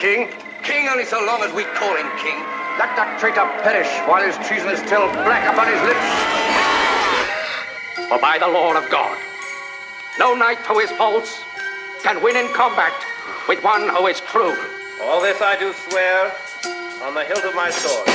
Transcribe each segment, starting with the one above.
King? King only so long as we call him king. Let that traitor perish while his treason is still black upon his lips. For by the Lord of God, no knight to his faults can win in combat with one who is true. All this I do swear on the hilt of my sword.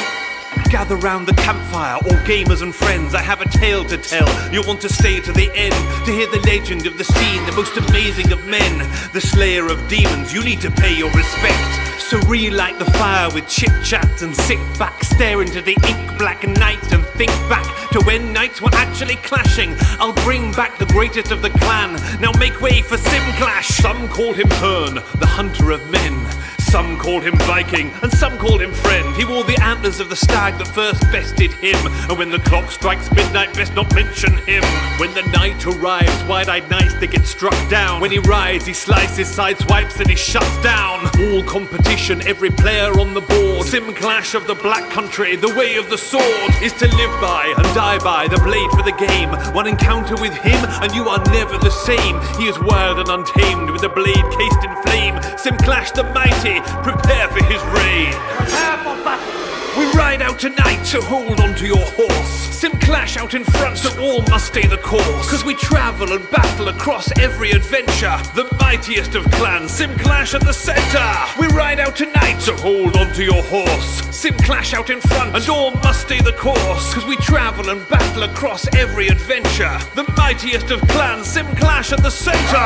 Gather round the campfire, all gamers and friends. I have a tale to tell. You'll want to stay to the end to hear the legend of the scene, the most amazing of men, the slayer of demons. You need to pay your respect. So relight the fire with chit-chat and sit back, stare into the ink-black night and think back to when knights were actually clashing. I'll bring back the greatest of the clan. Now make way for Simclash. Some called him Herne, the hunter of men. Some called him Viking, and some called him friend. He wore the antlers of the stag that first bested him. And when the clock strikes midnight, best not mention him. When the night arrives, wide-eyed knights, they get struck down. When he rides, he slices, sideswipes, and he shuts down all competition, every player on the board. Simclash of the Black Country, the way of the sword is to live by and die by the blade for the game. One encounter with him, and you are never the same. He is wild and untamed, with a blade cased in flame. Simclash the mighty, prepare for his reign. Prepare for battle. We ride out tonight, so hold on to your horse. Simclash out in front, so all must stay the course. Cause we travel and battle across every adventure. The mightiest of clans, Simclash at the center. We ride out tonight, so hold on to your horse. Simclash out in front, and all must stay the course. Cause we travel and battle across every adventure. The mightiest of clans, Simclash at the center.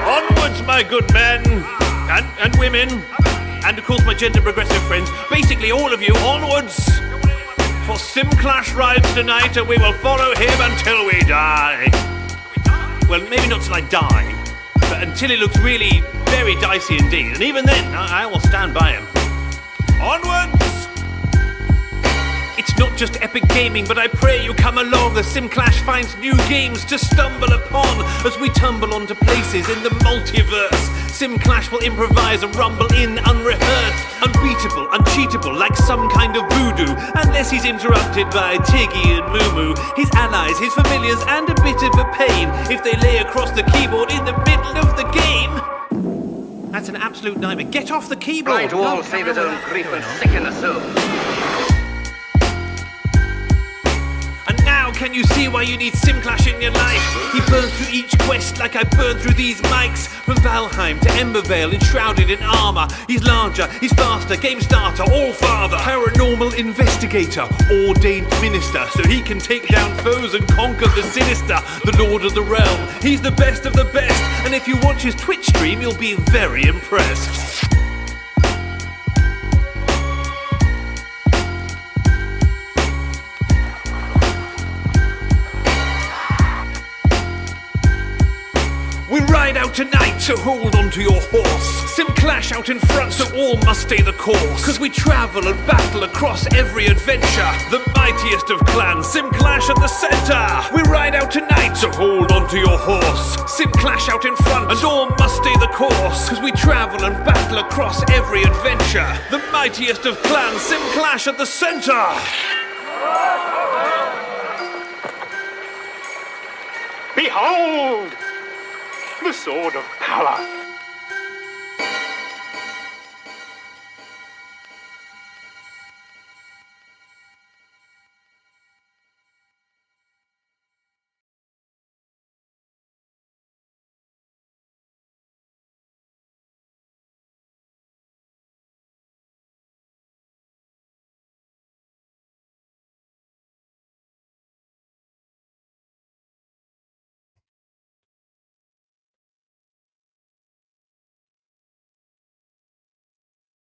Onwards, my good men. And women, and of course my gender progressive friends, basically all of you, onwards! For Simclash rides tonight, and we will follow him until we die. Well, maybe not till I die, but until it looks really very dicey indeed, and even then, I will stand by him. Onwards! It's not just epic gaming, but I pray you come along as Simclash finds new games to stumble upon as we tumble onto places in the multiverse. Simclash will improvise and rumble in unrehearsed, unbeatable, uncheatable, like some kind of voodoo, unless he's interrupted by Tiggy and Moo, his allies, his familiars, and a bit of a pain if they lay across the keyboard in the middle of the game. That's an absolute nightmare. Get off the keyboard! Blind to all save his own grief and sick in the soul. Now can you see why you need Simclash in your life? He burns through each quest like I burn through these mics. From Valheim to Embervale, enshrouded in armor. He's larger, he's faster, game starter, all father. Paranormal investigator, ordained minister. So he can take down foes and conquer the sinister. The lord of the realm, he's the best of the best. And if you watch his Twitch stream, you'll be very impressed. We ride out tonight, so hold on to your horse. Simclash out in front, so all must stay the course. Cause we travel and battle across every adventure. The mightiest of clans, Simclash at the center. We ride out tonight, so hold on to your horse. Simclash out in front, and all must stay the course. Cause we travel and battle across every adventure. The mightiest of clans, Simclash at the center. Behold! The sword of power.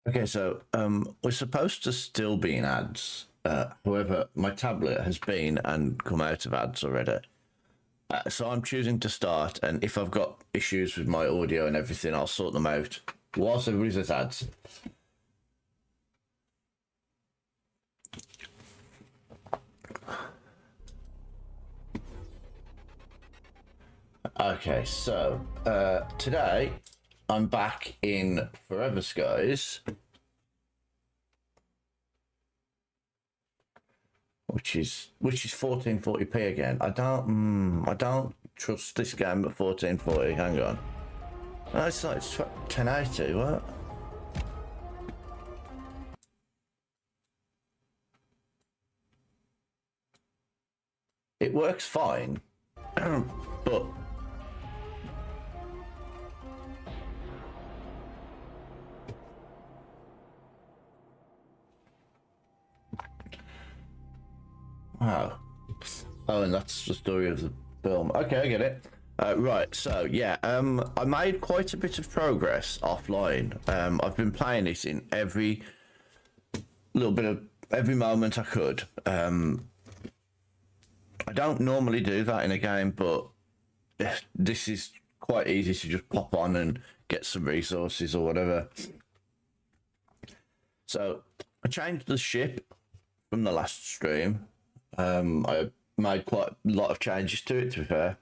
Okay, so we're supposed to still be in ads. However, my tablet has been and come out of ads already. So I'm choosing to start, and if I've got issues with my audio and everything, I'll sort them out whilst everybody's at ads. Okay, so today I'm back in Forever Skies, which is 1440p again. I don't trust this game at 1440. Hang on, no, it's not. It's 1080. What? it works fine, but wow. Oh, and that's the story of the film. Okay, I get it. Right, so yeah, I made quite a bit of progress offline. I've been playing it in every little bit of every moment I could. I don't normally do that in a game, but this is quite easy to just pop on and get some resources or whatever. So I changed the ship from the last stream. I made quite a lot of changes to it, to be fair.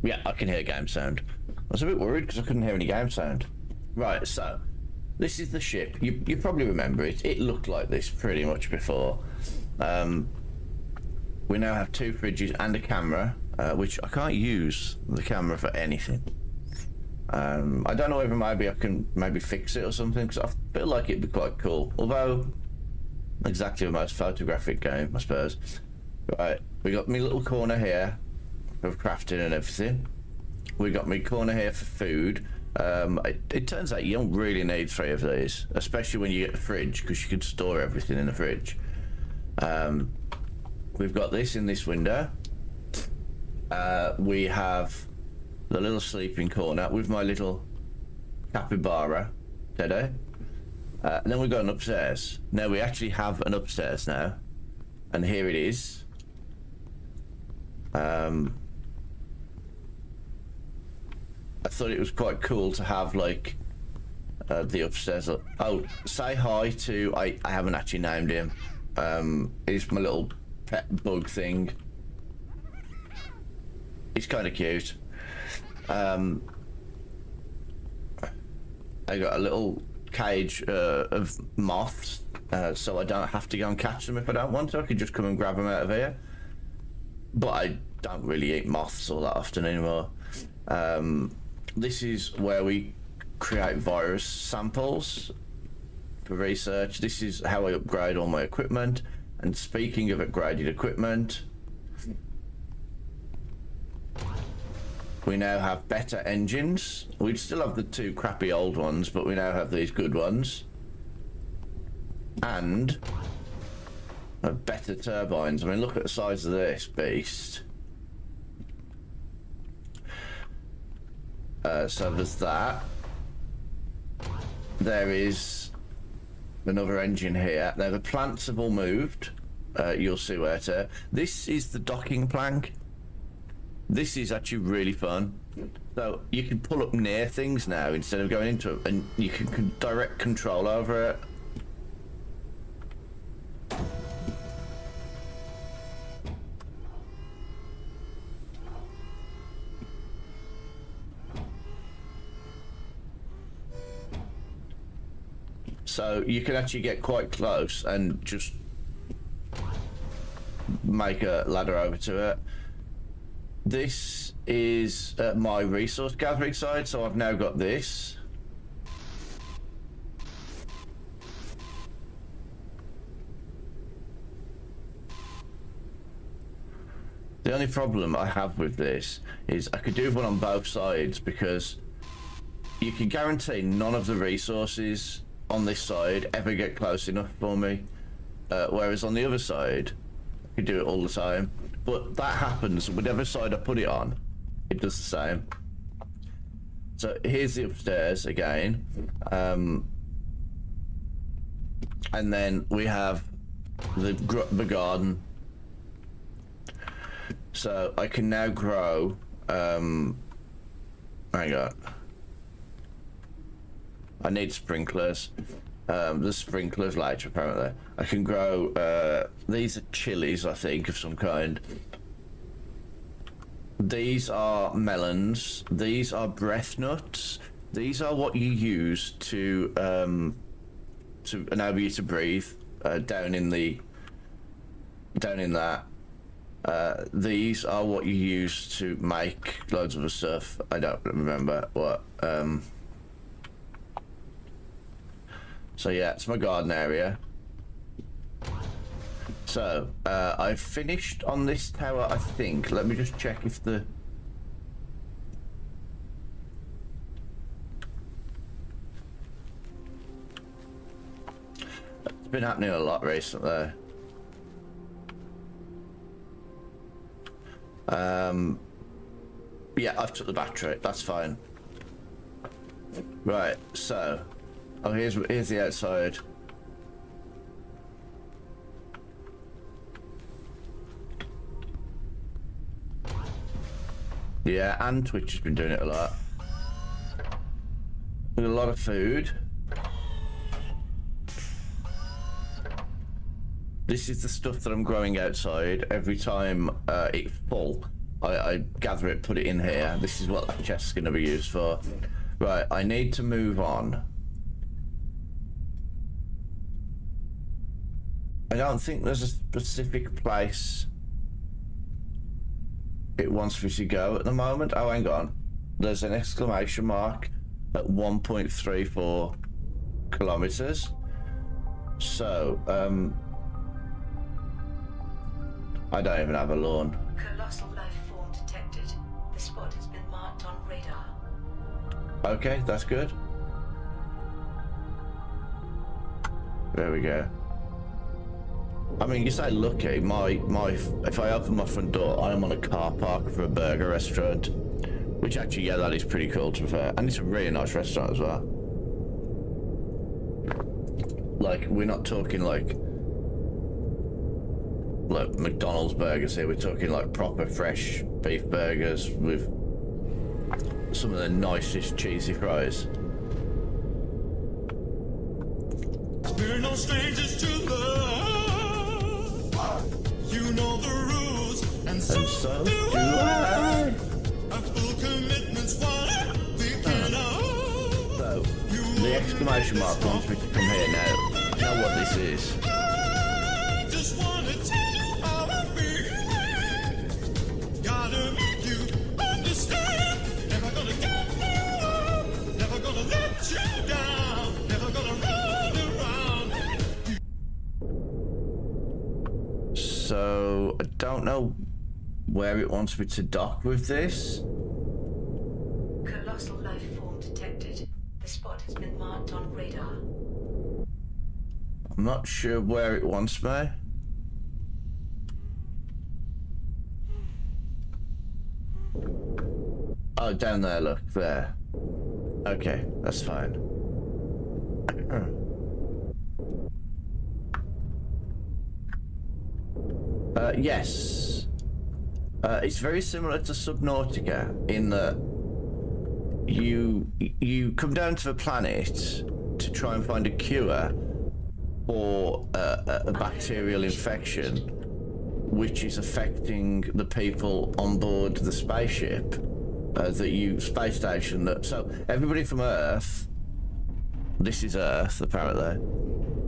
Yeah, I can hear game sound. I was a bit worried because I couldn't hear any game sound. Right, so this is the ship. You probably remember it. It looked like this pretty much before. We now have 2 fridges and a camera, which I can't use the camera for anything. I don't know whether maybe I can fix it or something, because I feel like it'd be quite cool. Although, exactly the most photographic game, I suppose. Right, we got me little corner here of crafting and everything. We got me corner here for food. It turns out you don't really need 3 of these, especially when you get a fridge, because you can store everything in the fridge. We've got this in this window. We have the little sleeping corner with my little capybara, Teddy. And then we've got an upstairs. Now we actually have an upstairs now, and here it is. I thought it was quite cool to have like the upstairs. Oh, say hi to I haven't actually named him. He's my little pet bug thing. He's kind of cute. I got a little cage of moths, so I don't have to go and catch them if I don't want to. I could just come and grab them out of here. But I don't really eat moths all that often anymore. This is where we create virus samples for research. This is how I upgrade all my equipment. And speaking of upgraded equipment, we now have better engines. We'd still have the 2 crappy old ones, but we now have these good ones. And better turbines. I mean, look at the size of this beast. So there's that. There is another engine here. Now the plants have all moved. You'll see where to. This is the docking plank. This is actually really fun. So you can pull up near things now instead of going into it, and you can direct control over it. So you can actually get quite close and just make a ladder over to it. This is my resource gathering side, so I've now got this. The only problem I have with this is I could do one on both sides, because you can guarantee none of the resources on this side ever get close enough for me, whereas on the other side I can do it all the time. But that happens whatever side I put it on, it does the same. So here's the upstairs again, and then we have the garden. So I can now grow, hang on, I need sprinklers. There's sprinklers later apparently. I can grow, these are chilies I think of some kind. These are melons. These are breath nuts. These are what you use to enable you to breathe. down in that. These are what you use to make loads of the stuff. I don't remember what. So yeah, it's my garden area. So I've finished on this tower, I think. Let me just check if the... It's been happening a lot recently. Yeah, I've took the battery. That's fine. Right, so... Oh, here's the outside. Yeah, and Twitch has been doing it a lot. With a lot of food. This is the stuff that I'm growing outside. Every time it's full, I gather it, put it in here. This is what that chest's going to be used for. Right, I need to move on. I don't think there's a specific place it wants me to go at the moment. Oh, hang on. There's an exclamation mark at 1.34 kilometers. So, I don't even have a lawn. Colossal life form detected. The spot has been marked on radar. Okay, that's good. There we go. I mean, you say lucky. If I open my front door, I am on a car park for a burger restaurant, which actually, yeah, that is pretty cool to be fair, and it's a really nice restaurant as well. Like, we're not talking like McDonald's burgers here. We're talking like proper fresh beef burgers with some of the nicest cheesy fries. We're no strangers to love. You know the rules, and so do I. Our full commitment's what we can owe. So, the exclamation mark wants me to come here now. I know what this is. I just wanna tell you how I feel. Gotta make you understand. Never gonna give you up. Never gonna let you down. Never gonna run around. So, I don't know where it wants me to dock with this. Colossal life form detected. The spot has been marked on radar. I'm not sure where it wants me. Oh, down there, look, there. Okay, that's fine. Yes. It's very similar to Subnautica in that you come down to the planet to try and find a cure for a bacterial infection which is affecting the people on board the spaceship, space station. So everybody from Earth, this is Earth apparently,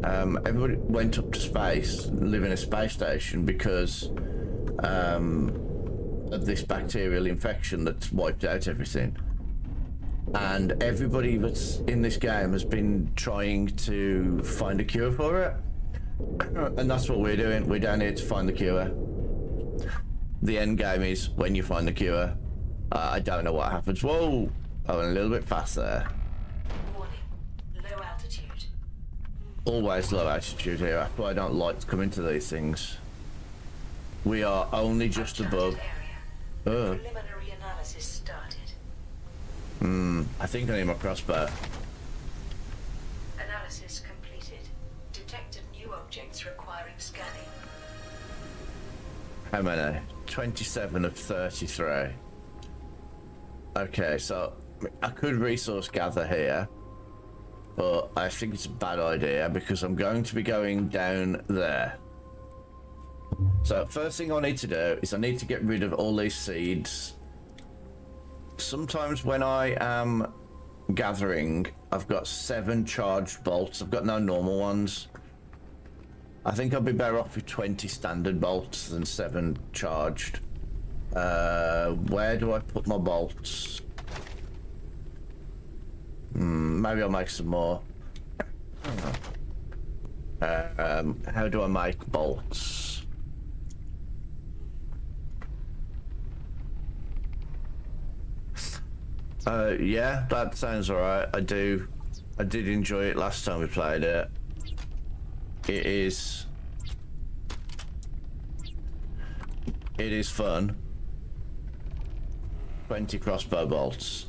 everybody went up to space, live in a space station because of this bacterial infection that's wiped out everything. And everybody that's in this game has been trying to find a cure for it. And that's what we're doing. We're down here to find the cure. The end game is when you find the cure. I don't know what happens. Whoa! I went a little bit fast there. Warning. Low altitude. Always low altitude here. That's why I don't like to come into these things. We are only just above. Preliminary analysis started. I think I need my crossbow. Analysis completed. Detected new objects requiring scanning. How many? 27 of 33. Okay, so I could resource gather here, but I think it's a bad idea because I'm going to be going down there. So first thing I need to do is I need to get rid of all these seeds. Sometimes when I am gathering, I've got 7 charged bolts. I've got no normal ones. I think I'll be better off with 20 standard bolts than 7 charged. Where do I put my bolts? Maybe I'll make some more. How do I make bolts? Yeah, that sounds alright. I did enjoy it last time we played it. It is fun. 20 crossbow bolts.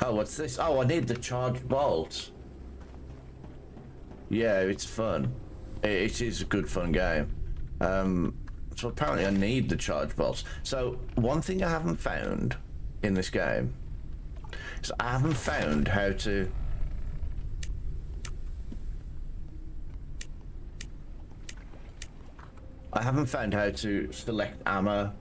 Oh, what's this? Oh, I need the charged bolt. Yeah, it's fun. It is a good fun game. So apparently I need the charge bolts. So one thing I haven't found in this game is I haven't found how to select ammo.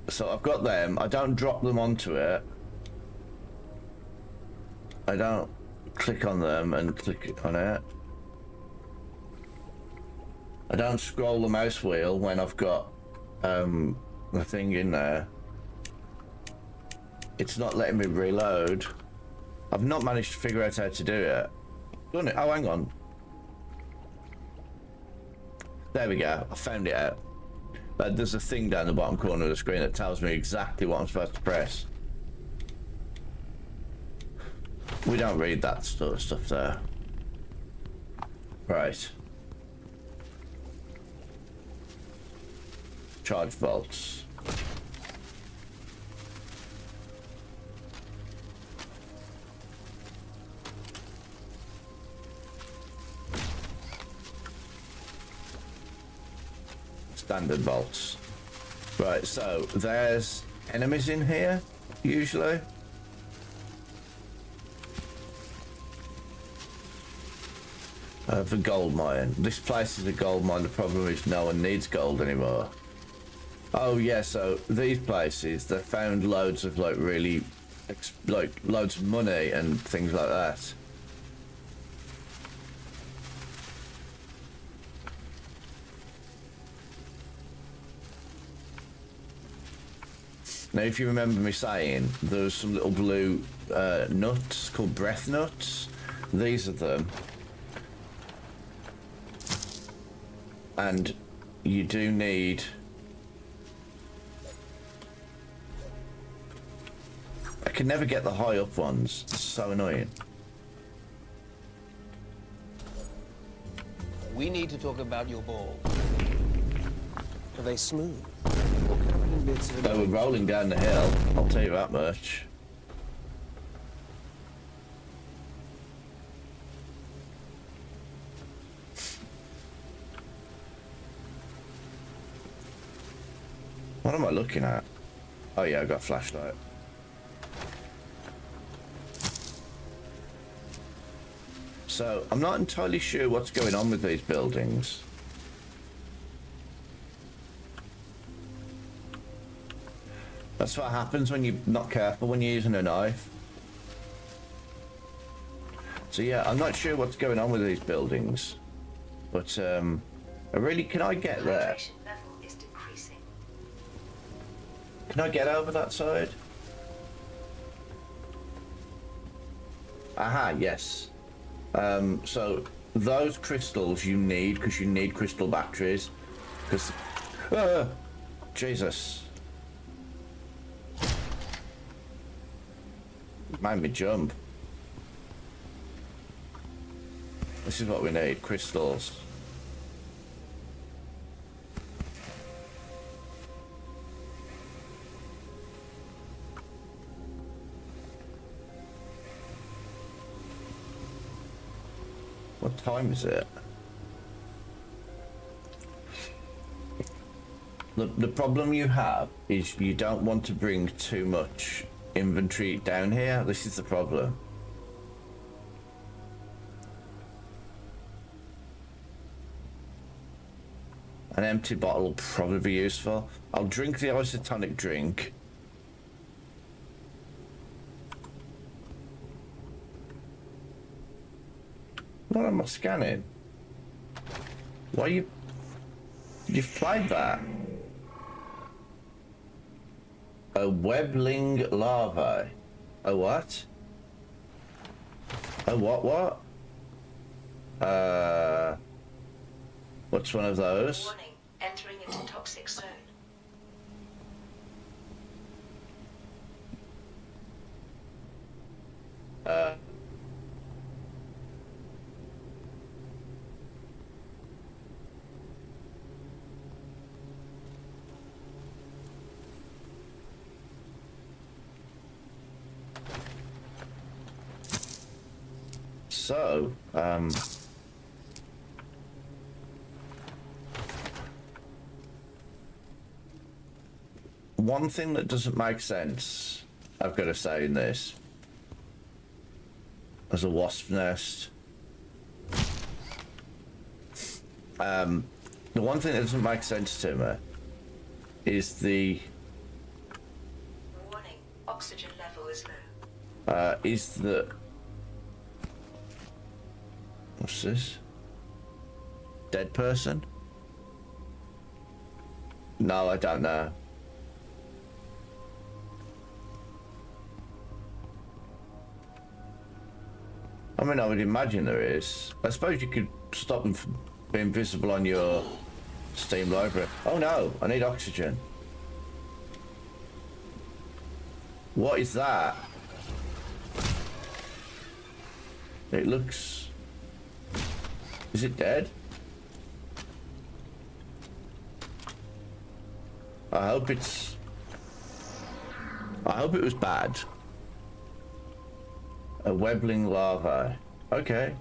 So I've got them. I don't drop them onto it. I don't click on them and click on it. I don't scroll the mouse wheel when I've got the thing in there. It's not letting me reload. I've not managed to figure out how to do it. Done it. Oh, hang on. There we go. I found it out. But there's a thing down the bottom corner of the screen that tells me exactly what I'm supposed to press. We don't read that stuff there. Right. Charge bolts. Standard bolts. Right, so there's enemies in here, usually. The gold mine. This place is a gold mine. The problem is no one needs gold anymore. Oh yeah, so these places, they found loads of like really, like loads of money and things like that. Now, if you remember me saying, there's some little blue nuts called breath nuts. These are them. And you do need... I can never get the high up ones. It's so annoying. We need to talk about your balls. Are they smooth? Or covered in bits of They were rolling down the hill, I'll tell you that much. What am I looking at? Oh yeah, I got a flashlight. So, I'm not entirely sure what's going on with these buildings. That's what happens when you're not careful when you're using a knife. So yeah, I'm not sure what's going on with these buildings. But, can I get there? Hydration level is decreasing. Can I get over that side? Aha, yes. So those crystals you need, because you need crystal batteries. Because, Jesus. Made me jump. This is what we need, crystals. What time is it? The problem you have is you don't want to bring too much inventory down here. This is the problem. An empty bottle will probably be useful. I'll drink the isotonic drink. What am I scanning? Why you... You've played that? A webbling larvae. A what? A what? What's one of those? Warning, entering into toxic zone. So, one thing that doesn't make sense, I've got to say in this, as a wasp nest. The one thing that doesn't make sense to me is the Warning, oxygen level is low. is the what's this? Dead person? No, I don't know. I mean, I would imagine there is. I suppose you could stop them from being visible on your Steam library. Oh no, I need oxygen. What is that? It looks... Is it dead? I hope it's... I hope it was bad. A webbling larvae. Okay.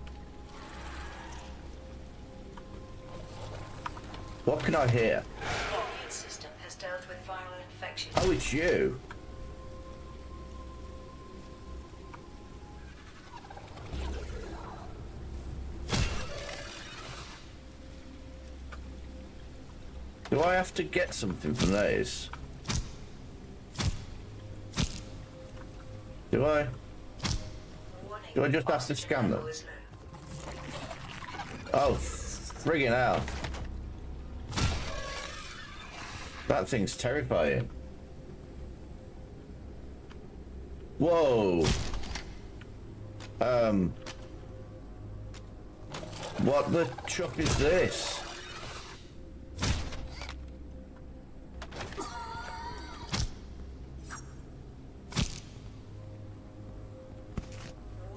What can I hear? Your immune system has dealt with viral infection. Oh, it's you. Do I have to get something from these? Do I? Warning, Do I just have to oxygen scan level them? is low. Oh, friggin' hell. That thing's terrifying. Whoa. What the chuck is this?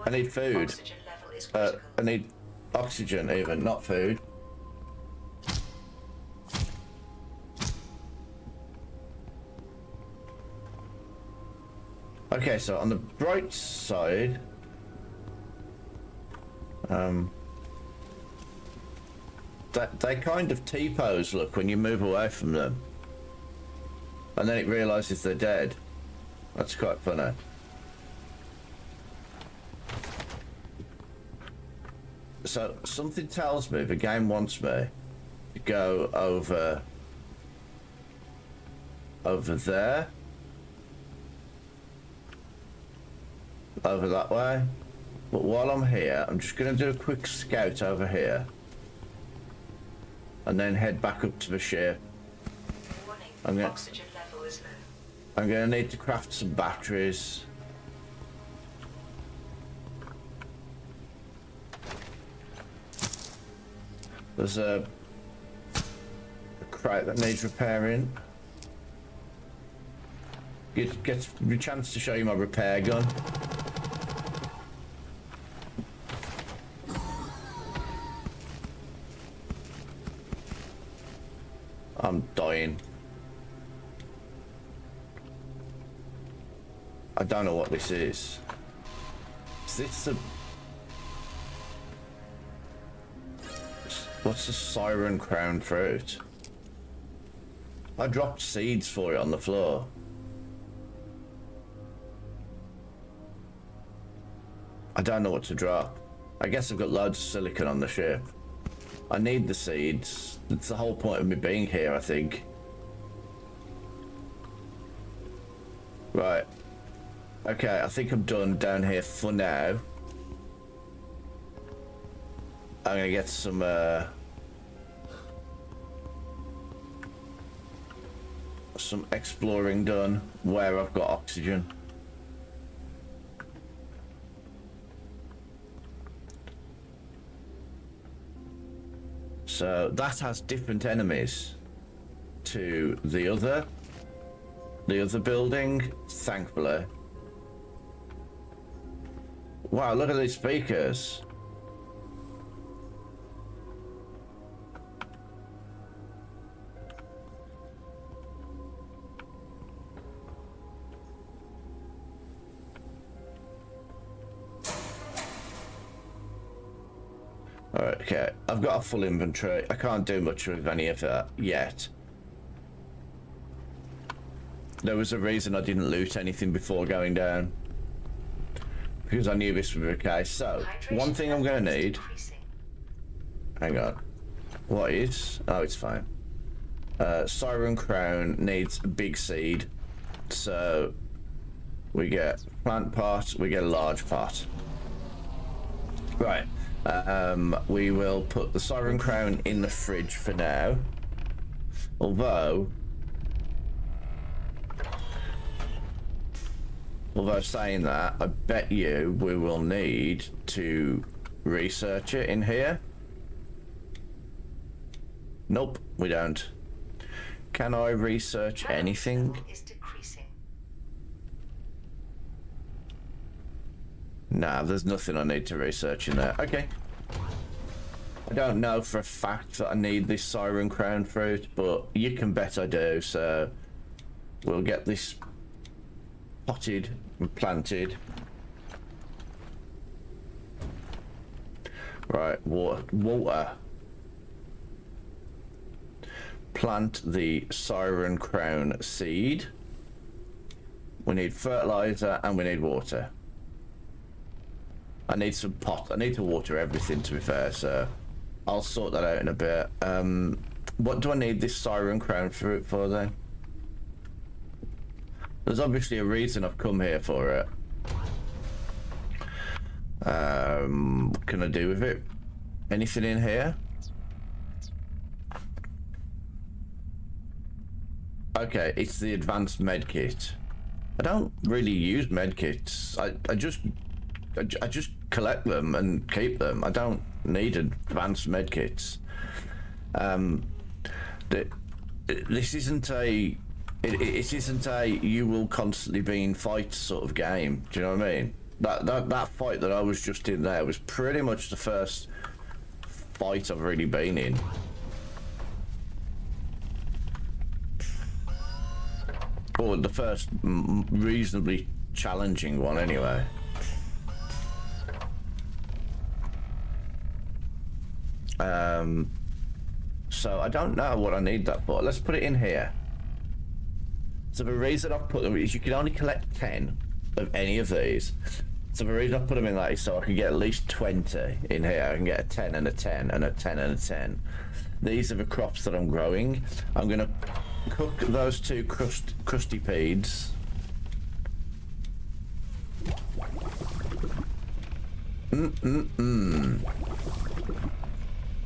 I need food. Oxygen level is critical. I need oxygen even, not food. Okay, so on the bright side, they kind of T-pose look when you move away from them. And then it realizes they're dead. That's quite funny. So something tells me the game wants me to go over there, over that way. But while I'm here, I'm just going to do a quick scout over here and then head back up to the ship. Warning, I'm gonna- oxygen level is low. I'm going to need to craft some batteries. There's a crate that needs repairing. Get a chance to show you my repair gun. I'm dying. I don't know what this is. Is this the... What's the siren crown fruit? I dropped seeds for it on the floor. I don't know what to drop. I guess I've got loads of silicon on the ship. I need the seeds. That's the whole point of me being here, I think. Right. Okay, I think I'm done down here for now. I'm gonna get some exploring done where I've got oxygen. So that has different enemies to the other building, thankfully. Wow, look at these speakers. Alright, okay. I've got a full inventory. I can't do much with any of that yet. There was a reason I didn't loot anything before going down. Because I knew this would be the case. So, one thing I'm going to need... Hang on. What is? Oh, it's fine. Siren Crown needs a big seed. So, we get plant pot, we get a large pot. Right. We will put the Siren Crown in the fridge for now. Although saying that, I bet you we will need to research it in here. Nope, we don't. Can I research anything? Nah, there's nothing I need to research in there. Okay. I don't know for a fact that I need this Siren Crown fruit, but you can bet I do, so we'll get this potted and planted. Right, water. Plant the Siren Crown seed. We need fertilizer and we need water. I need some pot. I need to water everything, to be fair, so I'll sort that out in a bit. What do I need this Siren Crown fruit for then? There's obviously a reason I've come here for it. What can I do with it? Anything in here? Okay, it's the advanced med kit. I don't really use med kits. I just collect them and keep them. I don't need advanced med kits. This isn't a... It isn't a you will constantly be in fights sort of game. Do you know what I mean? That fight that I was just in there was pretty much the first fight I've really been in. Or the first reasonably challenging one anyway. So I don't know what I need that for. Let's put it in here. So the reason I've put them is you can only collect 10 of any of these. So the reason I put them in that is so I can get at least 20 in here. I can get a 10 and a 10 and a 10 and a 10. These are the crops that I'm growing. I'm going to cook those two crusty peas.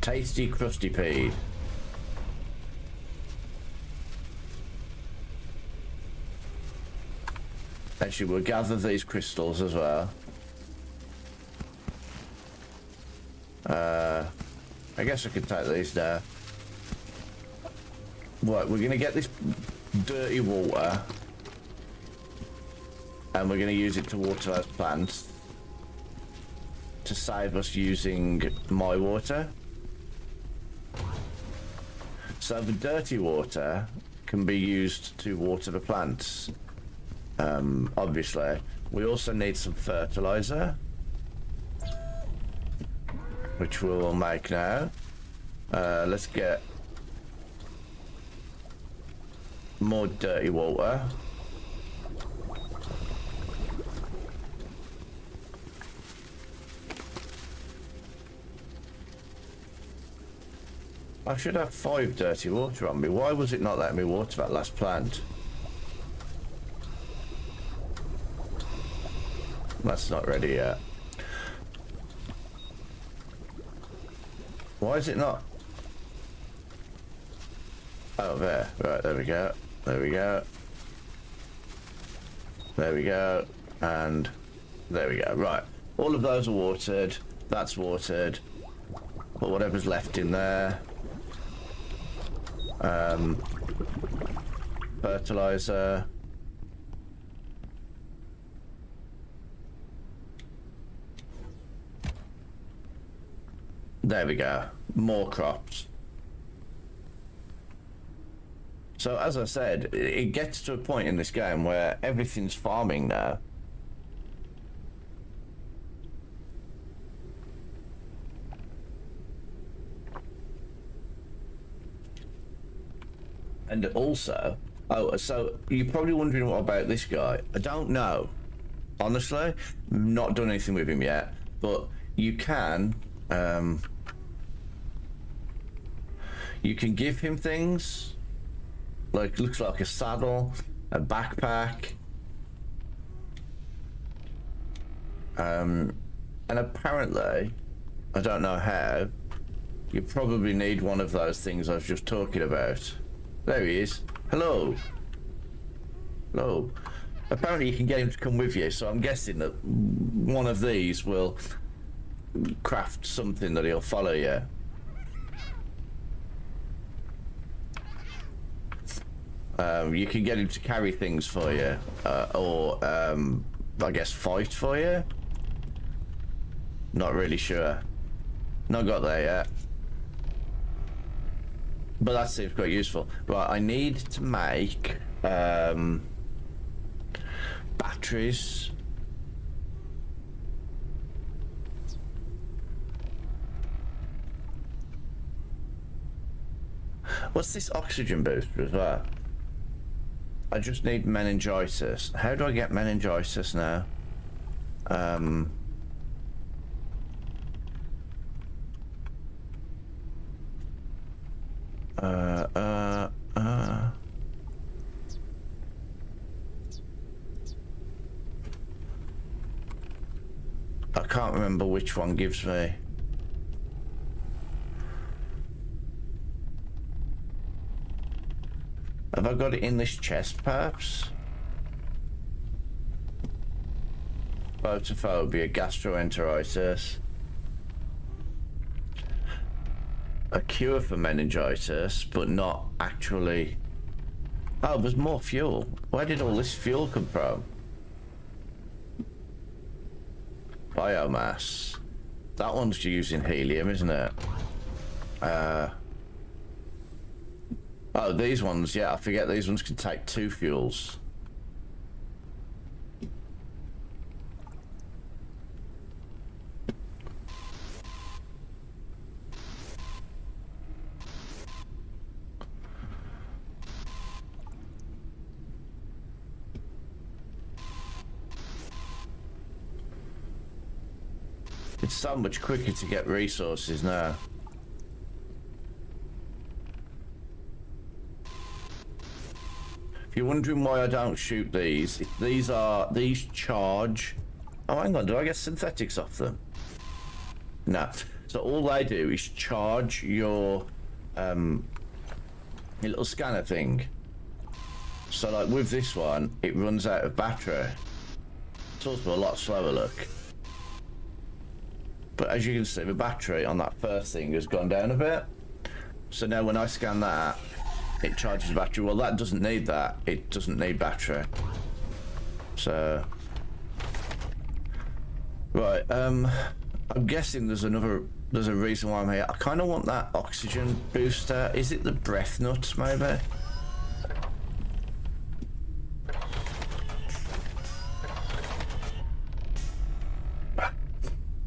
Tasty crusty pea. Actually, we'll gather these crystals as well. I guess I could take these there. Right, we're gonna get this dirty water and we're gonna use it to water those plants to save us using my water. So the dirty water can be used to water the plants. Obviously, we also need some fertilizer, which we will make now. Let's get more dirty water. I should have 5 dirty water on me. Why was it not letting me water that last plant? That's not ready yet. Why is it not? Oh, there. Right, there we go. There we go. There we go. And there we go. Right. All of those are watered. That's watered. Put whatever's left in there. Fertilizer. There we go. More crops. So as I said, it gets to a point in this game where everything's farming now. And also, oh, so you're probably wondering what about this guy. I don't know. Honestly, not done anything with him yet, but you can give him things. Like, looks like a saddle, a backpack. And apparently, I don't know how, you probably need one of those things I was just talking about. There he is. Hello. Hello. Apparently you can get him to come with you, so I'm guessing that one of these will craft something that he'll follow you. You can get him to carry things for you, or I guess fight for you. Not really sure. Not got there yet. But that seems quite useful. Right, I need to make batteries. What's this oxygen booster as well? I just need meningitis. How do I get meningitis now? I can't remember which one gives me. Have I got it in this chest, perhaps? Photophobia, gastroenteritis. A cure for meningitis, but not actually. Oh, there's more fuel. Where did all this fuel come from? Biomass. That one's using helium, isn't it? Oh, these ones, yeah, I forget these ones can take 2 fuels. It's so much quicker to get resources now. If you're wondering why I don't shoot these, these charge. Oh, hang on, do I get synthetics off them? No. So all they do is charge your little scanner thing. So like with this one, it runs out of battery. It's also a lot slower, look. But as you can see, the battery on that first thing has gone down a bit. So now when I scan that, it charges the battery. Well, that doesn't need that. It doesn't need battery. So, right. I'm guessing there's a reason why I'm here. I kind of want that oxygen booster. Is it the breath nuts, maybe?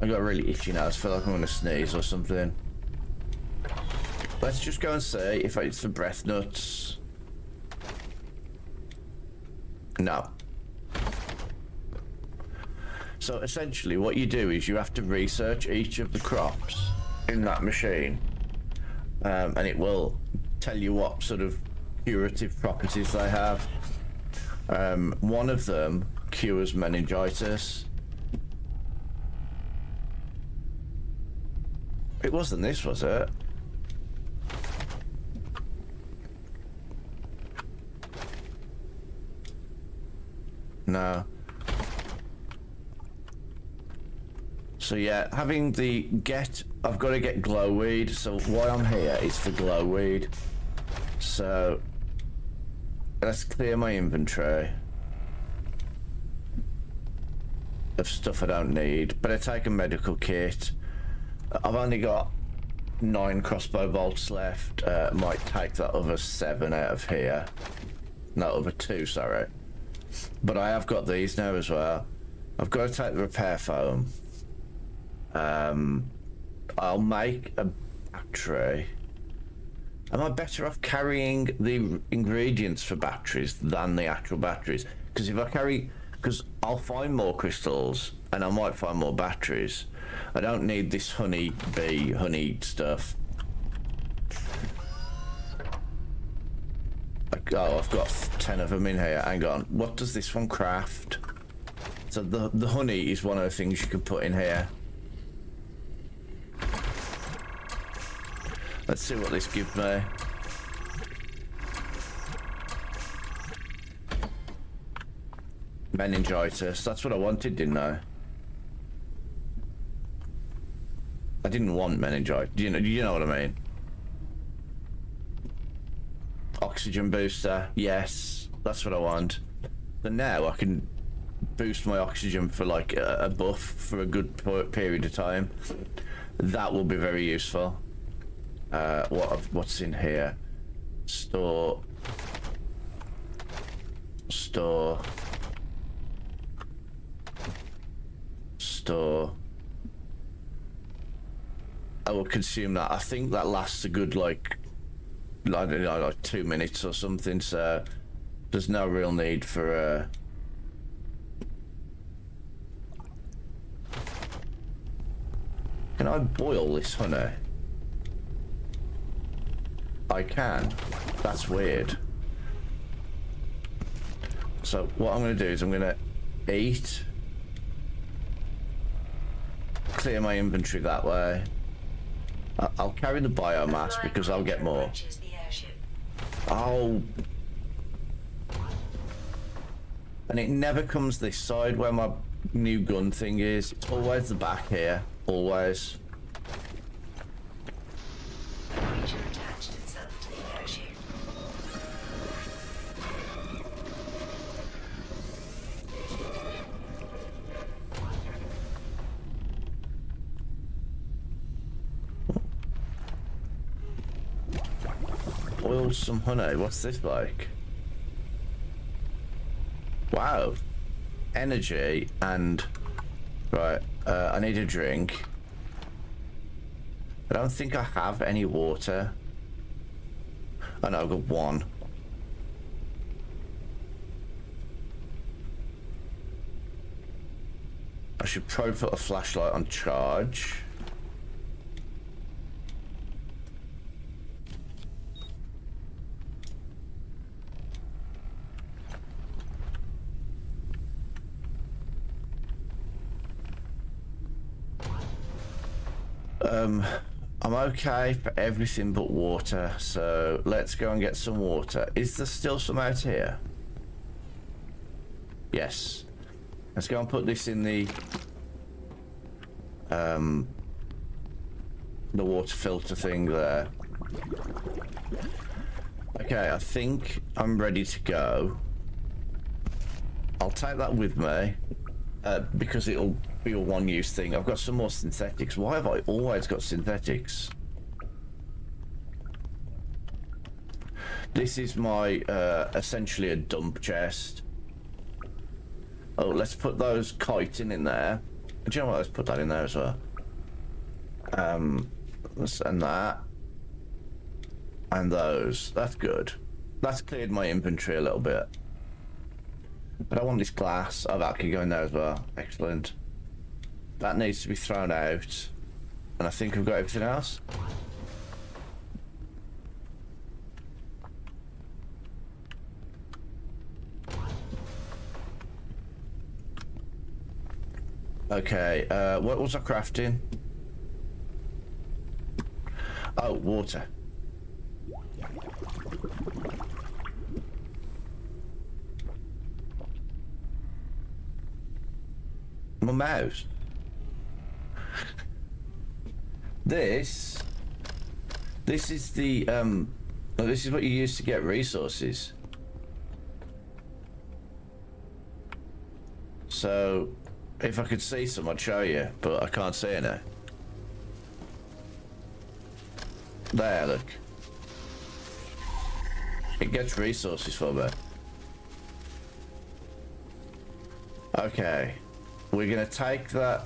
I got a really itchy nose. I feel like I'm gonna sneeze or something. Let's just go and see if it's the breath nuts. No. So essentially what you do is you have to research each of the crops in that machine, and it will tell you what sort of curative properties they have. One of them cures meningitis. It wasn't this, was it? No. So yeah, having the I've got to get glowweed, so why I'm here is for glowweed. So let's clear my inventory of stuff I don't need. Better take a medical kit. I've only got 9 crossbow bolts left. Might take that other 7 out of here. No, other 2, sorry. But I have got these now as well. I've got to take the repair foam. I'll make a battery. Am I better off carrying the ingredients for batteries than the actual batteries? Because if I carry, because I'll find more crystals and I might find more batteries. I don't need this honey stuff. Oh, I've got 10 of them in here. Hang on. What does this one craft? So the honey is one of the things you can put in here. Let's see what this gives me. Meningitis. That's what I wanted, didn't I? I didn't want meningitis. You know what I mean? Oxygen booster. Yes, that's what I want. But now I can boost my oxygen for like a buff for a good period of time. That will be very useful. What's in here? Store. I will consume that. I think that lasts a good like I don't know, like 2 minutes or something. So there's no real need for. Can I boil this honey? I can. That's weird. So what I'm going to do is I'm going to eat, clear my inventory that way. I'll carry the biomass because I'll get more. Oh. And it never comes this side where my new gun thing is. It's always the back here. Always. Boil some honey. What's this like? Wow. Energy and... Right, I need a drink. I don't think I have any water. Oh no, I've got 1. I should probably put a flashlight on charge. I'm okay for everything but water, so let's go and get some water. Is there still some out here? Yes. Let's go and put this in the water filter thing there. Okay, I think I'm ready to go. I'll take that with me because it'll be a one-use thing. I've got some more synthetics. Why have I always got synthetics? This is my essentially a dump chest. Oh, let's put those chitin in there. Do you know what? Let's put that in there as well. Let's send that. And those. That's good. That's cleared my inventory a little bit. But I want this glass. Oh, that can go in there as well. Excellent. That needs to be thrown out. And I think I've got everything else. Okay, what was I crafting? water. My mouse. This is the this is what you use to get resources. So if I could see some, I'd show you, but I can't see any. There, look. It gets resources for me. Okay, we're gonna take that.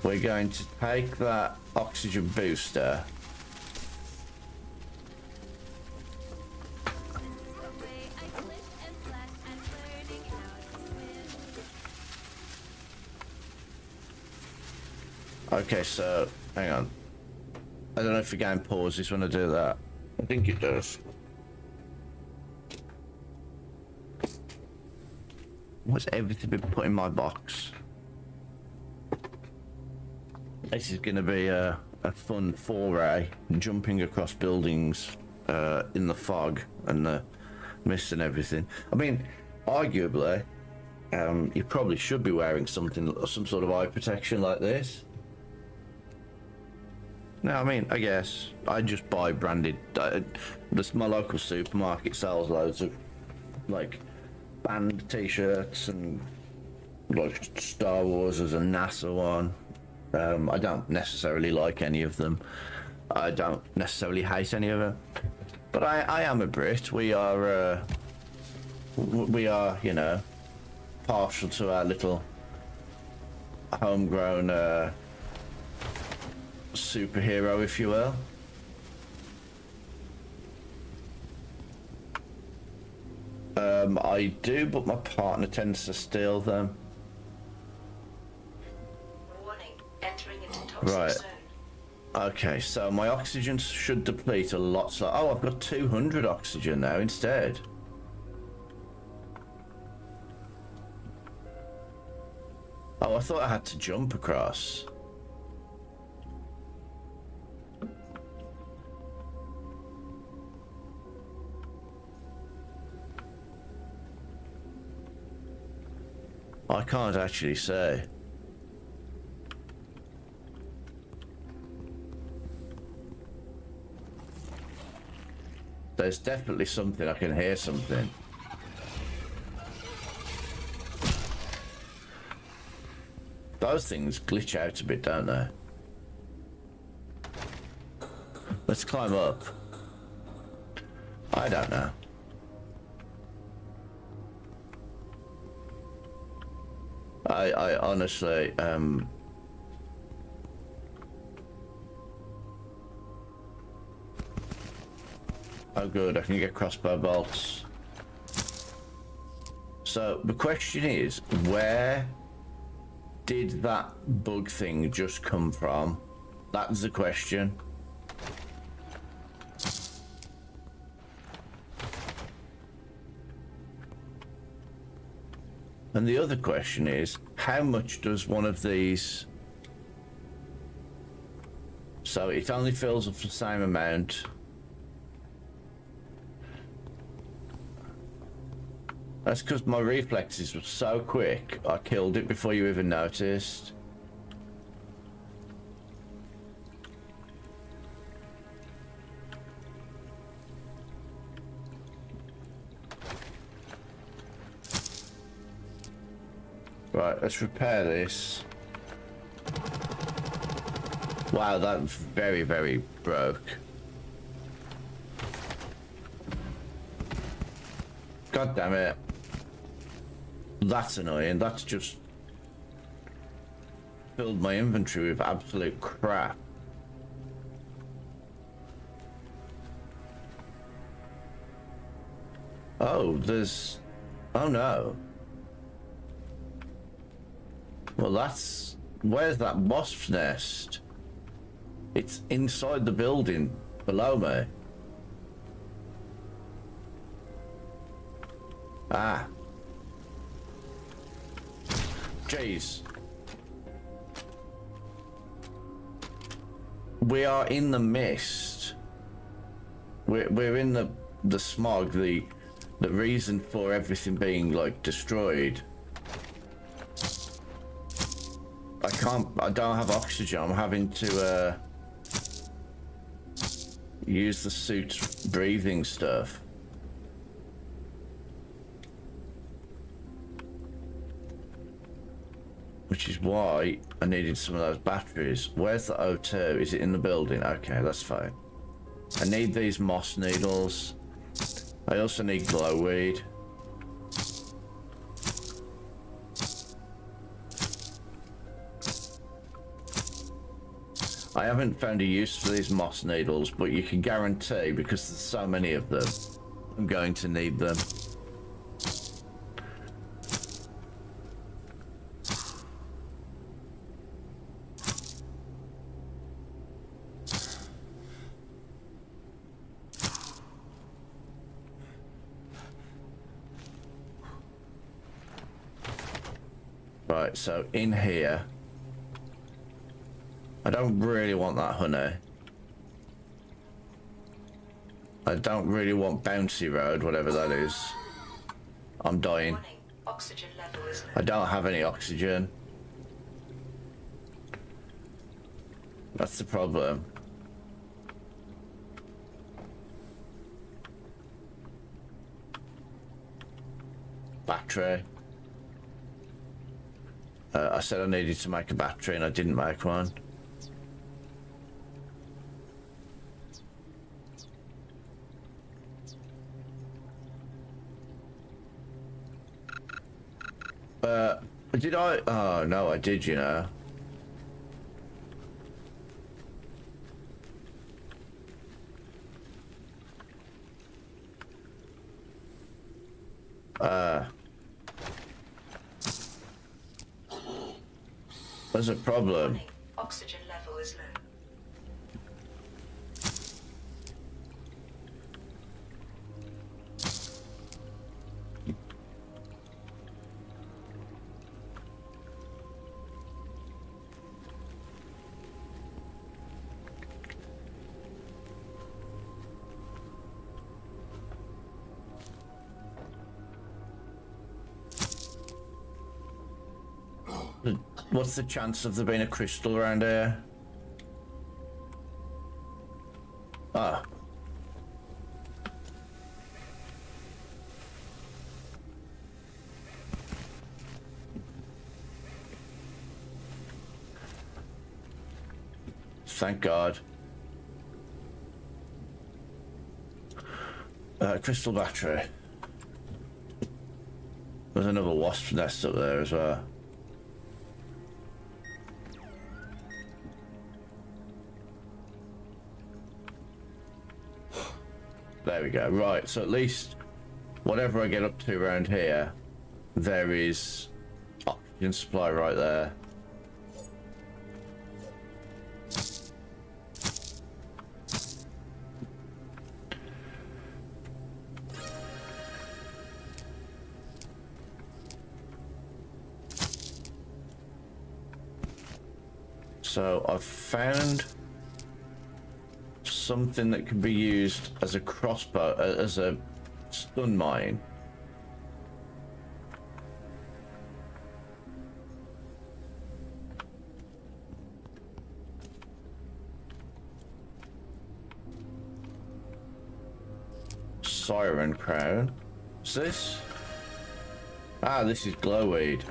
We're going to take that oxygen booster. Okay, so hang on. I don't know if the game pauses when I do that. I think it does. What's everything been put in my box? This is going to be a fun foray, jumping across buildings in the fog and the mist and everything. I mean, arguably, you probably should be wearing some sort of eye protection like this. No, I mean, I guess I just buy branded. My local supermarket sells loads of like band T-shirts and like Star Wars as a NASA one. I don't necessarily like any of them. I don't necessarily hate any of them. But I am a Brit. We are, you know, partial to our little homegrown superhero, if you will. I do, but my partner tends to steal them. Warning, entering into toxic Right. zone. Okay, so my oxygen should deplete a lot. So, oh, I've got 200 oxygen now instead. Oh, I thought I had to jump across. I can't actually say. There's definitely something. I can hear something. Those things glitch out a bit, don't they? Let's climb up. I don't know. I honestly, oh good, I can get crossbow bolts. So the question is, where did that bug thing just come from? That's the question. And the other question is, how much does one of these... So it only fills up the same amount. That's because my reflexes were so quick, I killed it before you even noticed. Right, let's repair this. Wow, that was very, very broke. God damn it. That's annoying. That's just filled my inventory with absolute crap. Oh, there's... Oh no. Well, that's... Where's that wasp's nest? It's inside the building below me. Ah. Jeez. we are in the mist. We're in the smog, the reason for everything being like destroyed. I don't have oxygen. I'm having to use the suit's breathing stuff. Which is why I needed some of those batteries. Where's the O2? Is it in the building? Okay, that's fine. I need these moss needles. I also need glowweed. I haven't found a use for these moss needles, but you can guarantee, because there's so many of them, I'm going to need them. Right, so in here, I don't really want that honey. I don't really want Bouncy Road, whatever that is. I'm dying. Warning, oxygen level is low. I don't have any oxygen. That's the problem. Battery. I said I needed to make a battery and I didn't make one. Did I? Oh no, I did, you know. There's a problem. Warning, oxygen level is low. What's the chance of there being a crystal around here? Ah. Thank God. Crystal battery. There's another wasp nest up there as well. There we go. Right, so at least whatever I get up to around here, there is oxygen supply right there. So I've found something that can be used as a crossbow, as a stun mine. Siren crown. What's this? Ah, this is glowweed.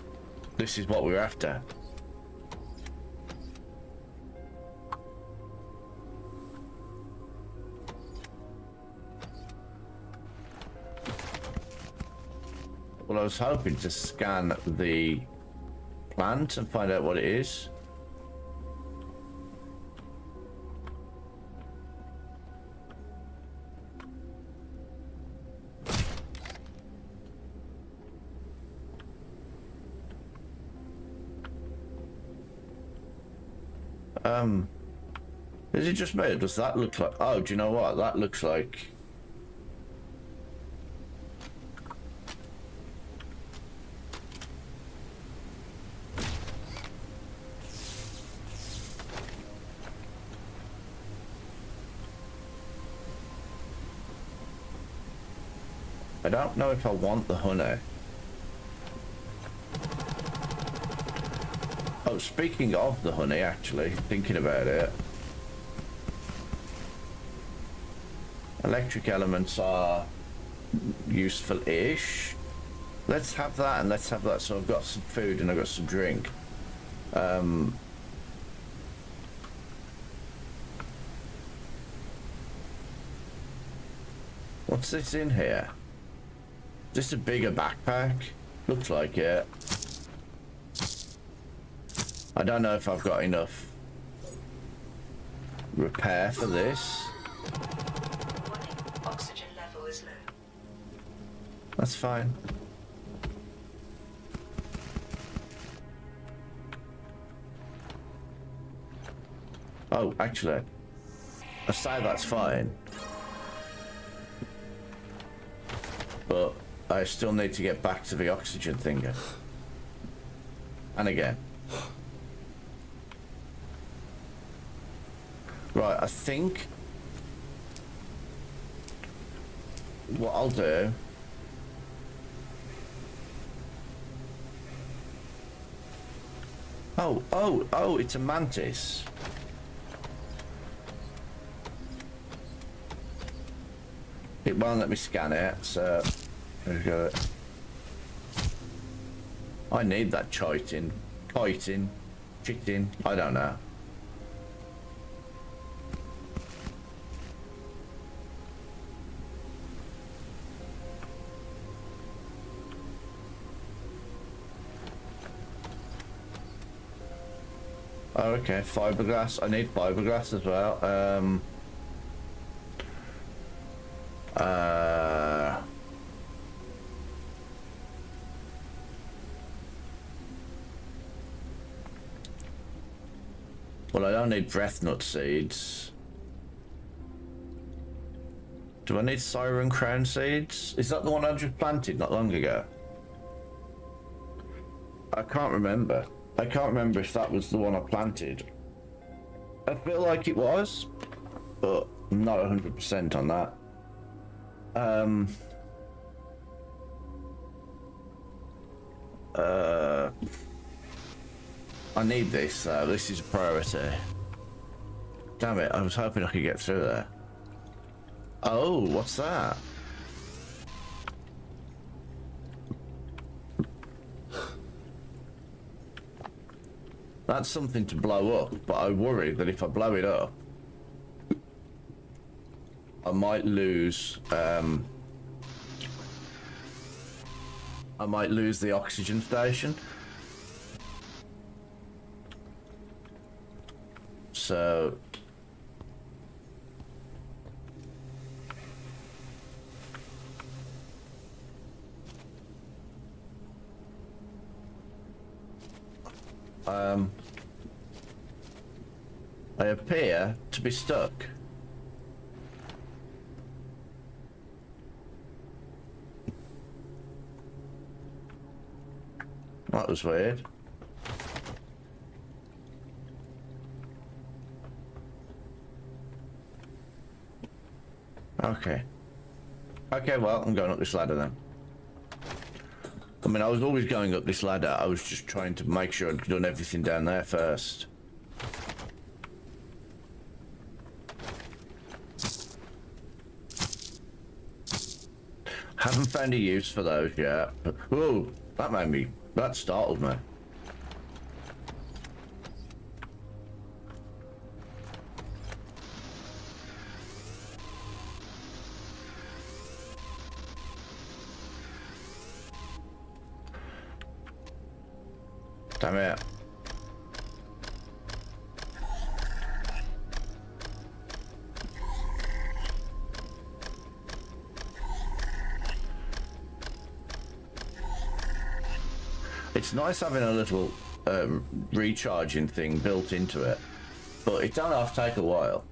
This is what we're after. Well, I was hoping to scan the plant and find out what it is. Is it just me? Does that look like... Oh, do you know what? That looks like... I don't know if I want the honey. Oh, speaking of the honey, actually, thinking about it. Electric elements are useful-ish. Let's have that and let's have that. So I've got some food and I've got some drink. What's this in here? Is this a bigger backpack? Looks like it. I don't know if I've got enough repair for this. Warning, oxygen level is low. That's fine. Oh, actually, I say that's fine. But I still need to get back to the oxygen thingy. And again. Right, I think what I'll do Oh, it's a mantis. It won't let me scan it, so there we go. I need that chitin, chitin, I don't know. Oh, okay, fiberglass. I need fiberglass as well. Well, I don't need breath nut seeds. Do I need siren crown seeds? Is that the one I just planted not long ago? I can't remember. I can't remember if that was the one I planted. I feel like it was, but I'm not 100% on that. I need this. This is a priority. Damn it! I was hoping I could get through there. Oh, what's that? That's something to blow up, but I worry that if I blow it up, I might lose. I might lose the oxygen station. So. I appear to be stuck. That was weird. Okay. Okay, well, I'm going up this ladder then. I mean, I was always going up this ladder. I was just trying to make sure I'd done everything down there first. Haven't found a use for those yet. But, whoa, that startled me. Damn it. It's nice having a little recharging thing built into it, but it don't have to take a while.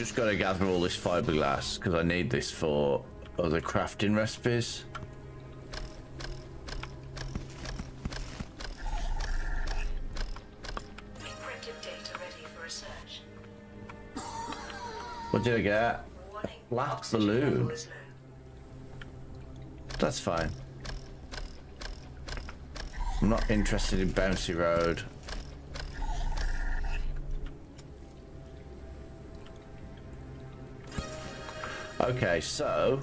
just got to gather all this fiberglass because I need this for other crafting recipes. Encrypted data ready for research. What did I get? Warning. Flat Oxygen balloon. level is low. That's fine. I'm not interested in bouncy road. Okay, so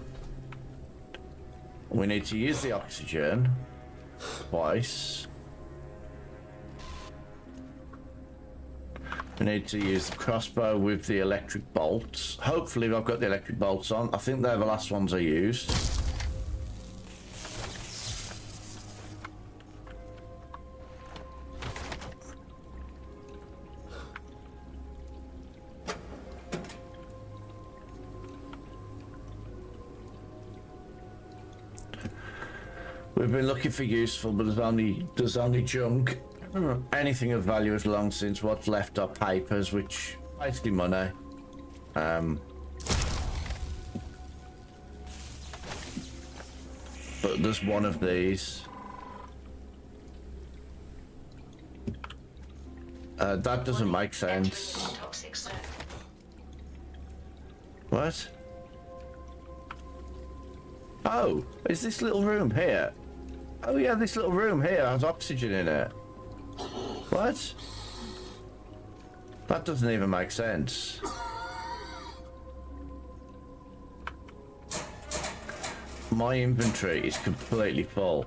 we need to use the oxygen twice. We need to use the crossbow with the electric bolts. Hopefully I've got the electric bolts on. I think they're the last ones I used. We've been looking for useful, but there's only junk. Anything of value is long since. What's left are papers, which basically money. But there's one of these. That doesn't make sense. Toxic zone. What? Oh, is this little room here? Oh yeah, this little room here has oxygen in it. What? That doesn't even make sense. My inventory is completely full,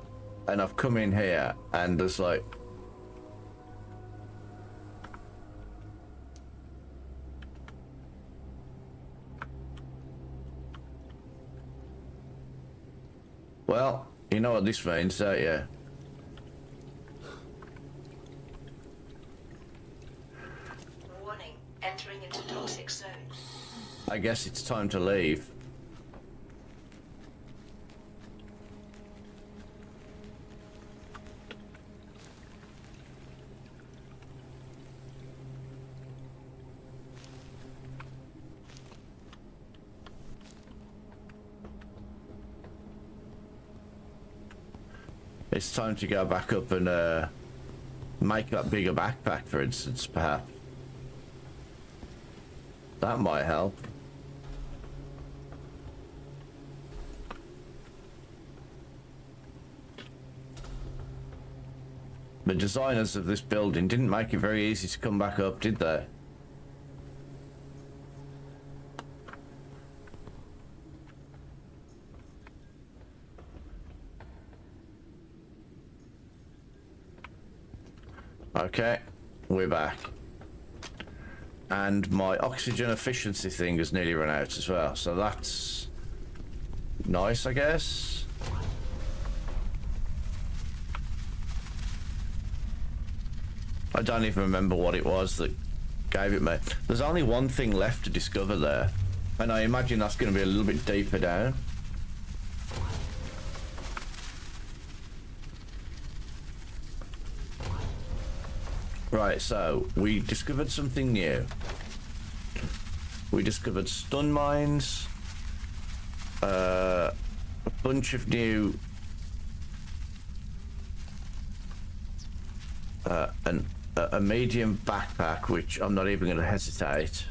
and I've come in here and there's like... Well, you know what this means, don't you? Warning. Entering into toxic zone. I guess it's time to leave. It's time to go back up and make that bigger backpack, for instance, perhaps. That might help. The designers of this building didn't make it very easy to come back up, did they? Okay, we're back. And my oxygen efficiency thing has nearly run out as well, so that's nice, I guess. I don't even remember what it was that gave it me. There's only one thing left to discover there, and I imagine that's going to be a little bit deeper down. Right, so we discovered something new. We discovered stun mines, a bunch of new, a medium backpack, which I'm not even going to hesitate.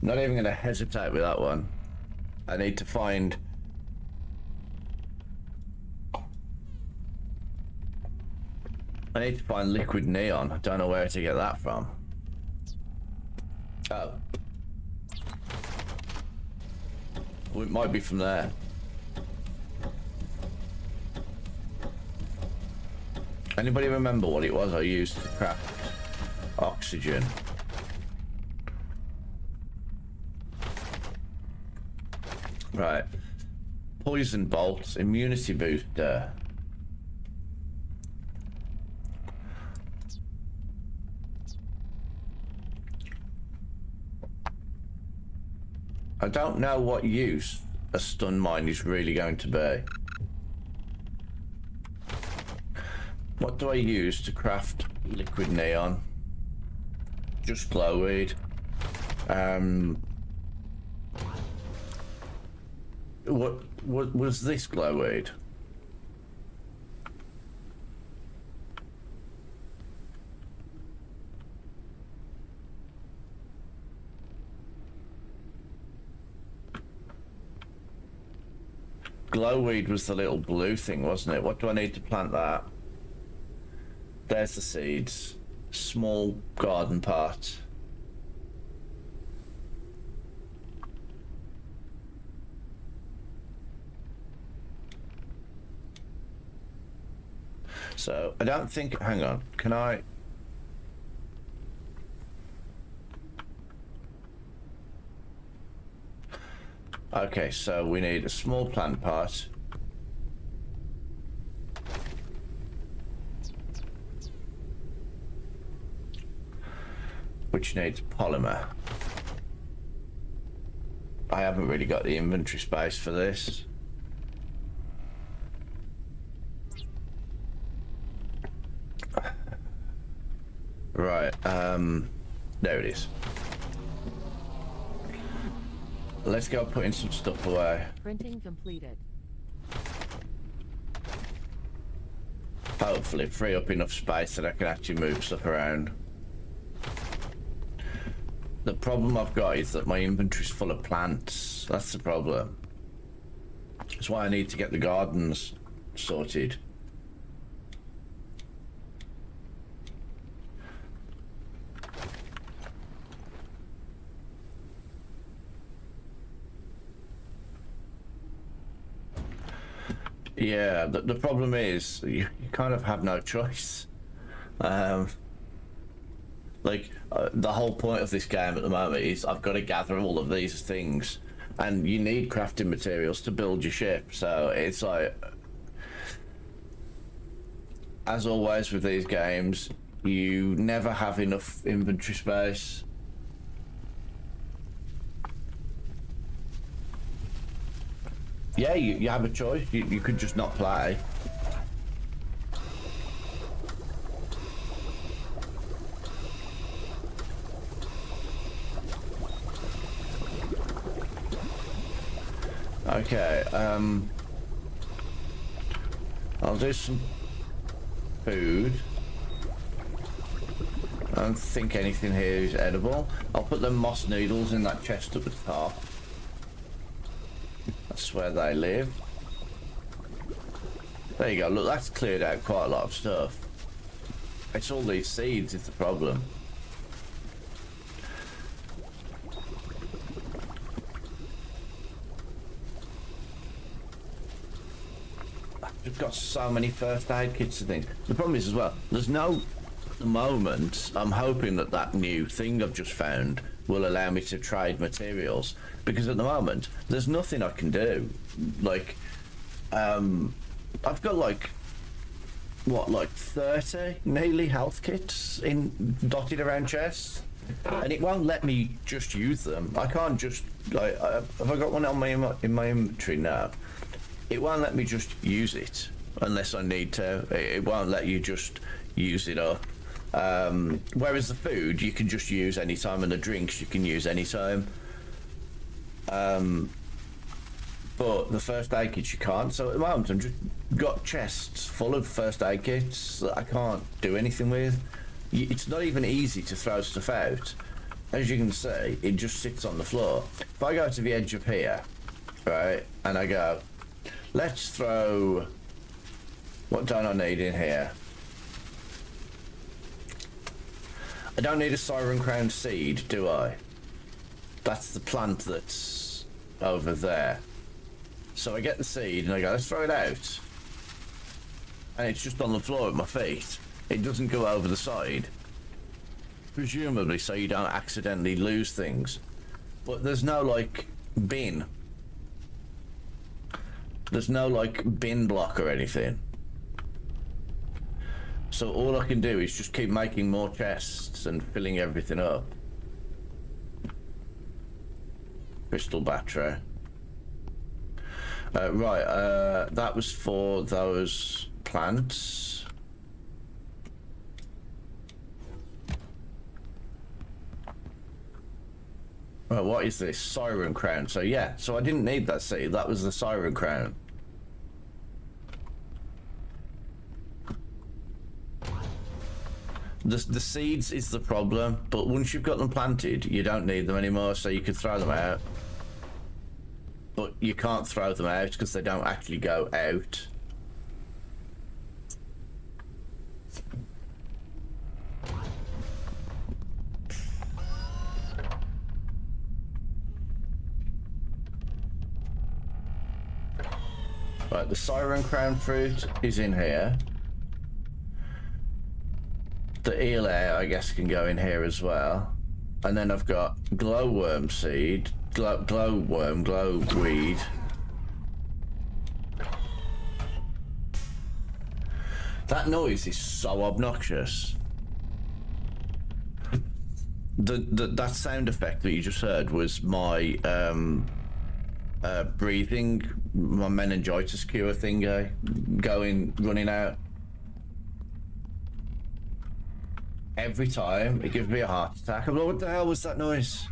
Not even going to hesitate with that one. I need to find. I need to find liquid neon. I don't know where to get that from. Oh. Well, it might be from there. Anybody remember what it was I used to craft oxygen? Right. Poison bolts, immunity booster. I don't know what use a stun mine is really going to be. What do I use to craft liquid neon? Just glowweed. What was this glowweed? Glowweed was the little blue thing, wasn't it? What do I need to plant that? There's the seeds. Small garden part. So, I don't think... Hang on. Can I... Okay, so we need a small plant pot. Which needs polymer. I haven't really got the inventory space for this. Right, there it is. Let's go putting some stuff away. Printing completed. Hopefully free up enough space that I can actually move stuff around. The problem I've got is that my inventory's full of plants. That's the problem. That's why I need to get the gardens sorted. Yeah, the problem is you kind of have no choice. The whole point of this game at the moment is I've got to gather all of these things, and you need crafting materials to build your ship. So it's like, as always with these games, you never have enough inventory space. Yeah, you have a choice. You could just not play. Okay, I'll do some food. I don't think anything here is edible. I'll put the moss noodles in that chest at the top. That's where they live. There you go. Look, that's cleared out quite a lot of stuff. It's all these seeds is the problem. I've got so many first aid kits and things. The problem is as well, there's no... At the moment, I'm hoping that that new thing I've just found will allow me to trade materials, because at the moment there's nothing I can do. Like, I've got like 30 nearly health kits dotted around chests, and it won't let me just use them. I can't just like, have I got one on in my inventory now? It won't let me just use it unless I need to. It won't let you just use it up. Whereas the food you can just use anytime, and the drinks you can use anytime. But the first aid kits you can't. So at the moment I've just got chests full of first aid kits that I can't do anything with. It's not even easy to throw stuff out. As you can see, it just sits on the floor. If I go to the edge of here, right, and I go, let's throw, what don't I need in here? I don't need a Siren Crown seed, do I? That's the plant that's over there. So I get the seed and I go, let's throw it out. And it's just on the floor at my feet. It doesn't go over the side. Presumably so you don't accidentally lose things. But there's no, like, bin. There's no, like, bin block or anything. So all I can do is just keep making more chests and filling everything up. Crystal battery. Right, that was for those plants. Right, what is this? Siren Crown. So yeah, so I didn't need that seed. That was the Siren Crown. The seeds is the problem, but once you've got them planted, you don't need them anymore, so you can throw them out. But you can't throw them out because they don't actually go out. Right, the Siren Crown fruit is in here. The eel air, I guess, can go in here as well. And then I've got glowworm seed, glowworm, glowweed. That noise is so obnoxious. That sound effect that you just heard was my breathing, my meningitis cure thingy running out. Every time it gives me a heart attack. I'm like, what the hell was that noise?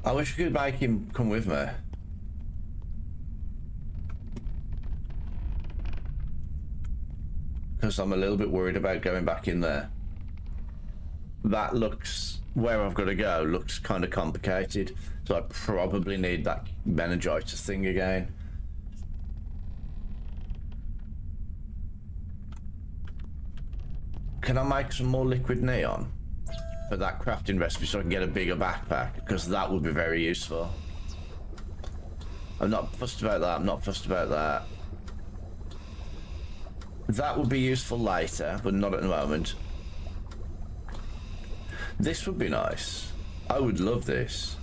I wish we could make him come with me. Because I'm a little bit worried about going back in there. That looks, where I've got to go, looks kind of complicated. So I probably need that meningitis thing again. Can I make some more liquid neon for that crafting recipe so I can get a bigger backpack? Because that would be very useful. I'm not fussed about that, I'm not fussed about that. That would be useful later, but not at the moment. This would be nice. I would love this.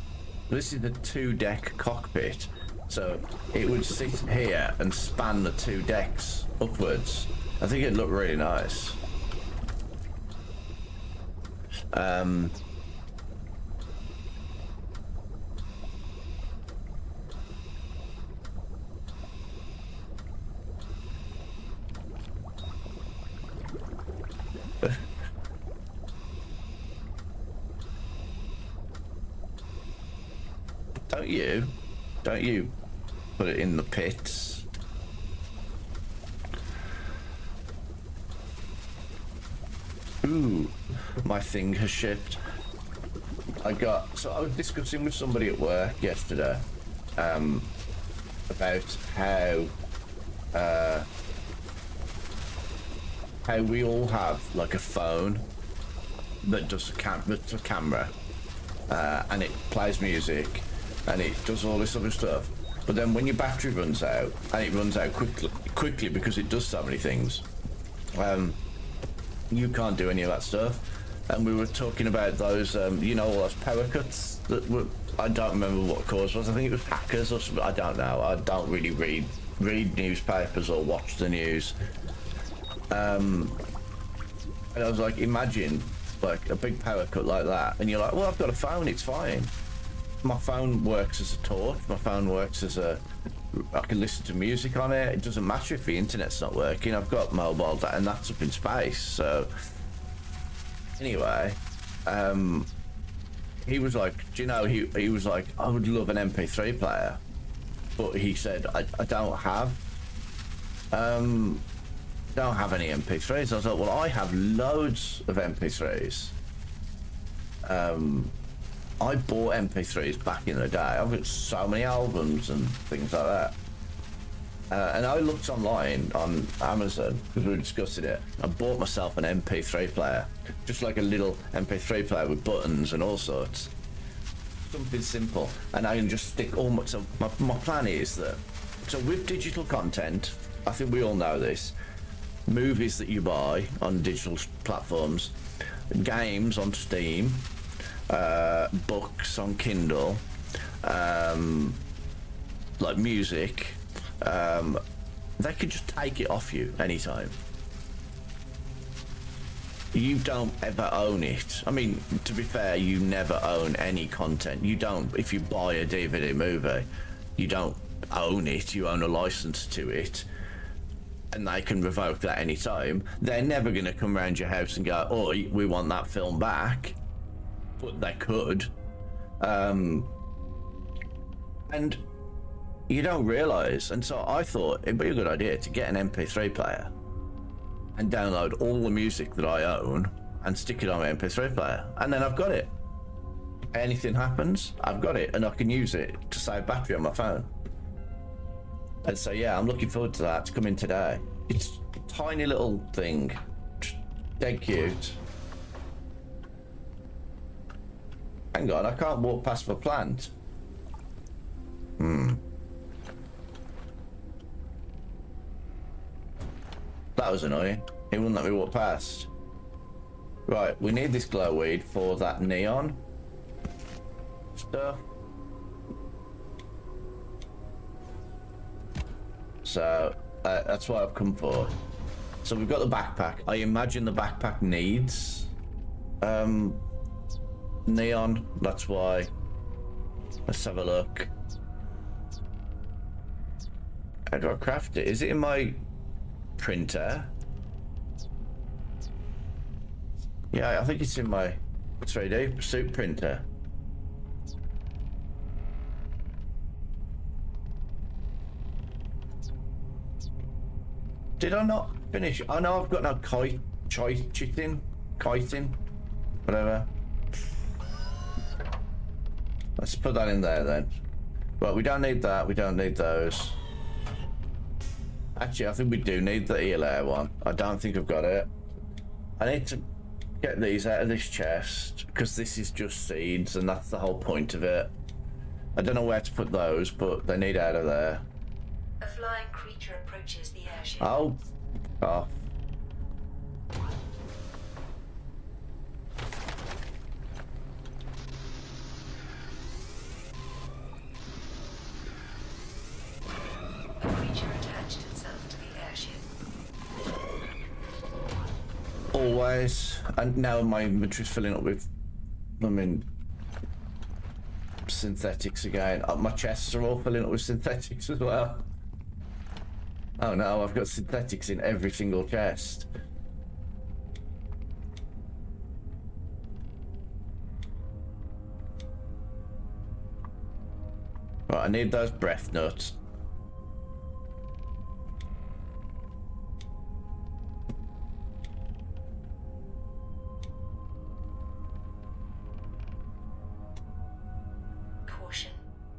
This is the 2-deck cockpit. So it would sit here and span the 2 decks upwards. I think it'd look really nice. Don't you put it in the pits. Ooh, my thing has shipped. I was discussing with somebody at work yesterday about how we all have like a phone that does a camera and it plays music and it does all this other stuff, but then when your battery runs out, and it runs out quickly because it does so many things, you can't do any of that stuff. And we were talking about those you know, all those power cuts that were, I don't remember what cause was. I think it was hackers or something. I don't know. I don't really read newspapers or watch the news. And I was like, imagine like a big power cut like that, and you're like, well, I've got a phone, it's fine. My phone works as a torch. My phone works as I can listen to music on it. It doesn't matter if the internet's not working. I've got mobile data, and that's up in space. So anyway, he was like, do you know, he was like, I would love an MP3 player, but he said, I don't have any MP3s. I was like, well, I have loads of MP3s. I bought MP3s back in the day. I've got so many albums and things like that. And I looked online on Amazon because we were discussing it. I bought myself an MP3 player, just like a little MP3 player with buttons and all sorts. Something simple, and I can just stick all my. So my plan is that, so with digital content, I think we all know this. Movies that you buy on digital platforms, games on Steam, books on Kindle, like music. They could just take it off you anytime. you don't ever own it. I mean, to be fair, you never own any content. You don't, if you buy a DVD movie, you don't own it, you own a license to it. And they can revoke that any time. They're never going to come around your house and go, oh, we want that film back. But they could. And you don't realise. And so I thought it'd be a good idea to get an MP3 player and download all the music that I own and stick it on my MP3 player. And then I've got it. Anything happens, I've got it. And I can use it to save battery on my phone. And so, yeah, I'm looking forward to that. It's coming today. It's a tiny little thing. Dead cute. Hang on, I can't walk past the plant. That was annoying. He wouldn't let me walk past. Right, we need this glowweed for that neon stuff. So that's what I've come for. So we've got the backpack. I imagine the backpack needs neon. That's why. Let's have a look. How do I craft it? Is it in my printer? Yeah, I think it's in my 3D suit printer. Did I not finish? Oh no, I've got no chitin, whatever. Let's put that in there then. Right, we don't need that, we don't need those. Actually, I think we do need the eel air one. I don't think I've got it. I need to get these out of this chest, because this is just seeds, and that's the whole point of it. I don't know where to put those, but they need out of there. A flying creature approaches the airship. Oh, off. A creature attached itself to the airship. Always. And now my inventory's filling up with, synthetics again. My chests are all filling up with synthetics as well. Oh no, I've got synthetics in every single chest. Right, I need those breath nuts. Caution.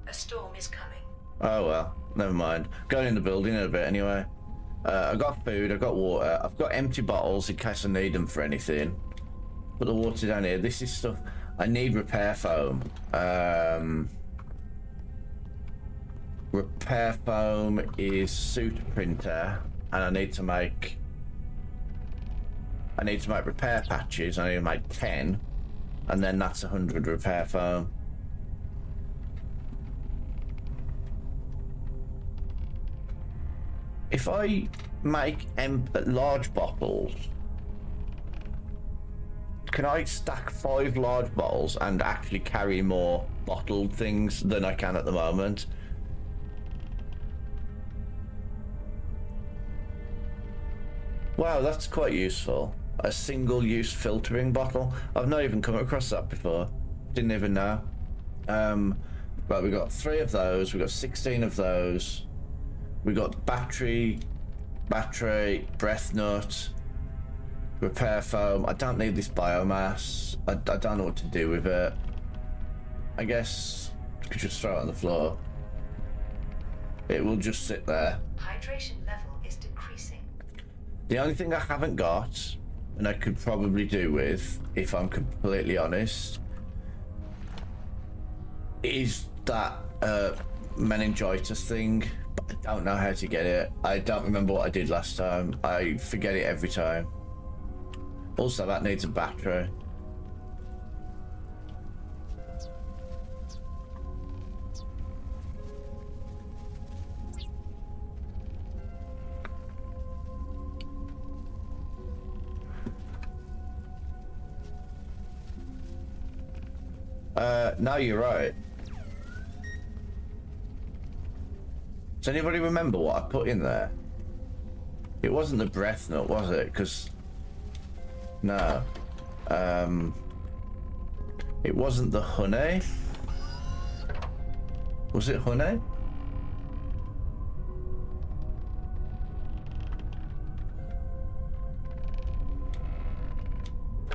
A storm is coming. Oh well, never mind. Going in the building in a bit anyway. I got food, I got water, I've got empty bottles in case I need them for anything. Put the water down here. This is stuff I need. Repair foam. Repair foam is suit printer, and I need to make repair patches. I need to make 10, and then that's 100 repair foam. If I make large bottles, can I stack 5 large bottles and actually carry more bottled things than I can at the moment? Wow, that's quite useful. A single-use filtering bottle. I've not even come across that before. Didn't even know. Right, we got 3 of those. We got 16 of those. We got battery, breath nut, repair foam. I don't need this biomass. I don't know what to do with it. I guess I could just throw it on the floor. It will just sit there. Hydration level is decreasing. The only thing I haven't got, and I could probably do with, if I'm completely honest, is that meningitis thing. But I don't know how to get it. I don't remember what I did last time. I forget it every time. Also, that needs a battery. No, you're right. Does anybody remember what I put in there? It wasn't the breath nut, was it? Because no, it wasn't the honey. Was it honey?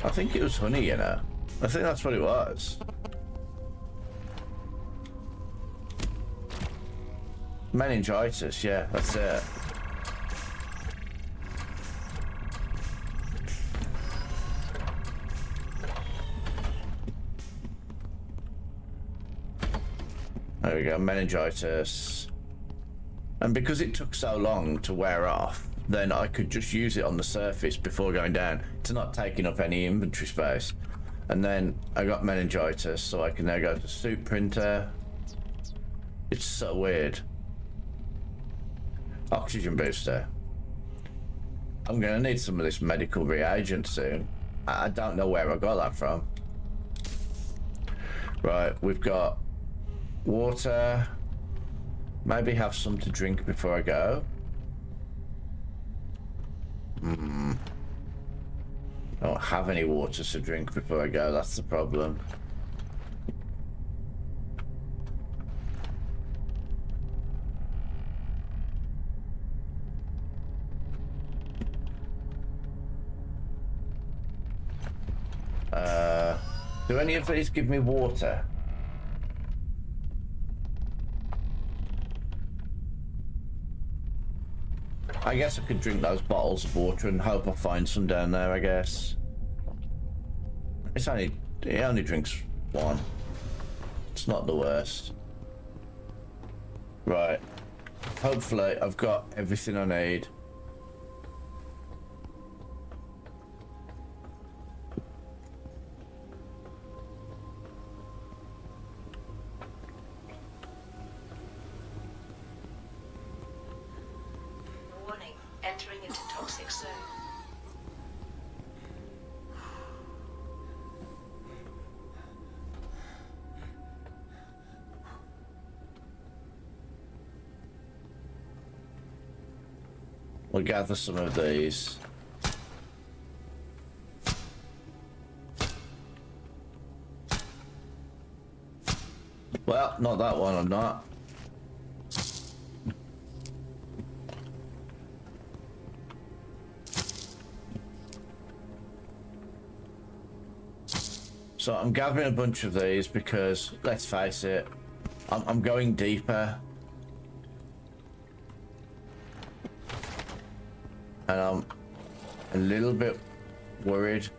I think it was honey, you know. I think that's what it was. Meningitis, yeah, that's it. There we go, meningitis. And because it took so long to wear off, then I could just use it on the surface before going down to not taking up any inventory space. And then I got meningitis, so I can now go to suit printer. It's so weird. Oxygen booster. I'm gonna need some of this medical reagent soon. I don't know where I got that from. Right, we've got water. Maybe have some to drink before I go. I don't have any water to drink before I go, that's the problem. Do any of these give me water? I guess I could drink those bottles of water and hope I find some down there, I guess. He only drinks one. It's not the worst. Right. Hopefully I've got everything I need. Warning, entering into toxic zone. We'll gather some of these. Well, not that one, I'm not. So I'm gathering a bunch of these because, let's face it, I'm going deeper. And I'm a little bit worried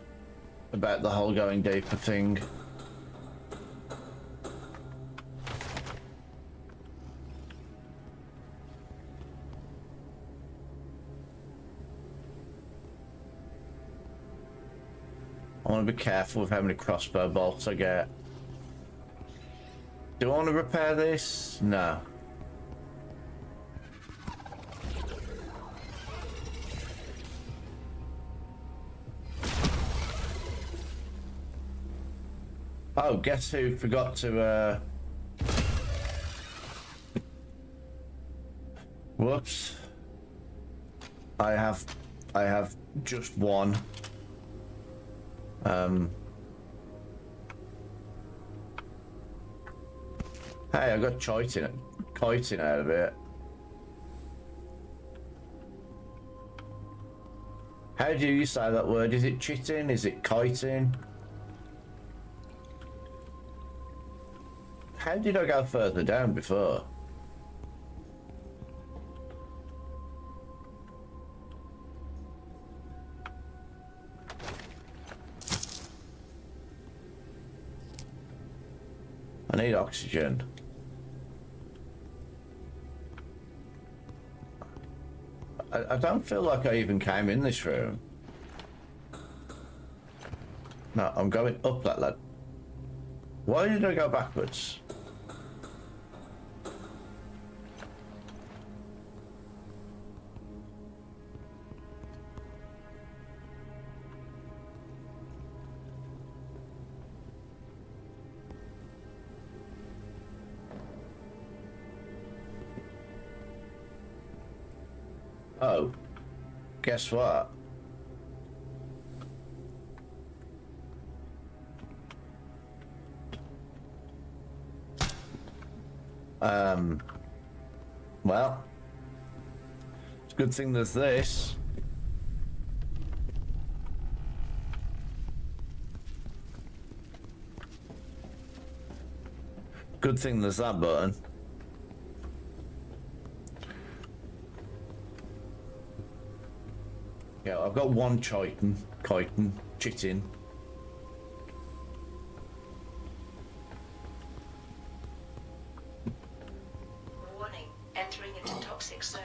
about the whole going deeper thing. I want to be careful with how many crossbow bolts I get. Do I want to repair this? No. Oh, guess who forgot to, whoops. I have just one. Hey, I got chitin out of it. How do you say that word? Is it chitin? Is it chitin? How did I go further down before? I need oxygen. I don't feel like I even came in this room. No, I'm going up that ladder. Why did I go backwards? Oh, guess what? Well, it's a good thing there's this. Good thing there's that button. Yeah, I've got one chitin. Warning, entering into toxic zone.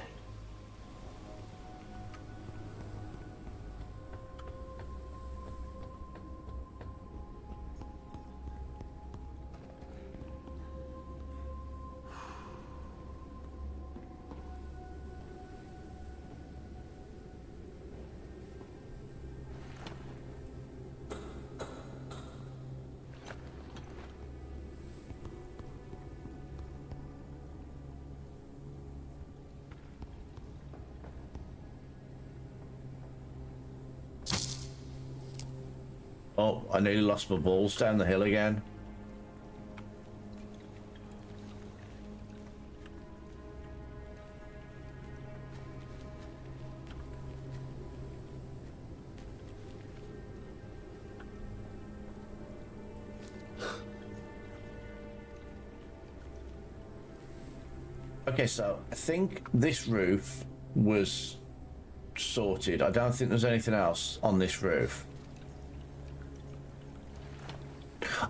Oh, I nearly lost my balls down the hill again. Okay, so I think this roof was sorted. I don't think there's anything else on this roof.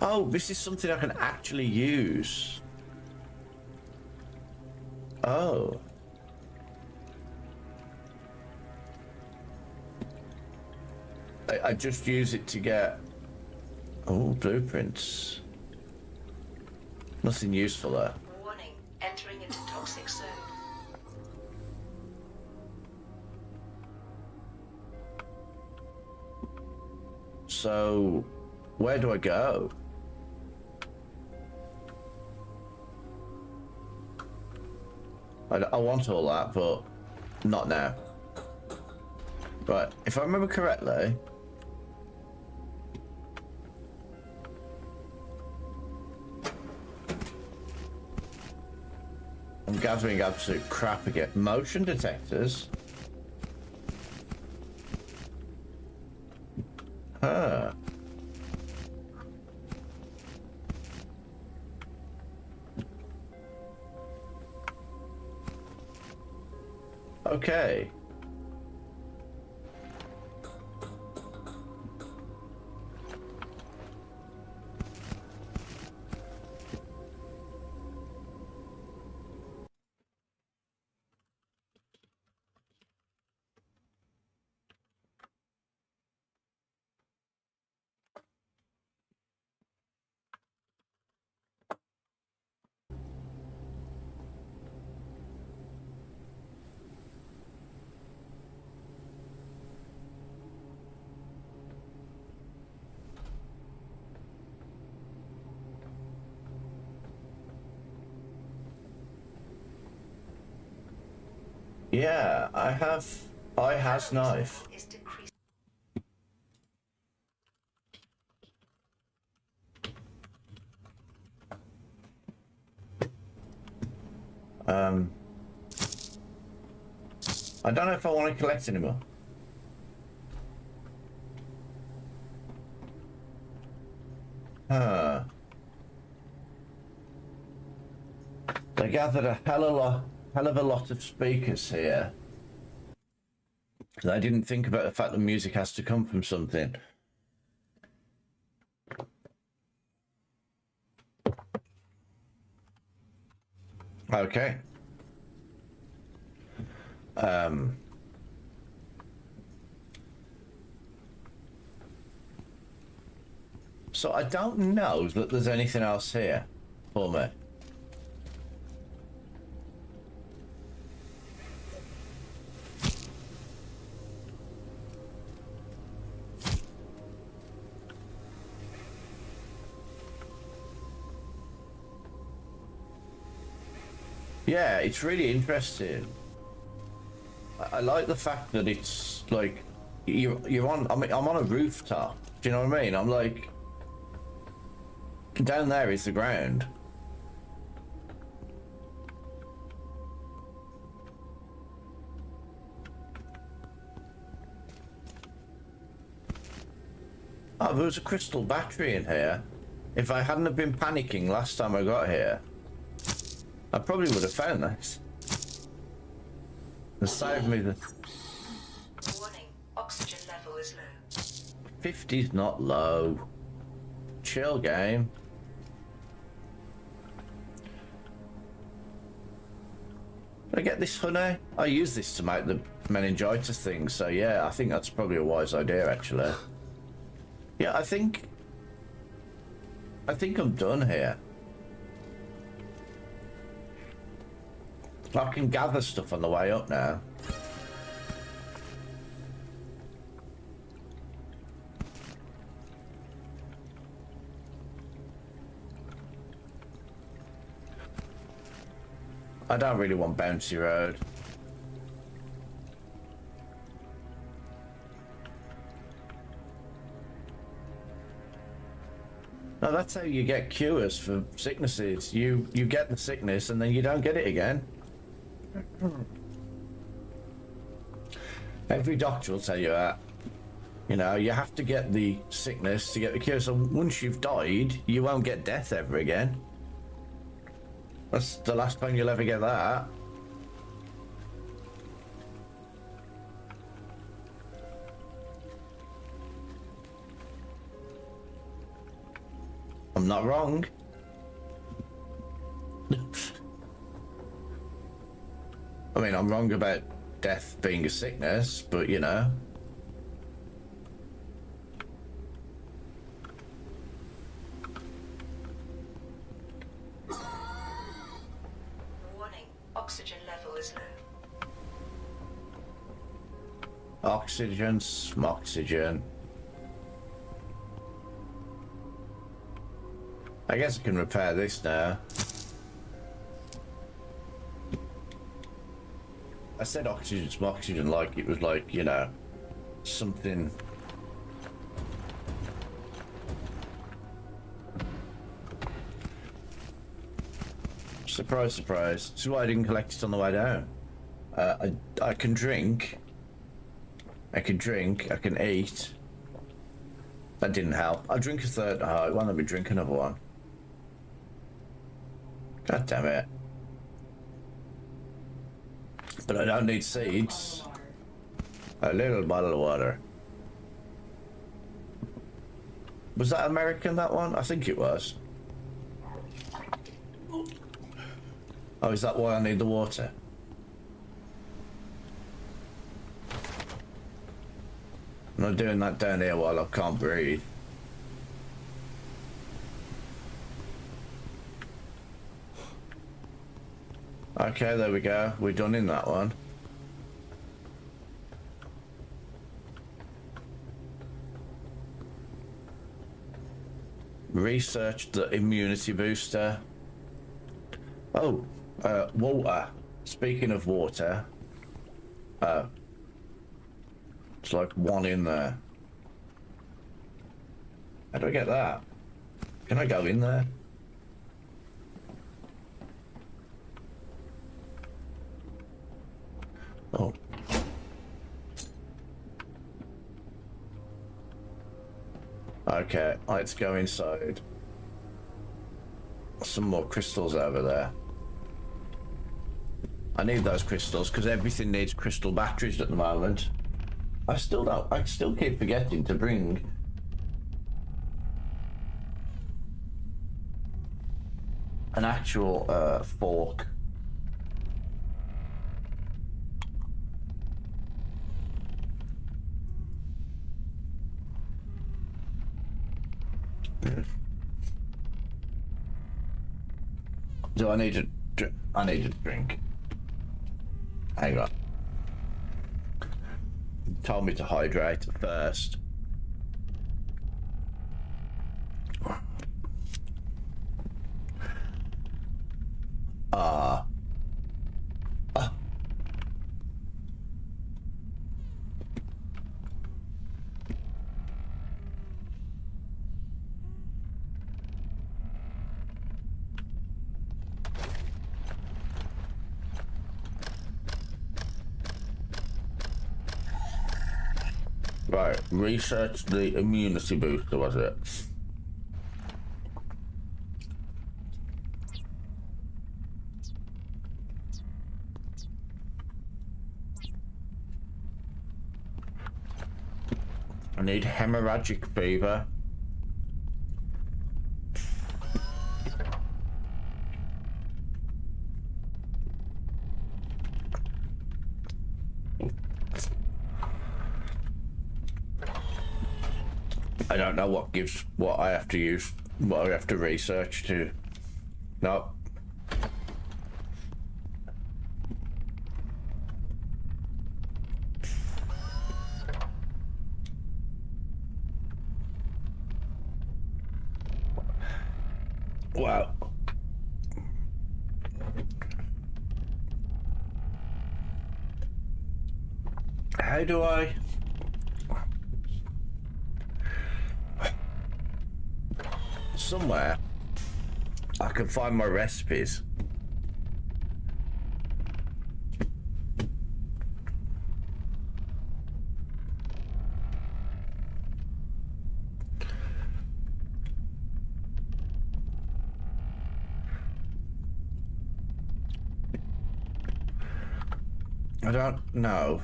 Oh, this is something I can actually use. Oh. I just use it to get... Oh, blueprints. Nothing useful there. Warning, entering into toxic zone. So, where do I go? I want all that, but not now. Right, if I remember correctly... I'm gathering absolute crap again. Motion detectors? Huh. Okay. Yeah, I has knife. Is decreased. I don't know if I want to collect anymore. Huh. They gathered a hell of a lot of speakers here. I didn't think about the fact that music has to come from something. Okay. So I don't know that there's anything else here for me. Yeah, it's really interesting. I like the fact that it's like you're on. I mean, I'm on a rooftop. Do you know what I mean? I'm like down there is the ground. Oh, there was a crystal battery in here. If I hadn't have been panicking last time I got here, I probably would have found this. And saved me the... Warning, oxygen level is low. 50's not low. Chill, game. Did I get this honey? I use this to make the meningitis thing, so yeah, I think that's probably a wise idea, actually. Yeah, I think I'm done here. I can gather stuff on the way up now. I don't really want bouncy road. No, that's how you get cures for sicknesses. You get the sickness and then you don't get it again. Every doctor will tell you that. You know, you have to get the sickness to get the cure. So once you've died, you won't get death ever again. That's the last time you'll ever get that. I'm not wrong. I mean, I'm wrong about death being a sickness, but you know. Warning, oxygen level is low. Oxygen, smoxygen. I guess I can repair this now. I said oxygen, smoxygen like it was like, you know, something. Surprise, surprise. This is why I didn't collect it on the way down. I can drink. I can eat. That didn't help. I'll drink a third. Oh, it won't let me drink another one. God damn it. But I don't need seeds. A little bottle of water. Was that American, that one? I think it was. Oh, is that why I need the water? I'm not doing that down here while I can't breathe. Okay, there we go. We're done in that one. Research the immunity booster. Oh, water. Speaking of water, it's like one in there. How do I get that? Can I go in there? Oh. Okay, let's go inside. Some more crystals over there. I need those crystals because everything needs crystal batteries at the moment. I still keep forgetting to bring an actual fork. Do I need to I need a drink. Hang on. You told me to hydrate first. Right, research the immunity booster, was it? I need hemorrhagic fever. I don't know what I have to use, what I have to research to. No. Wow. How do I? Somewhere I can find my recipes. I don't know.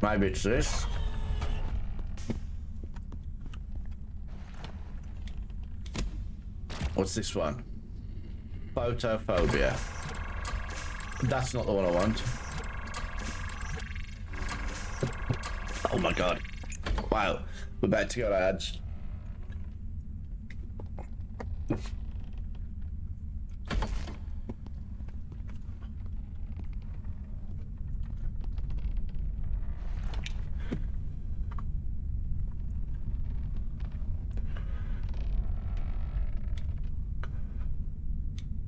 Maybe it's this. What's this one? Photophobia. That's not the one I want. Oh my god. Wow. We're about to go to ads.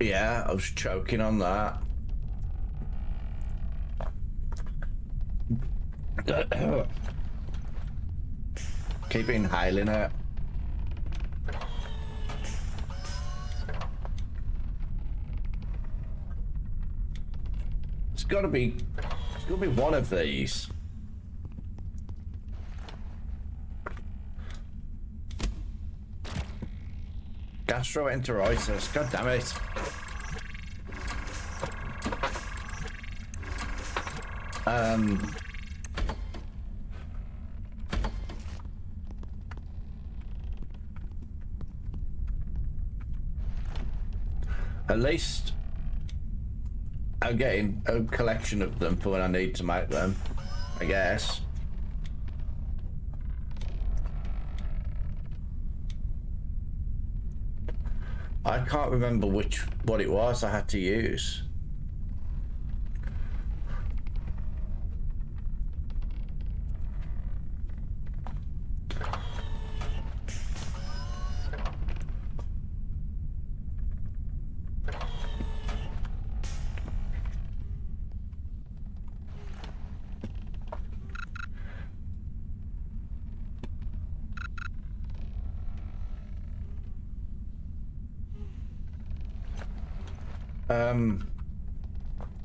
Yeah, I was choking on that. Keep inhaling it. It's gotta be one of these. Gastroenteritis, god damn it. At least I'm getting a collection of them for when I need to make them, I guess. I can't remember what it was I had to use.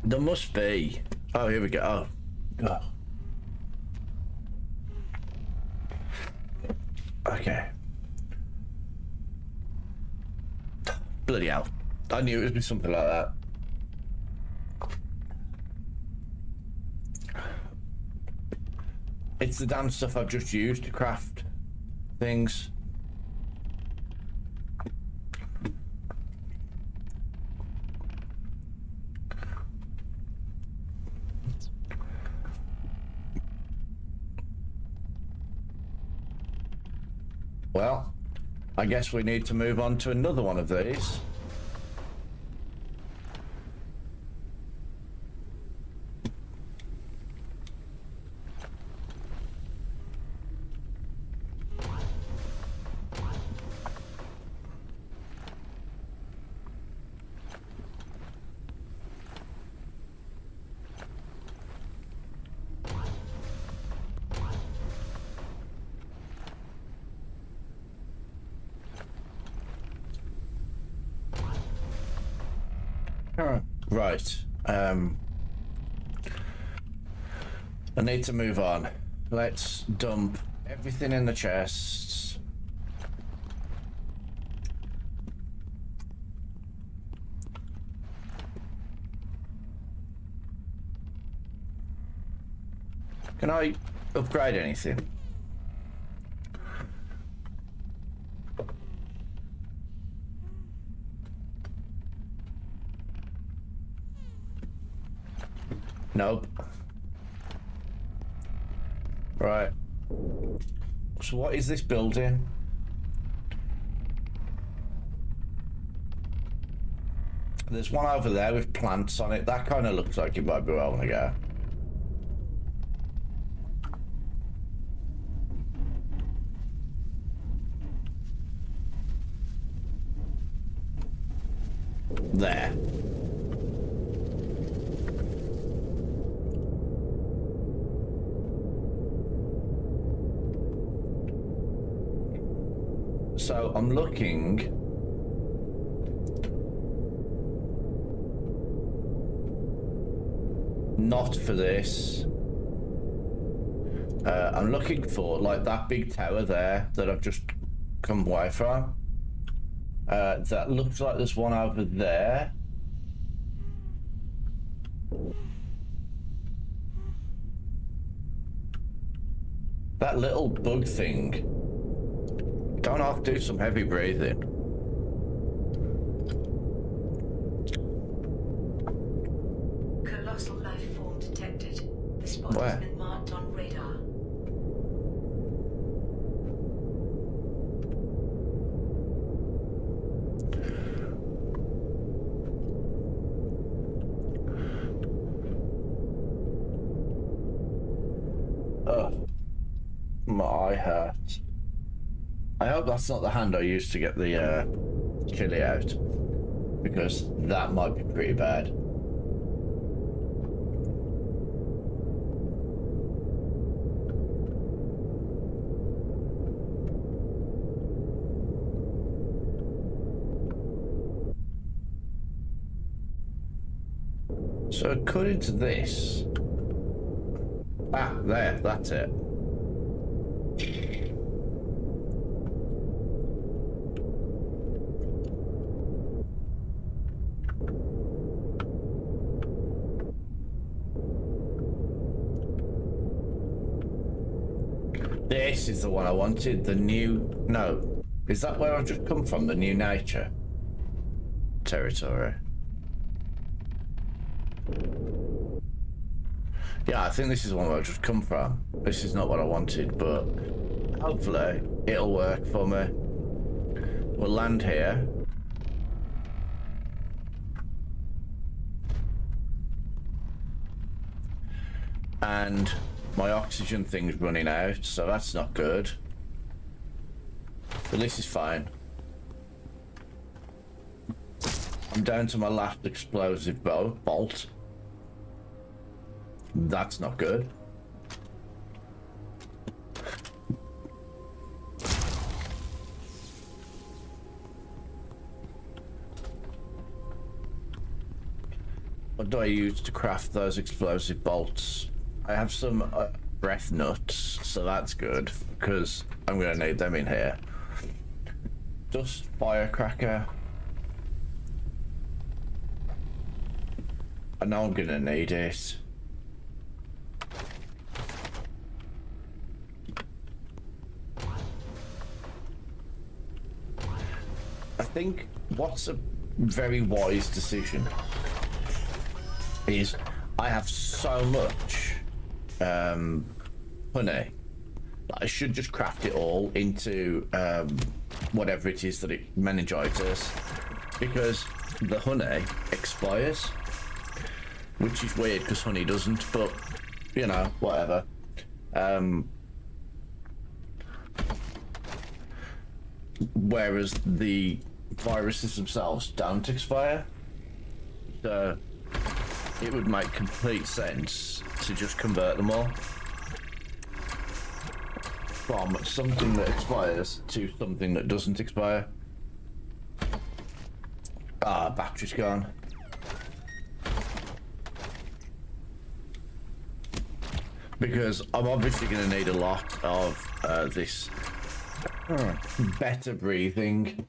There must be. Oh, here we go. Oh. Okay. Bloody hell. I knew it would be something like that. It's the damn stuff I've just used to craft things. Well, I guess we need to move on to another one of these. Right. I need to move on. Let's dump everything in the chests. Can I upgrade anything? Nope. Right. So what is this building? There's one over there with plants on it. That kind of looks like it might be where I want to go. There. So I'm looking. Not for this. I'm looking for like that big tower there that I've just come away from. That looks like there's one over there. That little bug thing. Don't have to do some heavy breathing. Colossal life form detected. The spot Where? has been marked on radar. Ugh. My eye hurts. I hope that's not the hand I used to get the chili out, because that might be pretty bad. So according to this, there, that's it. This is the one I wanted, the new... No. Is that where I've just come from? The new nature territory? Yeah, I think this is the one where I've just come from. This is not what I wanted, but hopefully it'll work for me. We'll land here. And my oxygen thing's running out, so that's not good. But this is fine. I'm down to my last explosive bolt. That's not good. What do I use to craft those explosive bolts? I have some breath nuts, so that's good, because I'm going to need them in here. Dust firecracker. I know I'm going to need it. I think what's a very wise decision is I have so much honey that I should just craft it all into whatever it is that it meningitis, because the honey expires, which is weird because honey doesn't, but you know, whatever. Whereas the viruses themselves don't expire, so it would make complete sense to just convert them all from something that expires to something that doesn't expire. Ah, battery's gone. because I'm obviously going to need a lot of this better breathing.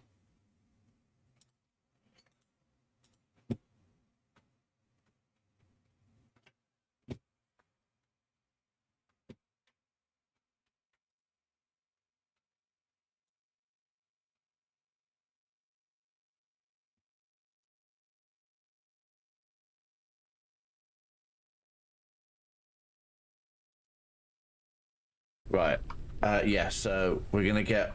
Right. Yeah, so we're gonna get...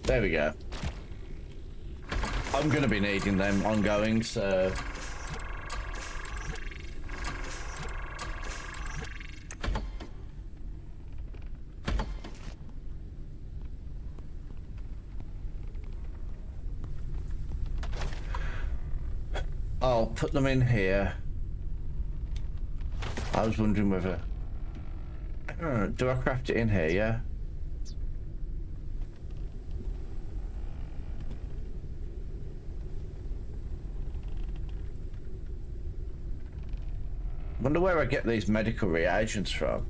There we go. I'm gonna be needing them ongoing, so... I'll put them in here. I was wondering whether... do I craft it in here, yeah? Wonder where I get these medical reagents from.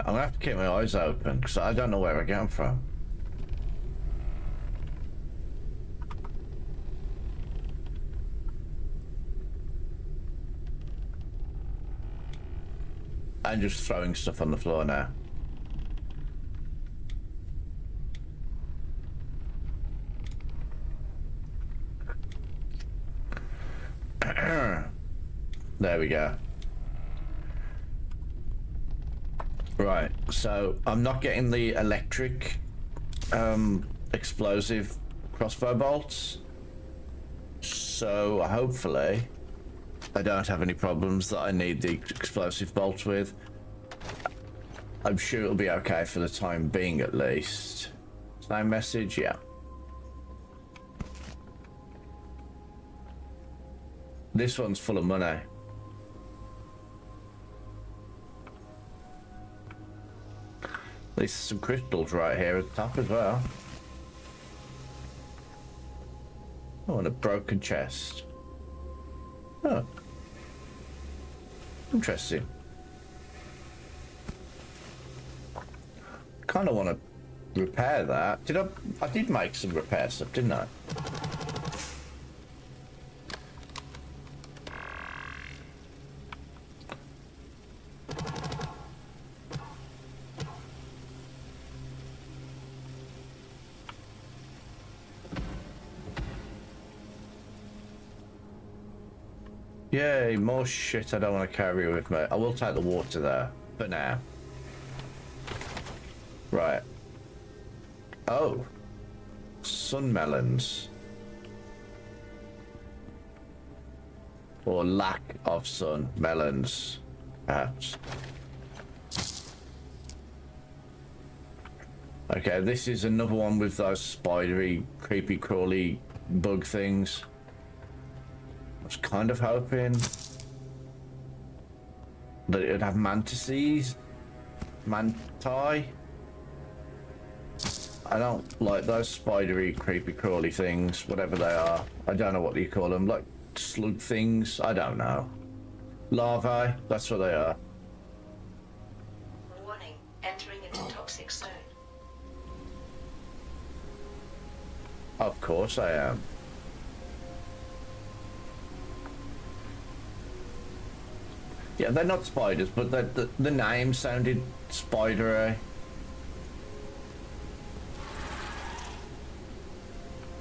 I'm gonna have to keep my eyes open because I don't know where I get them from. I'm just throwing stuff on the floor now. There we go. Right, so I'm not getting the electric explosive crossbow bolts. So hopefully I don't have any problems that I need the explosive bolts with. I'm sure it'll be okay for the time being at least. Same message, yeah. This one's full of money. There's some crystals right here at the top as well. Oh, and a broken chest. Oh. Interesting. Kind of want to repair that. I did make some repair stuff, didn't I? Yay, more shit I don't want to carry with me. I will take the water there, for now. Right. Oh. Sun melons. Or lack of sun melons, perhaps. Okay, this is another one with those spidery, creepy, crawly bug things. I was kind of hoping that it would have mantises, manti. I don't like those spidery, creepy, crawly things, whatever they are. I don't know what you call them, like slug things. I don't know. Larvae, that's what they are. Warning, entering into toxic zone. Of course I am. Yeah, they're not spiders, but the name sounded spidery.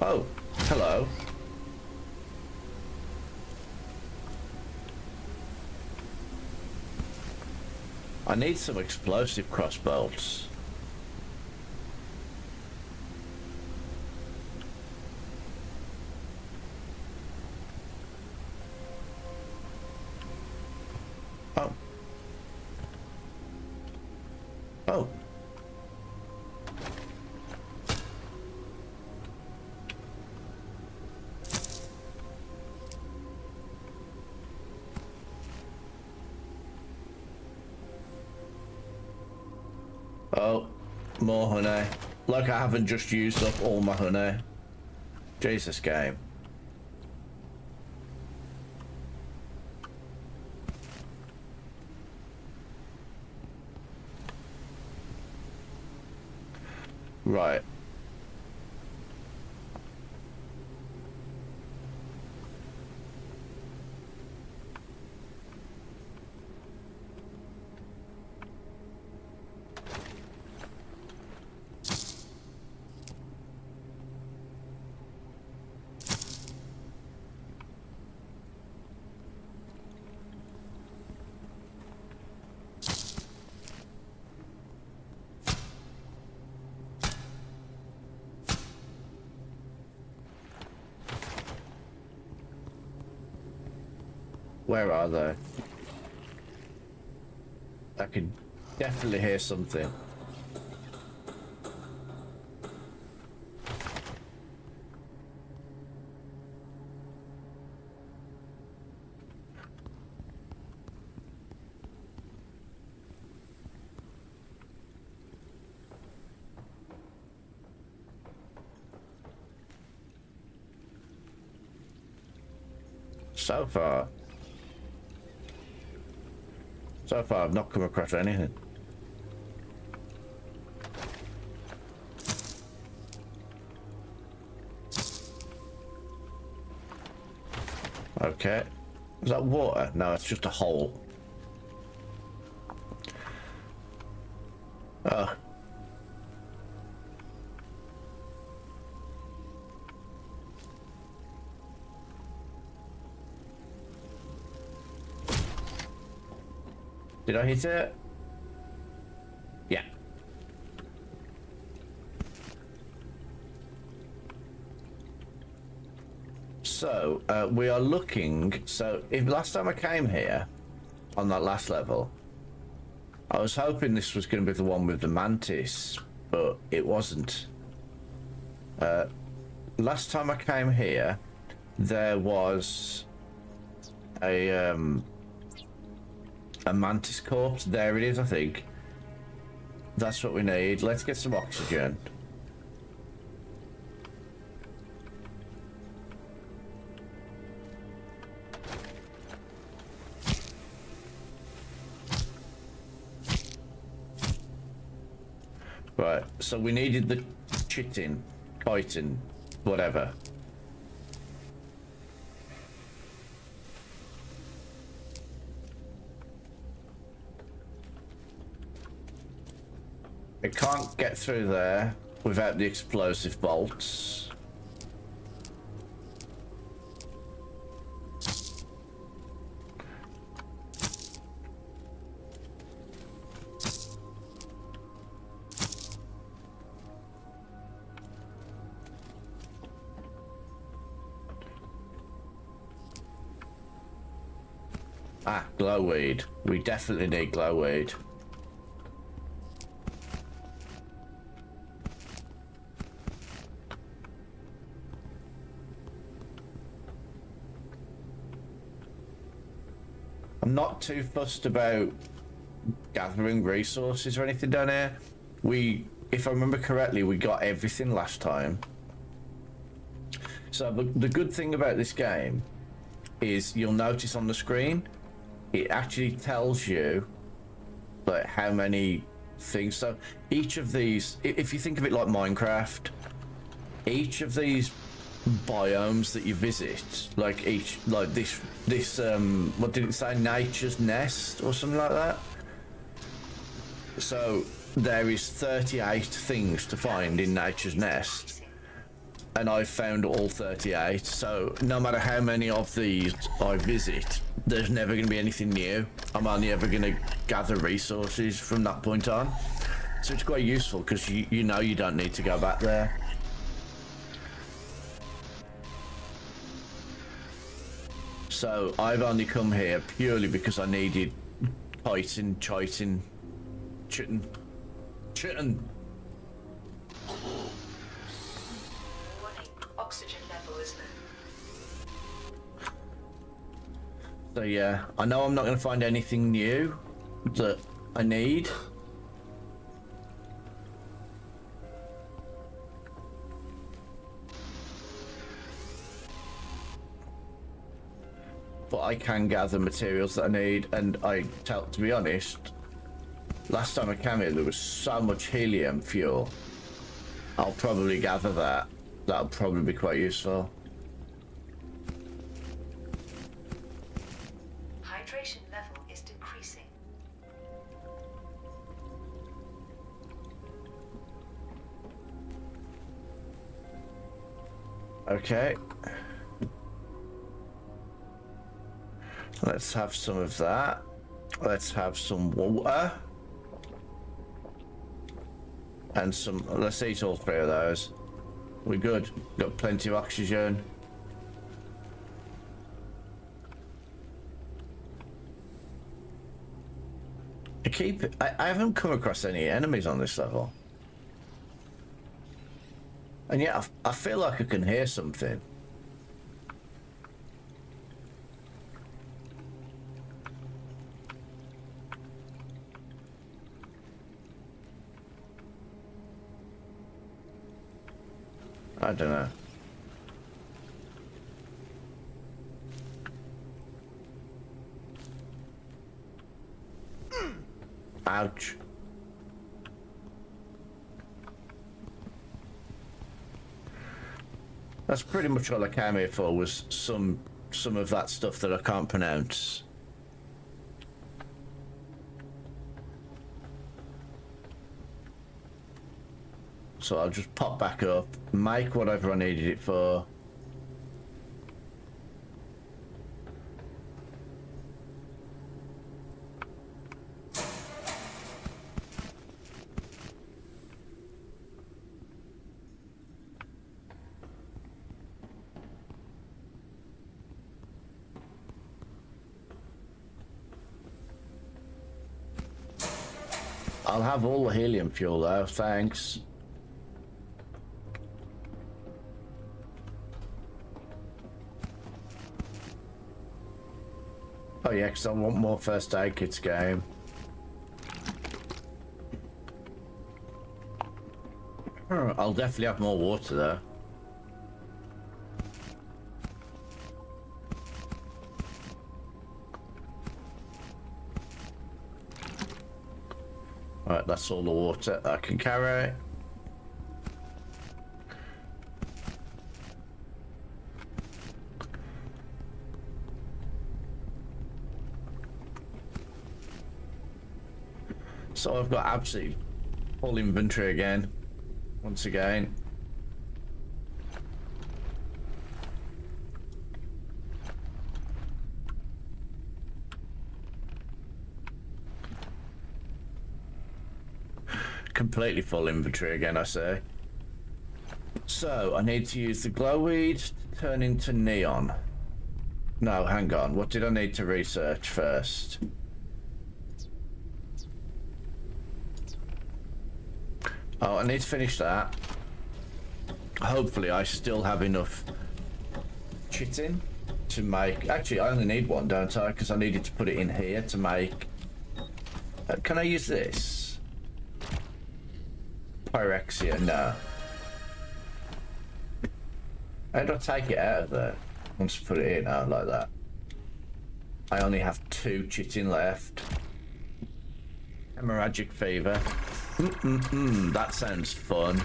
Oh, hello. I need some explosive crossbolts. Oh. Oh. Oh, more honey. Like I haven't just used up all my honey. Jesus, game. Right. Where are they? I can definitely hear something. So far, I've not come across anything. Okay. Is that water? No, it's just a hole. Oh. Did I hit it? Yeah. So, we are looking... So, if last time I came here, on that last level, I was hoping this was going to be the one with the mantis, but it wasn't. Last time I came here, there was a mantis corpse. There it is, I think. That's what we need. Let's get some oxygen. Right, so we needed the chitin, chitin, whatever. I can't get through there without the explosive bolts. Ah, glowweed. We definitely need glowweed. I'm not too fussed about gathering resources or anything down here. If I remember correctly, we got everything last time. So the good thing about this game is you'll notice on the screen, it actually tells you like how many things. So each of these, if you think of it like Minecraft, each of these biomes that you visit, like each, like this what did it say, Nature's Nest or something like that. So there is 38 things to find in Nature's Nest, and I've found all 38. So no matter how many of these I visit, there's never going to be anything new. I'm only ever going to gather resources from that point on. So it's quite useful because you know you don't need to go back there. So I've only come here purely because I needed chitin. Warning, oxygen level is low. So yeah, I know I'm not going to find anything new that I need. But I can gather materials that I need, and to be honest, last time I came here there was so much helium fuel. I'll probably gather that. That'll probably be quite useful. Hydration level is decreasing. Okay. Let's have some of that. Let's have some water. And some, let's eat all three of those. We're good. Got plenty of oxygen. I haven't come across any enemies on this level. And yet I feel like I can hear something. I don't know. Ouch. That's pretty much all I came here for, was some of that stuff that I can't pronounce. So I'll just pop back up, make whatever I needed it for. I'll have all the helium fuel though, thanks. Oh yeah, because I want more first aid kits game. I'll definitely have more water though. Right, that's all the water I can carry. So I've got absolutely full inventory again, once again. Completely full inventory again, I say. So I need to use the glowweed to turn into neon. No, hang on. What did I need to research first? Oh, I need to finish that. Hopefully I still have enough chitin to make... Actually, I only need one, don't I? Because I needed to put it in here to make... can I use this? Pyrexia, no. How do I take it out of there? Once I put it in, oh, like that. I only have 2 chitin left. Hemorrhagic fever. That sounds fun.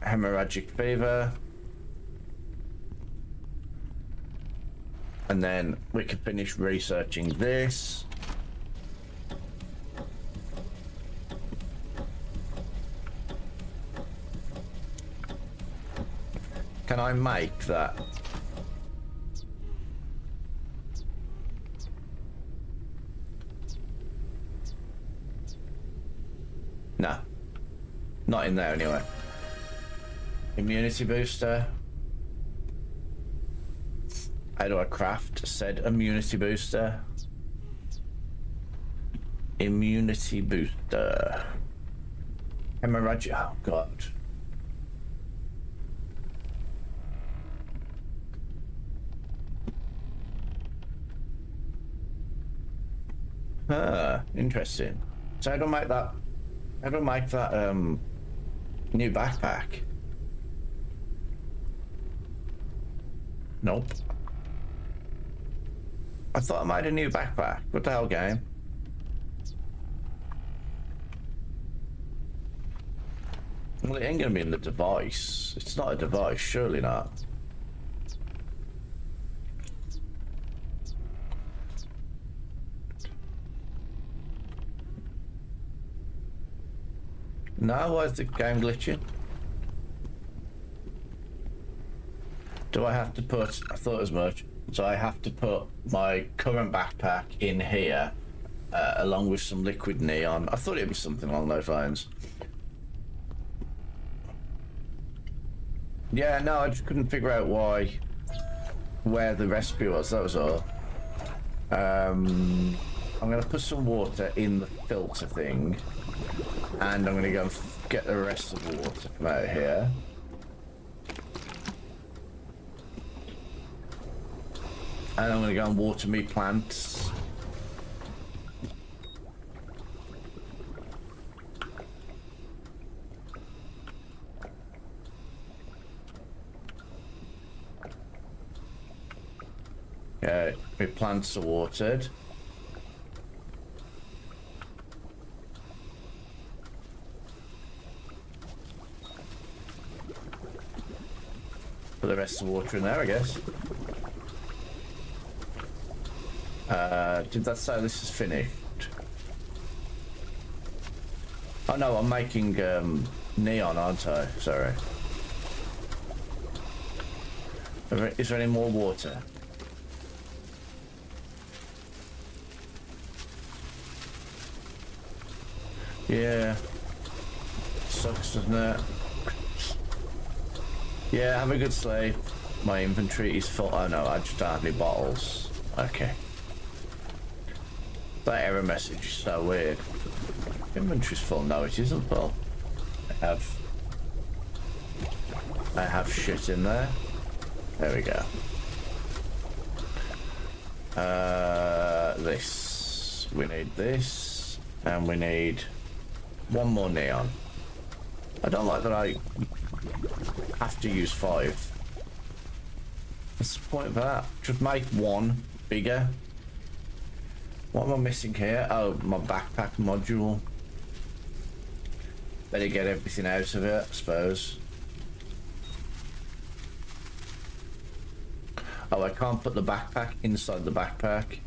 hemorrhagic fever. And then we can finish researching this. Can I make that? No. Not in there anyway. Immunity booster. How do I craft said immunity booster? Immunity booster. Hemorrhagic. Oh, God. Interesting. So how do I make that? How do I make that new backpack? Nope. I thought I made a new backpack. What the hell, game? Well, it ain't gonna be in the device. It's not a device, surely not. No, why is the game glitching? Do I have to put, I thought as much, so I have to put my current backpack in here, along with some liquid neon. I thought it was something along those lines. Yeah, no, I just couldn't figure out where the recipe was, that was all. I'm gonna put some water in the filter thing, and I'm gonna go and get the rest of the water from out here. And I'm gonna go and water me plants. Okay, my plants are watered. Put the rest of the water in there, I guess. Did that say this is finished? Oh no, I'm making neon, aren't I? Sorry. Is there any more water? Yeah. Sucks, doesn't it? Yeah, have a good sleep. My inventory is full. Oh no, I just don't have any bottles. Okay. That error message is so weird. Inventory's full. No, it isn't full. I have shit in there. There we go. This. We need this. And we need one more neon. I don't like that I have to use 5. What's the point of that? Just make one bigger. What am I missing here? Oh, my backpack module. Better get everything out of it, I suppose. Oh, I can't put the backpack inside the backpack.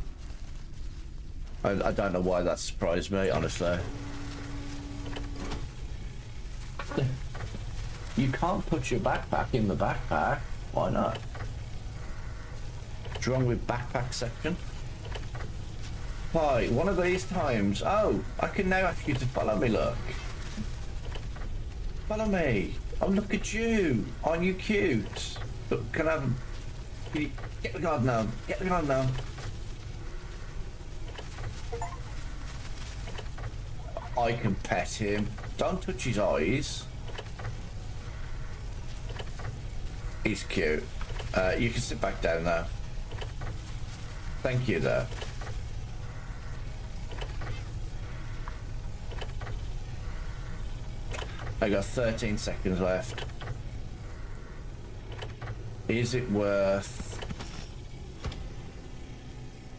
I don't know why that surprised me, honestly. You can't put your backpack in the backpack. Why not? What's wrong with backpack section? Hi, one of these times. Oh, I can now ask you to follow me, look. Follow me. Oh, look at you. Aren't you cute? Look, can you get the guard now? Get the guard now. I can pet him. Don't touch his eyes. He's cute. You can sit back down now. Thank you, though. I got 13 seconds left. Is it worth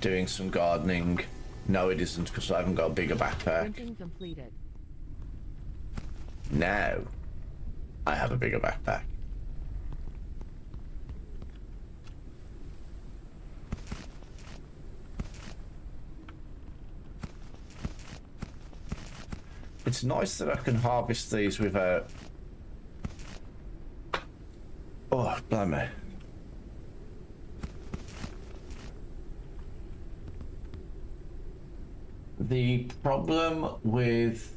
doing some gardening? No, it isn't, because I haven't got a bigger backpack. Printing completed. Now, I have a bigger backpack. It's nice that I can harvest these without... Oh, blimey. The problem with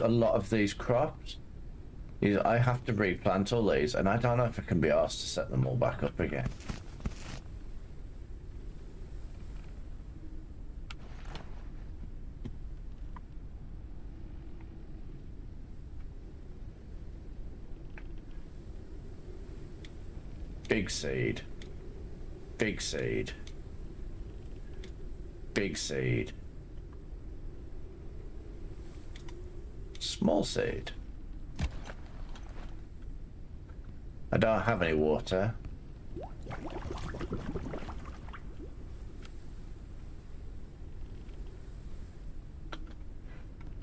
a lot of these crops is I have to replant all these, and I don't know if I can be asked to set them all back up again. Big seed. Big seed. Big seed. Small seed. I don't have any water.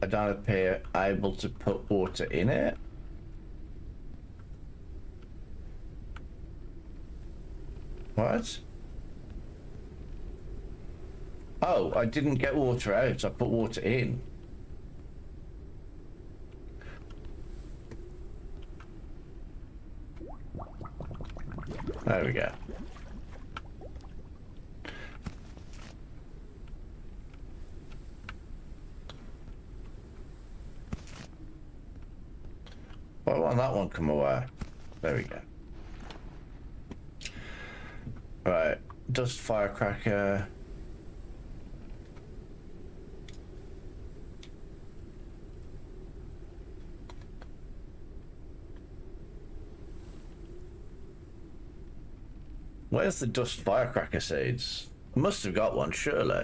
I don't appear able to put water in it. What? Oh, I didn't get water out, I put water in. There we go. Why won't that one come away? There we go. Right, dust firecracker. Where's the dust firecracker seeds? I must have got one, surely.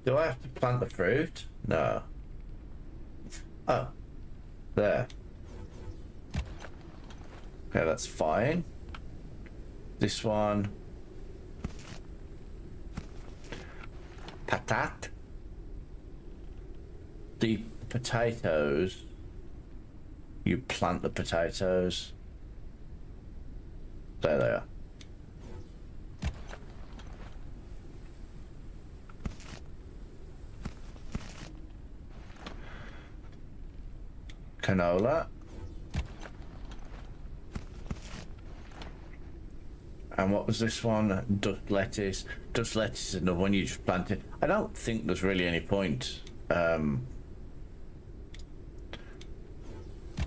Do I have to plant the fruit? No. Oh. There. Okay, that's fine. This one. Patat. The potatoes. You plant the potatoes. There they are. Canola. And what was this one? Dust lettuce. Dust lettuce is another one you just planted. I don't think there's really any point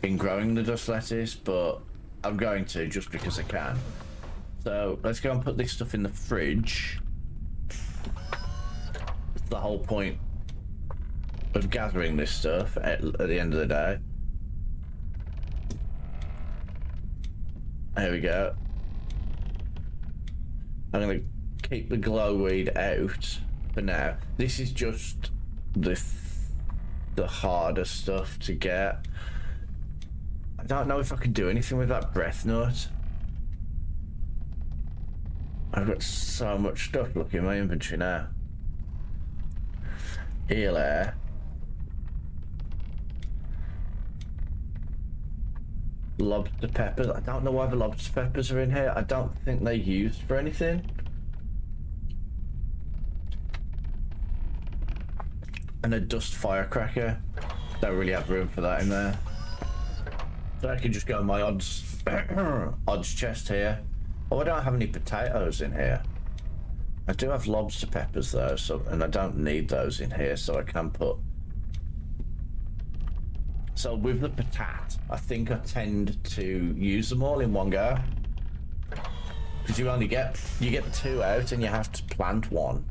in growing the dust lettuce, but I'm going to just because I can. So let's go and put this stuff in the fridge. That's the whole point of gathering this stuff at the end of the day. There we go. I'm gonna keep the glowweed out for now. This is just the harder stuff to get. I don't know if I can do anything with that breath nut. I've got so much stuff. Look in my inventory now. Eel air. Lobster peppers. I don't know why the lobster peppers are in here. I don't think they're used for anything. And a dust firecracker. Don't really have room for that in there. So I can just go in my odds odds chest here. Oh, I don't have any potatoes in here. I do have lobster peppers though, so and I don't need those in here, so I can put. So with the patat, I think I tend to use them all in one go. Because you get 2 out and you have to plant 1.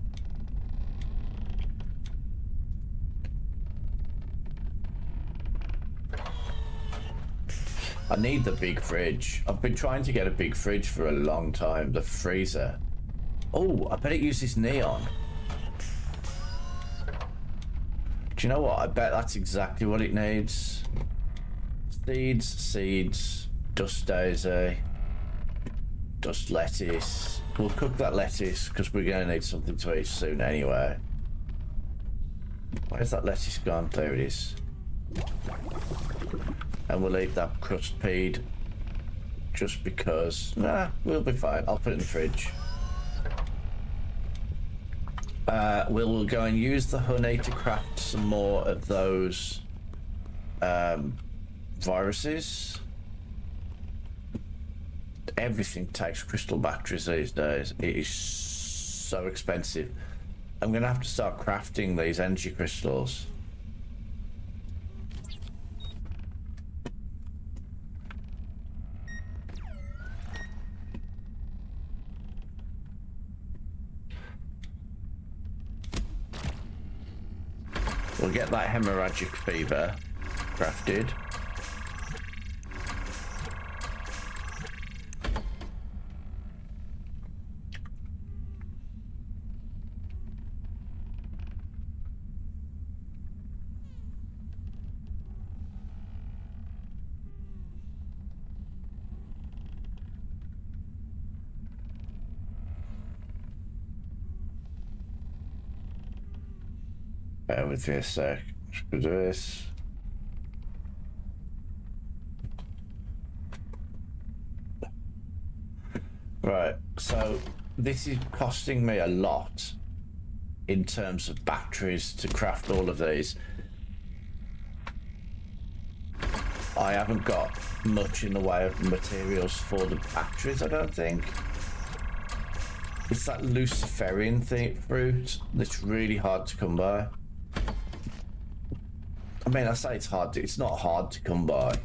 I need the big fridge. I've been trying to get a big fridge for a long time, the freezer. Oh, I bet it uses neon. Do you know what? I bet that's exactly what it needs. Seeds, dust daisy, dust lettuce, we'll cook that lettuce because we're going to need something to eat soon anyway. Where's that lettuce gone? There it is. And we'll eat that crust peed just because. Nah, we'll be fine. I'll put it in the fridge. We'll go and use the honey to craft some more of those viruses. Everything takes crystal batteries these days. It is so expensive. I'm gonna have to start crafting these energy crystals. We'll get that hemorrhagic fever crafted. Bear with me a sec. Just do this. Right, so this is costing me a lot in terms of batteries to craft all of these. I haven't got much in the way of materials for the batteries, I don't think. It's that Luciferian fruit that's really hard to come by. I mean, I say it's hard to, it's not hard to come by.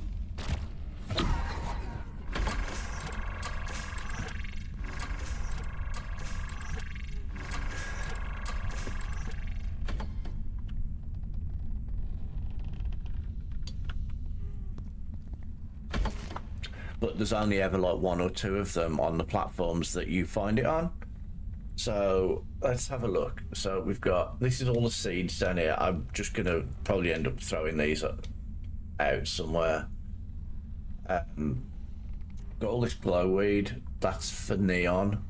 But there's only ever like one or two of them on the platforms that you find it on. So let's have a look. So we've got, this is all the seeds down here. I'm just gonna probably end up throwing these out somewhere. Got all this glowweed. That's for neon.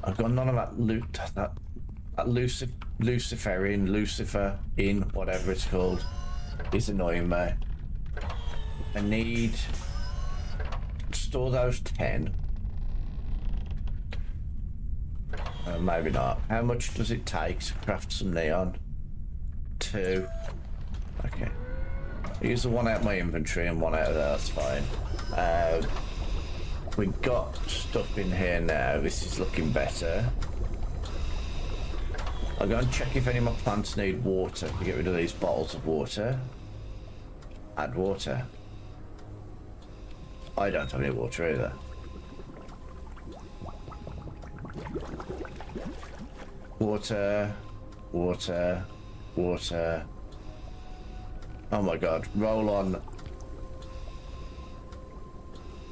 I've got none of that loot. That Luciferian, Lucifer in whatever it's called. It's annoying me. I need store those 10. Maybe not. How much does it take to craft some neon? 2. Okay. Use the one out of my inventory and one out of there, that's fine. We got stuff in here now. This is looking better. I'll go and check if any of my plants need water to get rid of these bottles of water. Add water. I don't have any water either. Water, water, water. Oh my god, roll on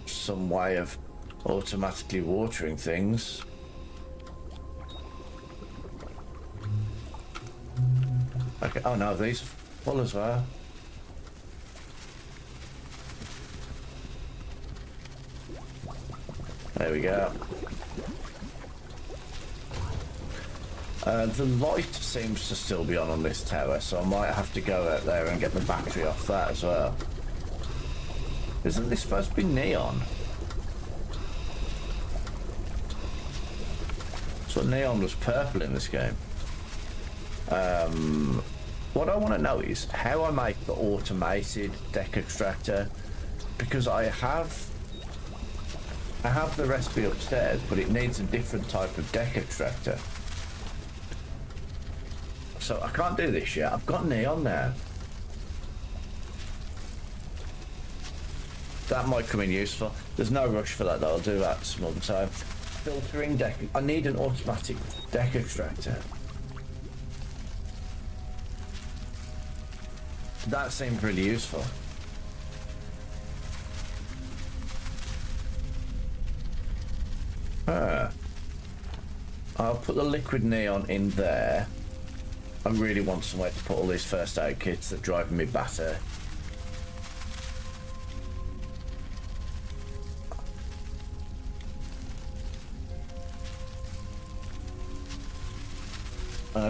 some way of automatically watering things. Okay, oh no, these are full as well. There we go. The light seems to still be on this tower, so I might have to go out there and get the battery off that as well. Isn't this supposed to be neon? So neon was purple in this game. What I want to know is how I make the automated deck extractor, because I have the recipe upstairs, but it needs a different type of deck extractor. So I can't do this yet. I've got neon now. That might come in useful. There's no rush for that though. I'll do that some other time. Filtering deck. I need an automatic deck extractor. That seemed really useful. I'll put the liquid neon in there. I really want somewhere to put all these first aid kits that are driving me batty.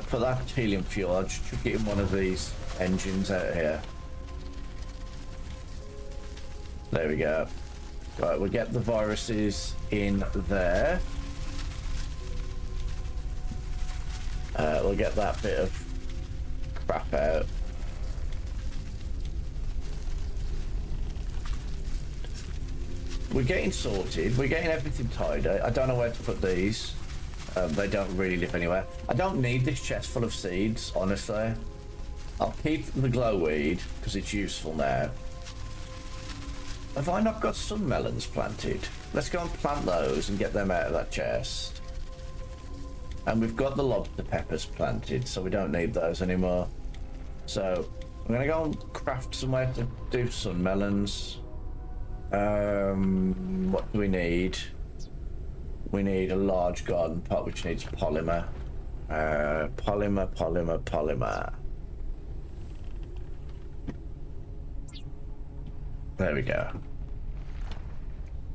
For that helium fuel, I'll just chuck it in one of these engines out here. There we go. Right, we'll get the viruses in there. We'll get that bit of crap out. We're getting sorted. We're getting everything tied. I don't know where to put these. They don't really live anywhere. I don't need this chest full of seeds, honestly. I'll keep the glowweed because it's useful now. Have I not got sun melons planted? Let's go and plant those and get them out of that chest. And we've got the lobster peppers planted, so we don't need those anymore. So I'm gonna go and craft somewhere to do sun melons. What do we need? We need a large garden pot, which needs polymer. Polymer. There we go.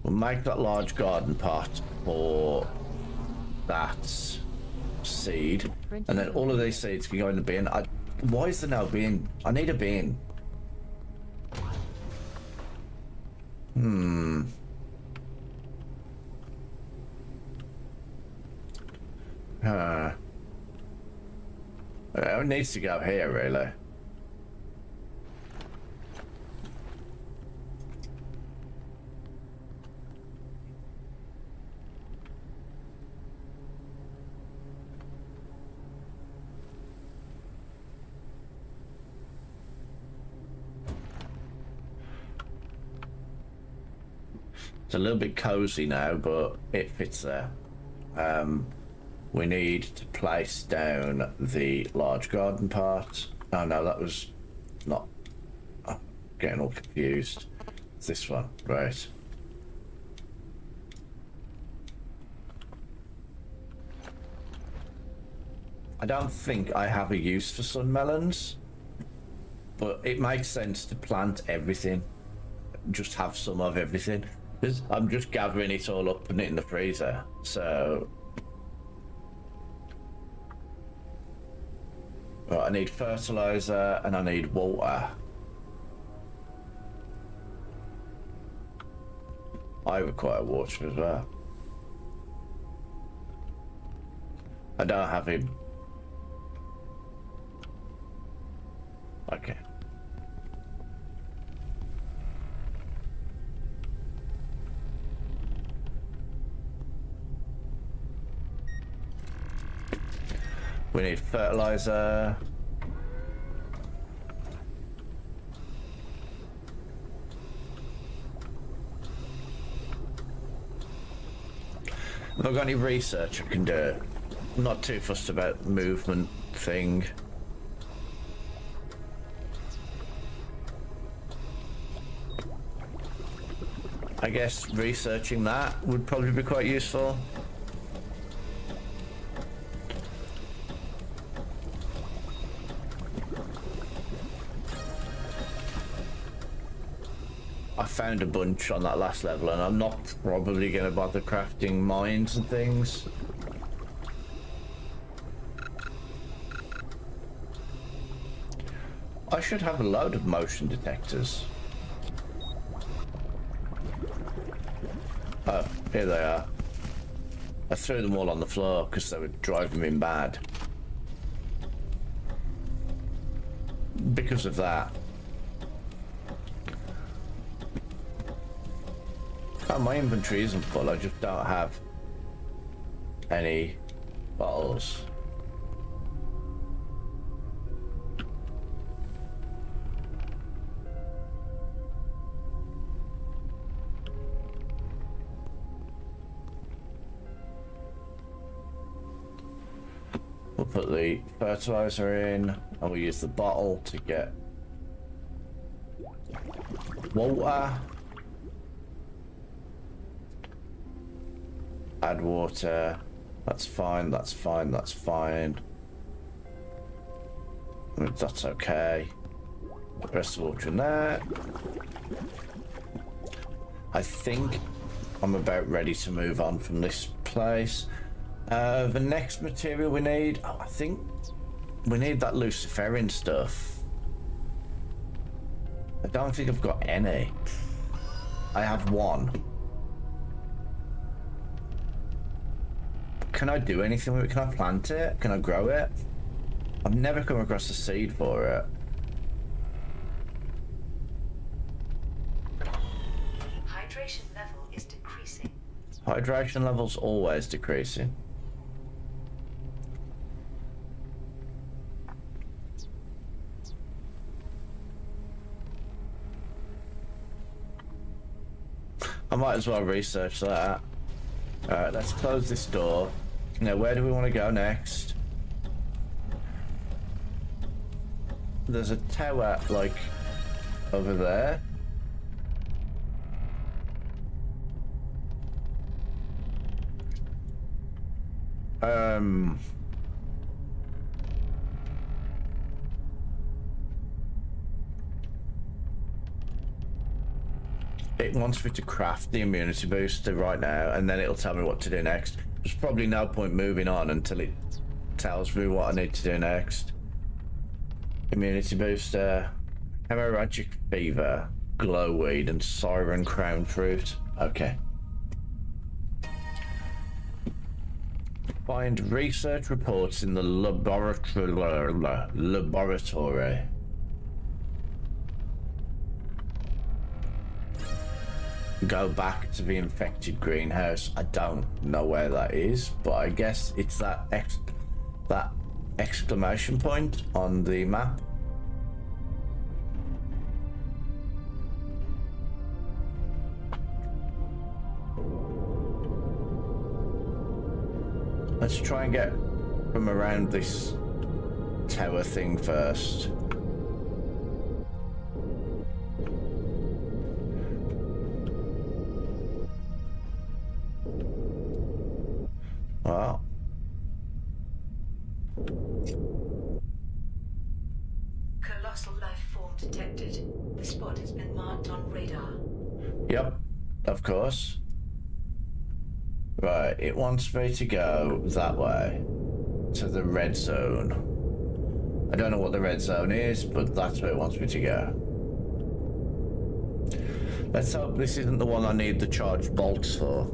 We'll make that large garden pot for that seed. And then all of these seeds can go in the bin. Why is there no bin? I need a bin. It needs to go here, really. It's a little bit cozy now, but it fits there. We need to place down the large garden part. Oh no, that was not. I'm getting all confused. It's this one, right? I don't think I have a use for sun melons, but it makes sense to plant everything. Just have some of everything. I'm just gathering it all up, putting it in the freezer. So, right, I need fertilizer and I need water. I require water as well. I don't have him. Okay. We need fertilizer. Have I got any research I can do? I'm not too fussed about the movement thing. I guess researching that would probably be quite useful. I found a bunch on that last level and I'm not probably going to bother crafting mines and things. I should have a load of motion detectors. Oh, here they are. I threw them all on the floor because they were driving me mad. Because of that. Oh, my inventory isn't full, I just don't have any bottles. We'll put the fertilizer in and we'll use the bottle to get water. Add water. That's fine, that's fine, that's fine. That's okay. The rest of the water in there. I think I'm about ready to move on from this place. The next material we need, I think we need that Luciferin stuff. I don't think I've got any. I have one. Can I do anything with it? Can I plant it? Can I grow it? I've never come across a seed for it. Hydration level is decreasing. Hydration level's always decreasing. I might as well research that. Alright, let's close this door. Now, where do we want to go next? There's a tower, like, over there. It wants me to craft the immunity booster right now, and then it'll tell me what to do next. There's probably no point moving on until it tells me what I need to do next. Immunity booster, hemorrhagic fever, glowweed, and siren crown fruit. Okay. Find research reports in the laboratory. Go back to the infected greenhouse. I don't know where that is, but I guess it's that exclamation point on the map. Let's try and get from around this tower thing first. Well, Colossal life form detected. The spot has been marked on radar. yep, of course. Right, it wants me to go that way to the red zone. I don't know what the red zone is, but that's where it wants me to go. Let's hope this isn't the one I need the charged bolts for.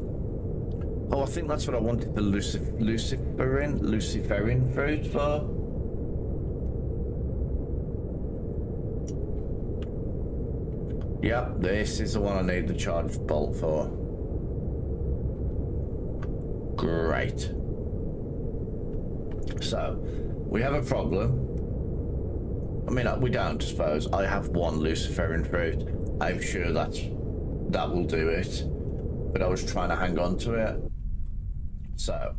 Oh, I think that's what I wanted the Luciferin fruit for. Yep, this is the one I need the charged bolt for. Great. So, we have a problem. I mean, we don't, I suppose. I have one Luciferin fruit. I'm sure that will do it. But I was trying to hang on to it. So,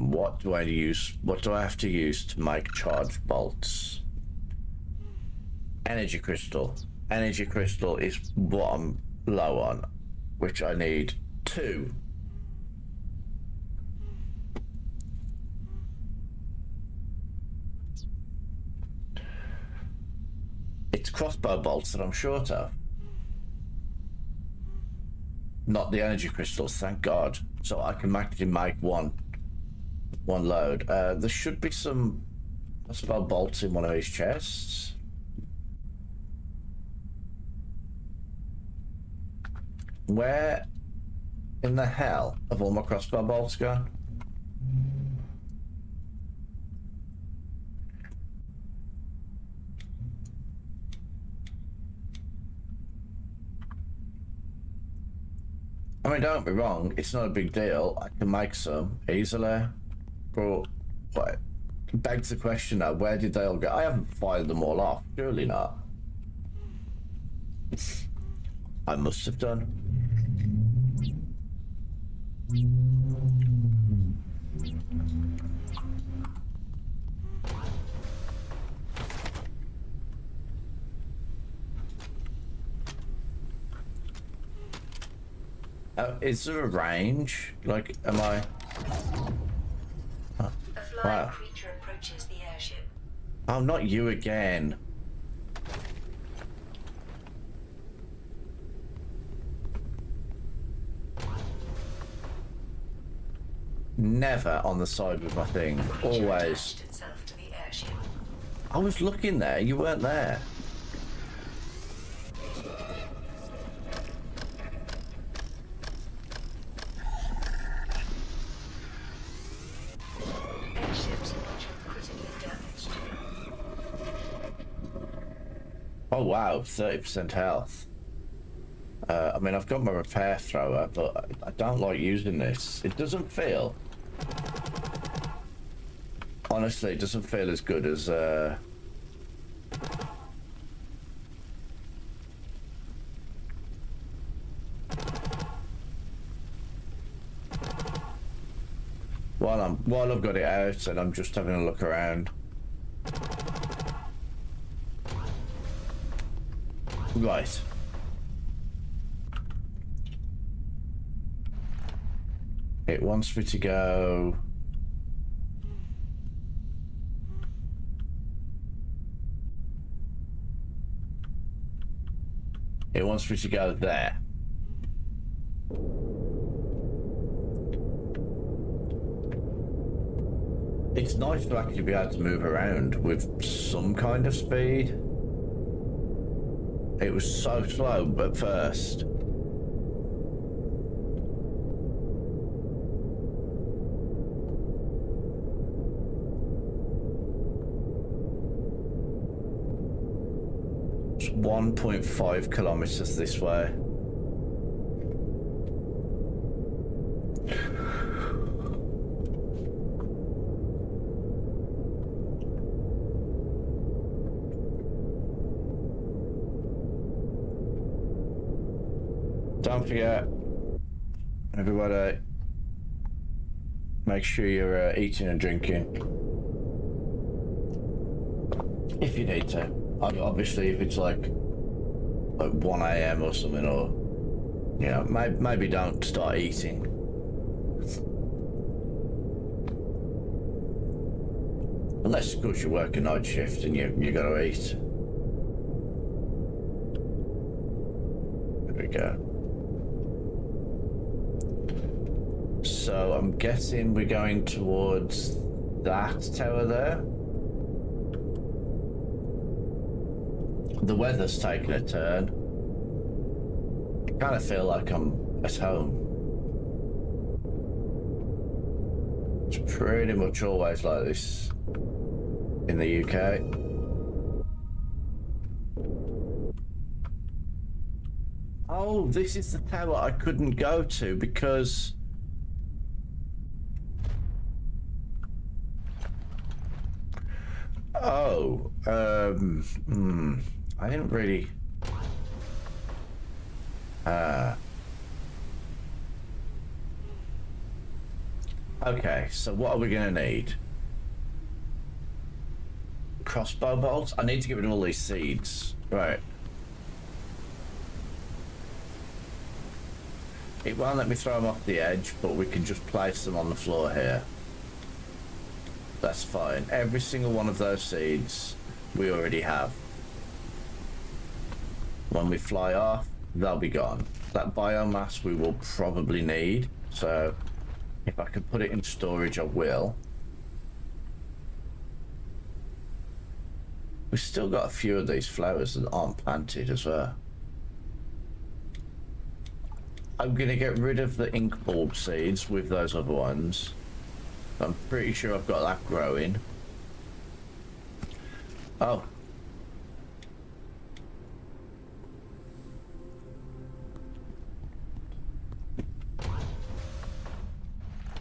what do I use? What do I have to use to make charged bolts? Energy crystal. Energy crystal is what I'm low on, which I need 2. It's crossbow bolts that I'm short of. Not the energy crystals, thank God. So I can actually make one load. There should be some crossbow bolts in one of these chests. Where in the hell have all my crossbow bolts gone? I mean, don't be wrong, it's not a big deal. I can make some easily. But what begs the question now, where did they all go? I haven't fired them all off, surely not. I must have done. Is there a range? Like, am I? A flying creature approaches the airship. Oh, not you again. never on the side with my thing. Always. Attached itself to the airship. I was looking there, you weren't there. Airship's engine critically damaged. Oh wow, 30% health. I mean, I've got my repair thrower, but I don't like using this. It doesn't feel... Honestly, it doesn't feel as good as... While I've got it out and I'm just having a look around. Right. It wants me to go... It wants me to go there. It's nice to actually be able to move around with some kind of speed. It was so slow at first. It's 1.5 kilometers this way. Don't forget, everybody, make sure you're eating and drinking. If you need to. Obviously, if it's like 1 AM or something, or, you know, maybe don't start eating. Unless, of course, you work a night shift and you gotta eat. There we go. So I'm guessing we're going towards that tower there. The weather's taking a turn. I kind of feel like I'm at home. It's pretty much always like this in the UK. Oh, this is the tower I couldn't go to because... Oh, I didn't really... Okay, so what are we gonna need? Crossbow bolts? I need to get rid of all these seeds. Right. It won't let me throw them off the edge, but we can just place them on the floor here. That's fine. Every single one of those seeds we already have. When we fly off, they'll be gone. That biomass we will probably need, so if I can put it in storage, I will. We've still got a few of these flowers that aren't planted as well. I'm gonna get rid of the ink bulb seeds with those other ones. I'm pretty sure I've got that growing. Oh.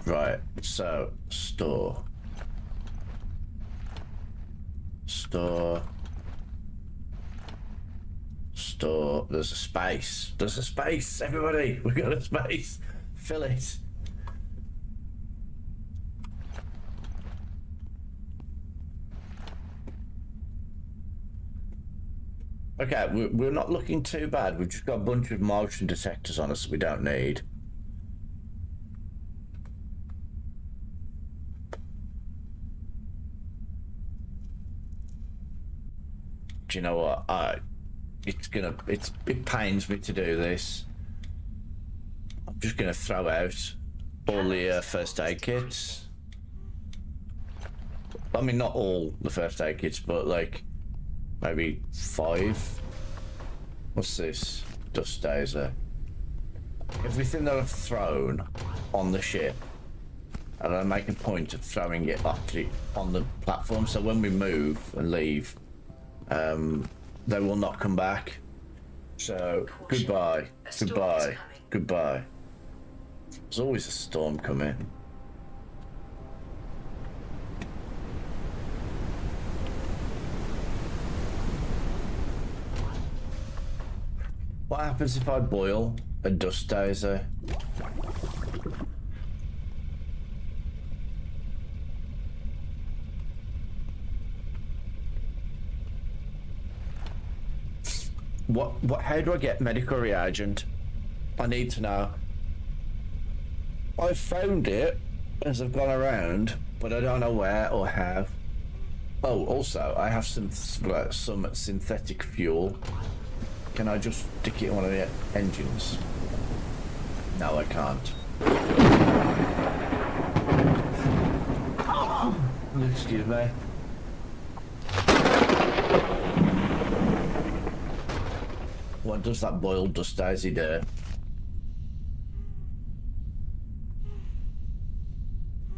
Right, so, store. Store. Store. There's a space. There's a space, everybody. We got a space. Fill it. Okay, we're not looking too bad. We've just got a bunch of motion detectors on us that we don't need. Do you know what? It pains me to do this. I'm just gonna throw out all the first aid kits. I mean, not all the first aid kits, but like maybe 5. What's this? Dust Dazer. Everything that I've thrown on the ship, and I make a point of throwing it actually on the platform, so when we move and leave, they will not come back. So goodbye, goodbye, goodbye. There's always a storm coming. What happens if I boil a Dust Dazer? How do I get medical reagent? I need to know. I've found it as I've gone around, but I don't know where or how. Oh, also, I have some synthetic fuel. Can I just stick it in one of the engines? No, I can't. Excuse me. What does that boiled Dust Daisy do?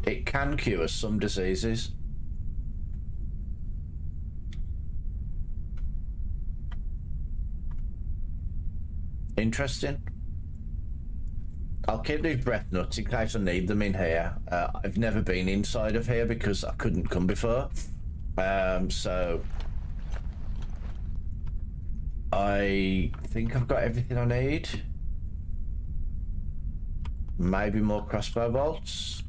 It can cure some diseases. Interesting. I'll keep these breath nuts in case I need them in here. I've never been inside of here because I couldn't come before. So I think I've got everything I need. Maybe more crossbow bolts.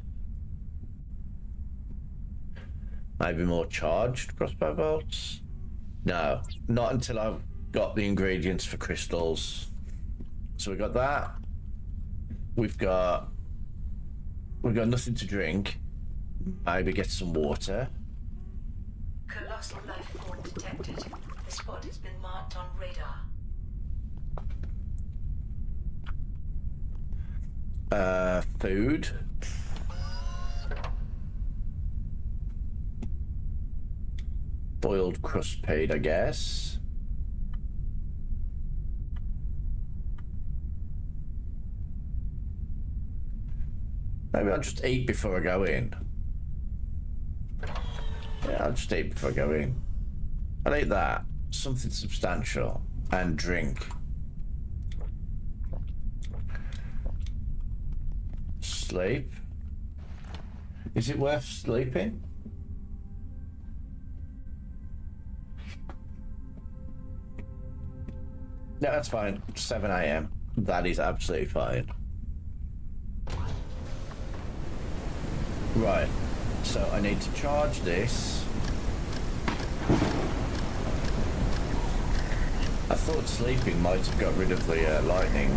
Maybe more charged crossbow bolts. No, not until I've got the ingredients for crystals. So we got that. We've got nothing to drink. Maybe get some water. Colossal life form detected. The spot has been marked on radar. Food. Boiled crust paid, I guess. Maybe I'll just eat before I go in. Yeah, I'll just eat before I go in. I'll eat that. Something substantial. And drink. Sleep. Is it worth sleeping? No, that's fine. 7 AM. That is absolutely fine. Right. So I need to charge this. I thought sleeping might have got rid of the lightning.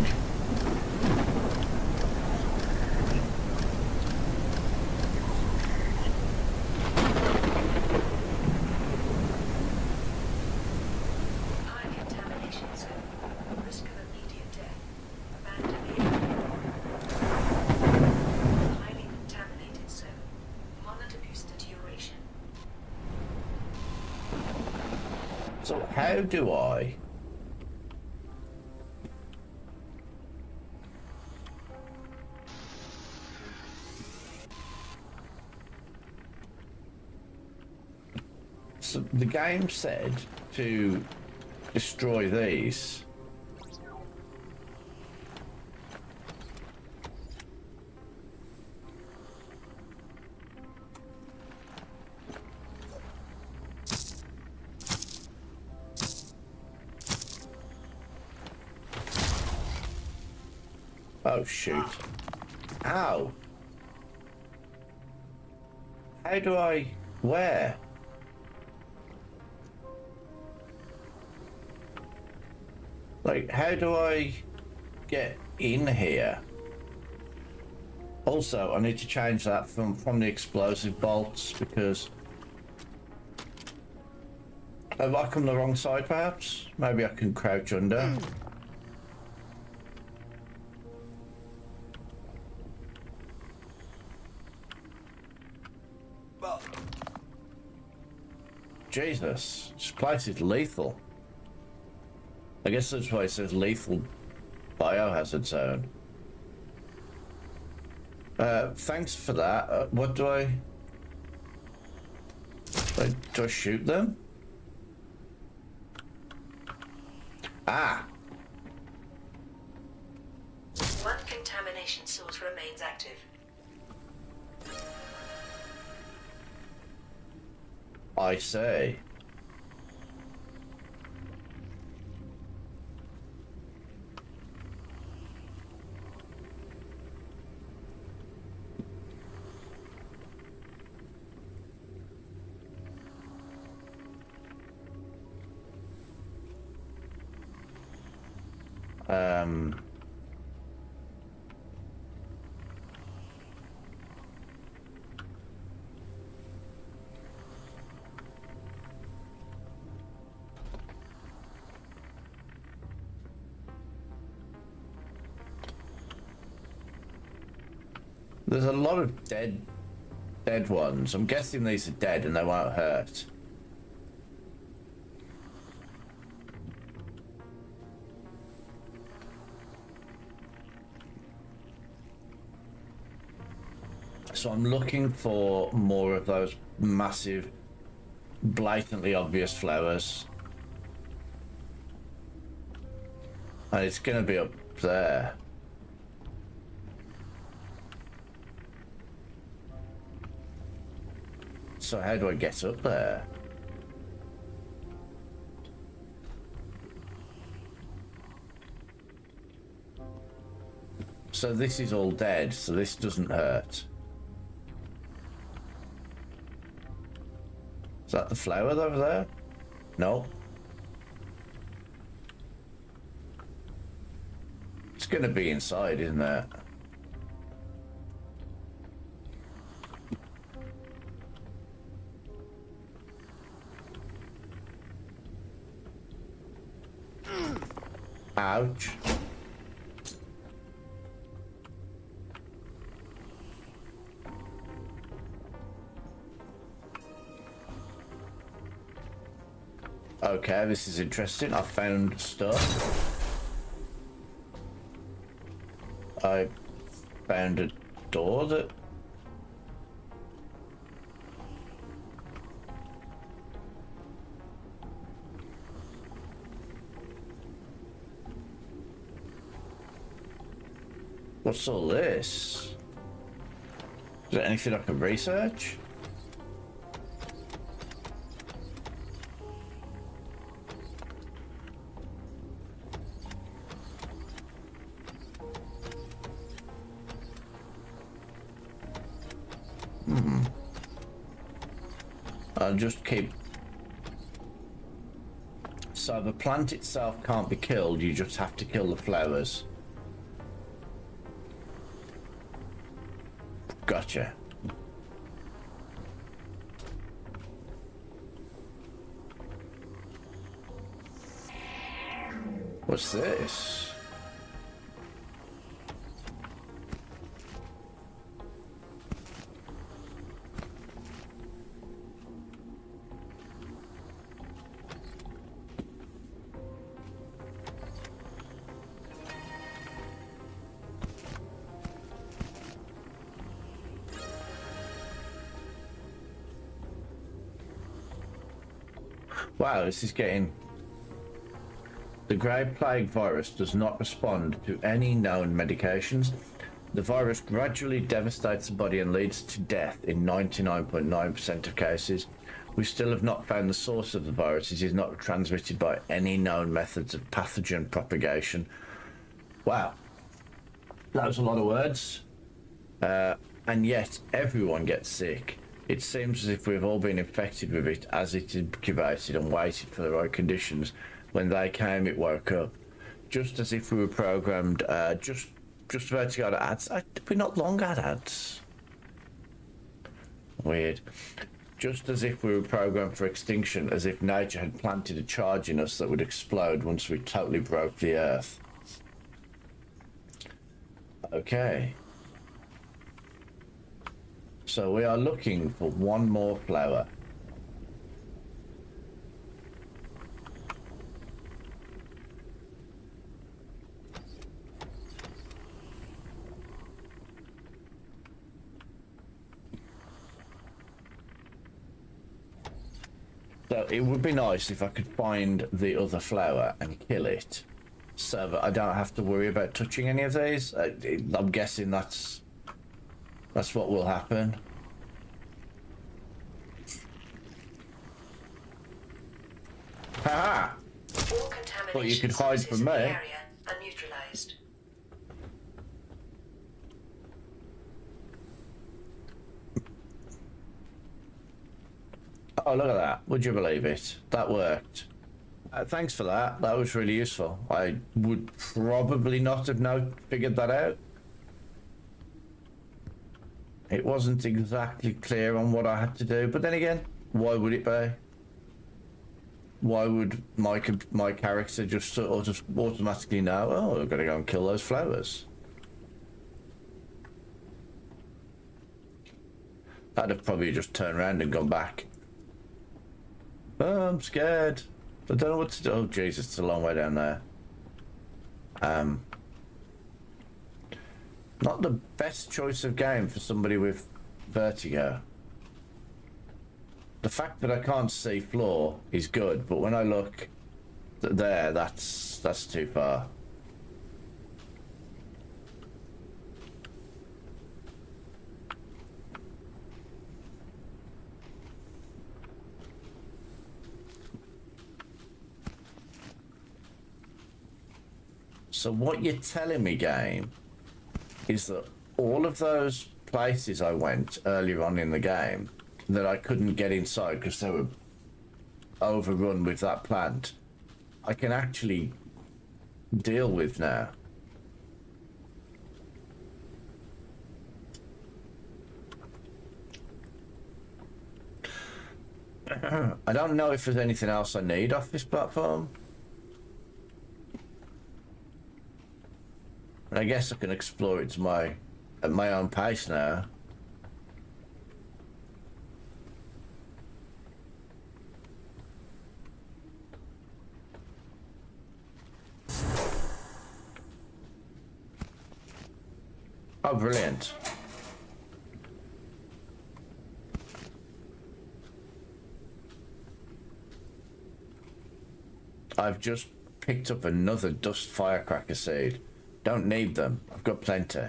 High contamination zone. Risk of immediate death. Abandon the area. Highly contaminated zone. Monitor booster duration. So how do I... So the game said to destroy these. Oh shoot. Ow. How do I... Where? Like, how do I get in here? Also, I need to change that from the explosive bolts because... Have I come the wrong side, perhaps? Maybe I can crouch under. Jesus, this place is lethal. I guess that's why it says lethal biohazard zone. Thanks for that. What do I... Do I shoot them? Ah! One contamination source remains active. I say. There's a lot of dead ones. I'm guessing these are dead and they won't hurt. So I'm looking for more of those massive, blatantly obvious flowers. And it's gonna be up there. So how do I get up there? So this is all dead, so this doesn't hurt. Is that the flower over there? No. It's gonna be inside, isn't it? Ouch. Okay, this is interesting. I found stuff. I found a door that... What's all this? Is there anything I can research? I'll just keep... So the plant itself can't be killed, you just have to kill the flowers. Gotcha. What's this? Wow, this is getting... The Grey Plague virus does not respond to any known medications. The virus gradually devastates the body and leads to death in 99.9% of cases. We still have not found the source of the virus. It is not transmitted by any known methods of pathogen propagation. Wow. That was a lot of words. And yet everyone gets sick. It seems as if we've all been infected with it as it incubated and waited for the right conditions. When they came, it woke up. Just as if we were programmed, just about to go to ads. Did we not long had ads? Weird. Just as if we were programmed for extinction, as if nature had planted a charge in us that would explode once we totally broke the earth. Okay. So we are looking for one more flower. So it would be nice if I could find the other flower and kill it, so that I don't have to worry about touching any of these. I'm guessing that's what will happen. Haha! All contamination Well, you could hide sources from in the me. area are neutralized. Oh, look at that. Would you believe it? That worked. Thanks for that. That was really useful. I would probably not have figured that out. It wasn't exactly clear on what I had to do, but then again, why would it be? Why would my character just automatically know, oh, I've got to go and kill those flowers? I'd have probably just turned around and gone back. Oh, I'm scared. I don't know what to do. Oh, Jesus, it's a long way down there. Not the best choice of game for somebody with vertigo. The fact that I can't see floor is good, but when I look there, that's too far. So what you're telling me, game, is that all of those places I went earlier on in the game that I couldn't get inside because they were overrun with that plant, I can actually deal with now. I don't know if there's anything else I need off this platform. I guess I can explore it at my own pace now. Oh, brilliant. I've just picked up another dust firecracker seed. Don't need them. I've got plenty.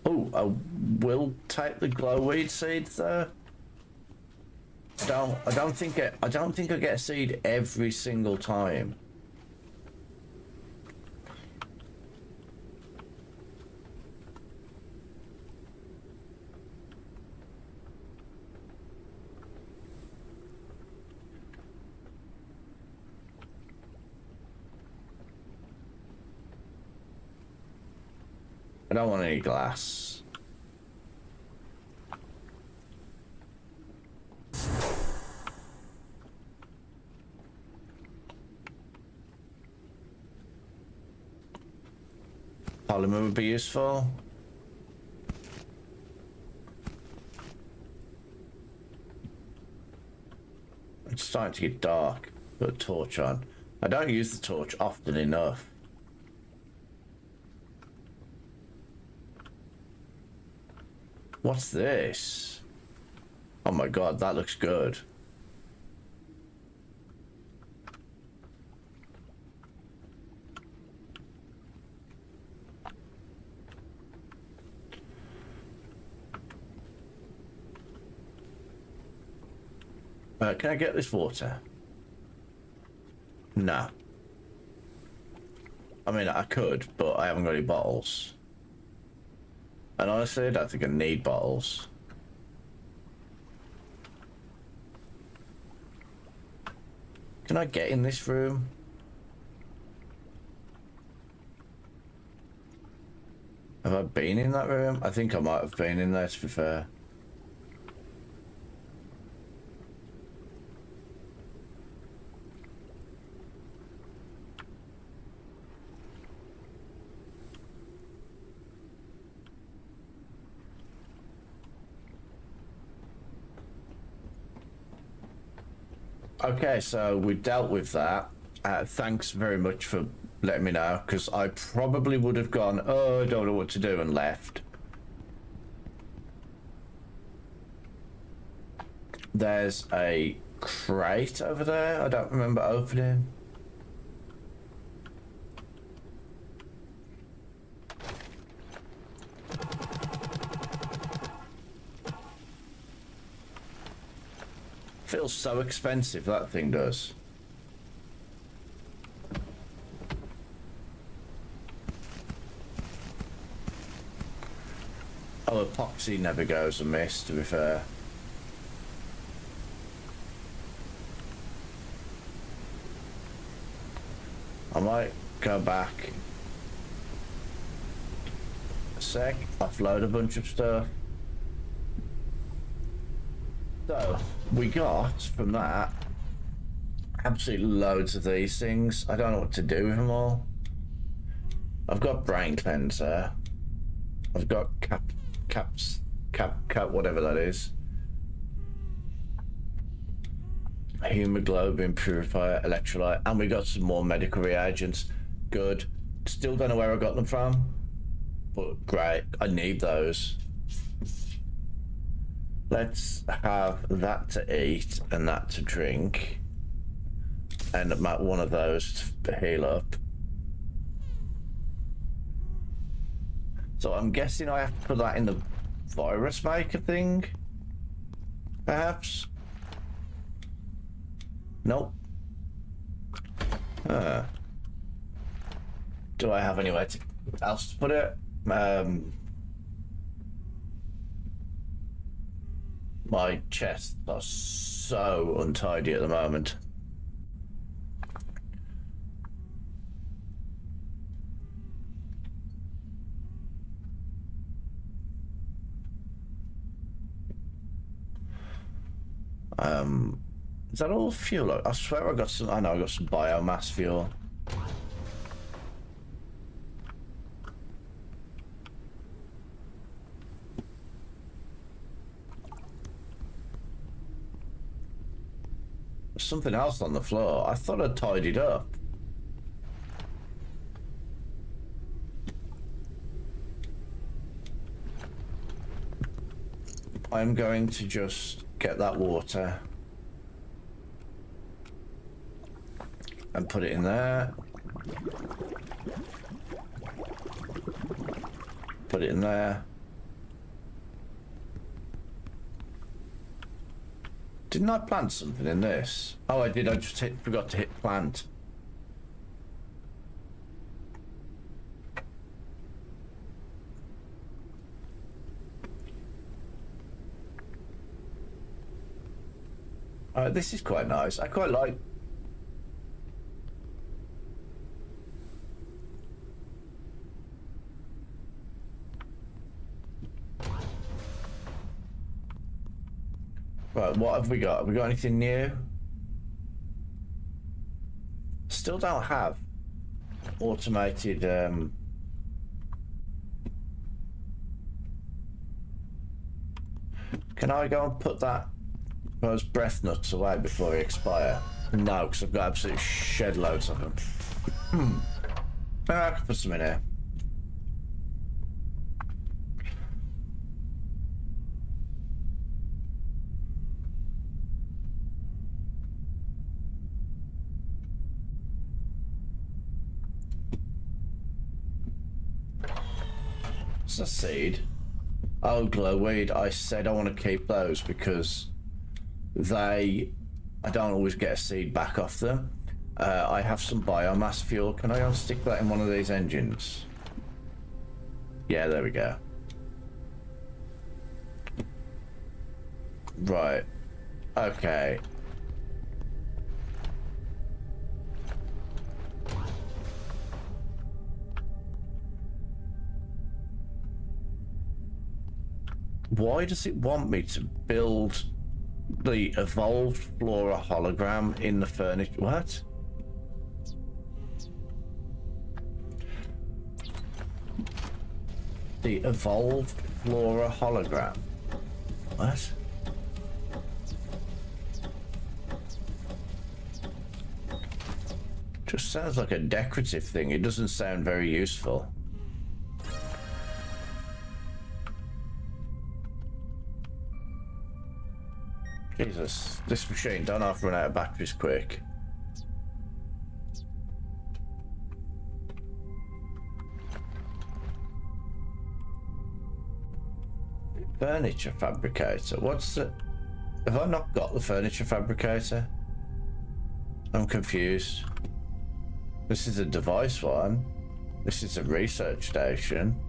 Oh, I will take the glowweed seeds though. I don't think I get a seed every single time. I don't want any glass. Polymer would be useful. It's starting to get dark. Put a torch on. I don't use the torch often enough. What's this? Oh my god, that looks good. Can I get this water? No. I mean, I could, but I haven't got any bottles. And honestly, I don't think I need bottles. Can I get in this room? Have I been in that room? I think I might have been in there, to be fair. Okay, so we dealt with that. Thanks very much for let me know, because I probably would have gone, oh, I don't know what to do, and left. There's a crate over there I don't remember opening. Feels so expensive, that thing does. Oh, epoxy never goes amiss, to be fair. I might go back a sec, offload a bunch of stuff. So, we got from that absolutely loads of these things. I don't know what to do with them all. I've got brain cleanser. I've got cap, whatever that is. Hemoglobin purifier, electrolyte, and we got some more medical reagents. Good. Still don't know where I got them from, but great. I need those. Let's have that to eat and that to drink, and one of those to heal up. So I'm guessing I have to put that in the virus maker thing, perhaps? Nope. Do I have anywhere else to put it? My chests are so untidy at the moment. Is that all fuel? I swear I got some. I know I got some biomass fuel. There's something else on the floor. I thought I'd tidied up. I'm going to just get that water and put it in there. Put it in there. Didn't I plant something in this? Oh, I did. I just forgot to hit plant. This is quite nice. I quite like. Right, what have we got? Have we got anything new? Still don't have automated Can I go and put those breath nuts away before they expire? No, because I've got absolutely shed loads of them. Maybe I can put some in here. What's a seed? Oh, glowweed. I said I want to keep those because I don't always get a seed back off them. I have some biomass fuel. Can I unstick that in one of these engines? Yeah, there we go. Right. Okay. Why does it want me to build the evolved flora hologram in the furniture? What? The evolved flora hologram. What? Just sounds like a decorative thing. It doesn't sound very useful. Jesus, this machine don't have to run out of batteries quick. Furniture fabricator. What's the... Have I not got the furniture fabricator? I'm confused. This is a device one. This is a research station.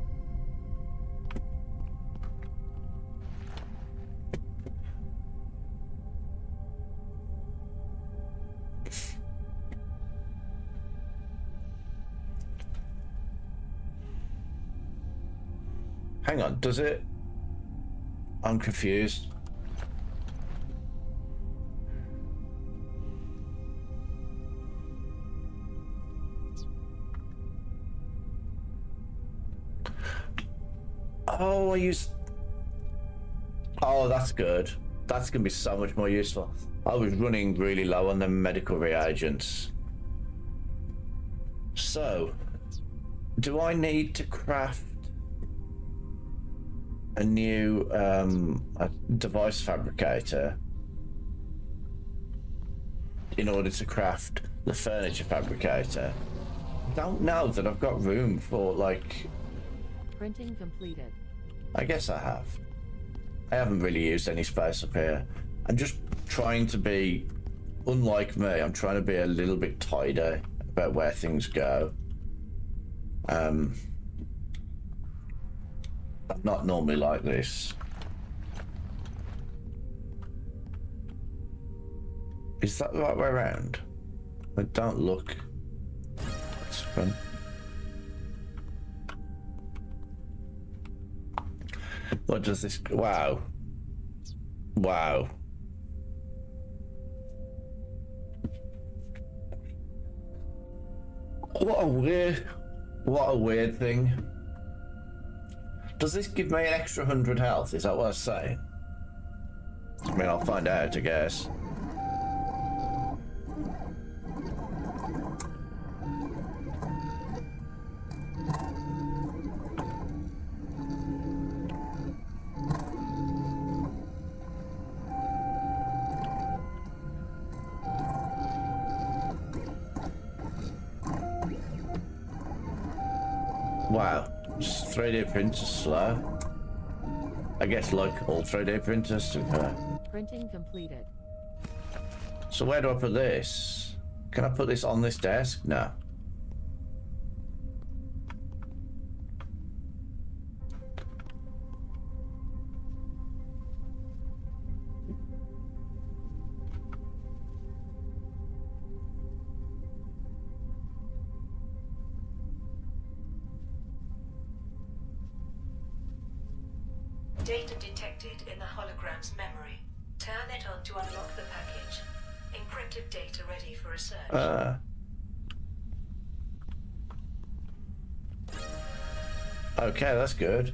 Hang on, does it? I'm confused. Oh, I use... Oh, that's good. That's going to be so much more useful. I was running really low on the medical reagents. So, do I need to craft a new a device fabricator in order to craft the furniture fabricator? I don't know that I've got room for, like... Printing completed. I guess I have. I haven't really used any space up here. I'm just trying to be, unlike me, I'm trying to be a little bit tidy about where things go. I'm not normally like this. Is that the right way around? I don't look. That's fun. What does this... Wow. Wow. What a weird thing. Does this give me an extra 100 health? Is that what I was saying? I mean, I'll find out, I guess. Wow, 3D printers slow. I guess like all 3D printers to be fair. Printing completed. So where do I put this? Can I put this on this desk? No. Data detected in the hologram's memory. Turn it on to unlock the package. Encrypted data ready for research. Okay, that's good.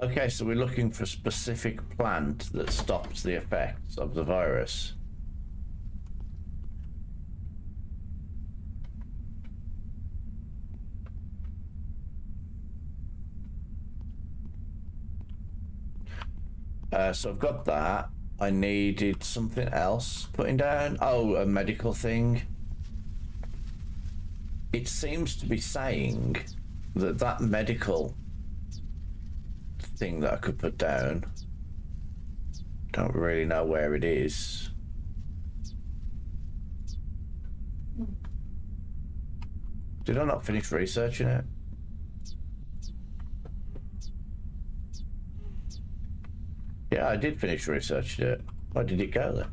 Okay, so we're looking for a specific plant that stops the effects of the virus. So I've got that. I needed something else putting down. Oh, a medical thing. It seems to be saying that that medical thing that I could put down, don't really know where it is. Did I not finish researching it? Yeah, I did finish researching it. Where did it go then?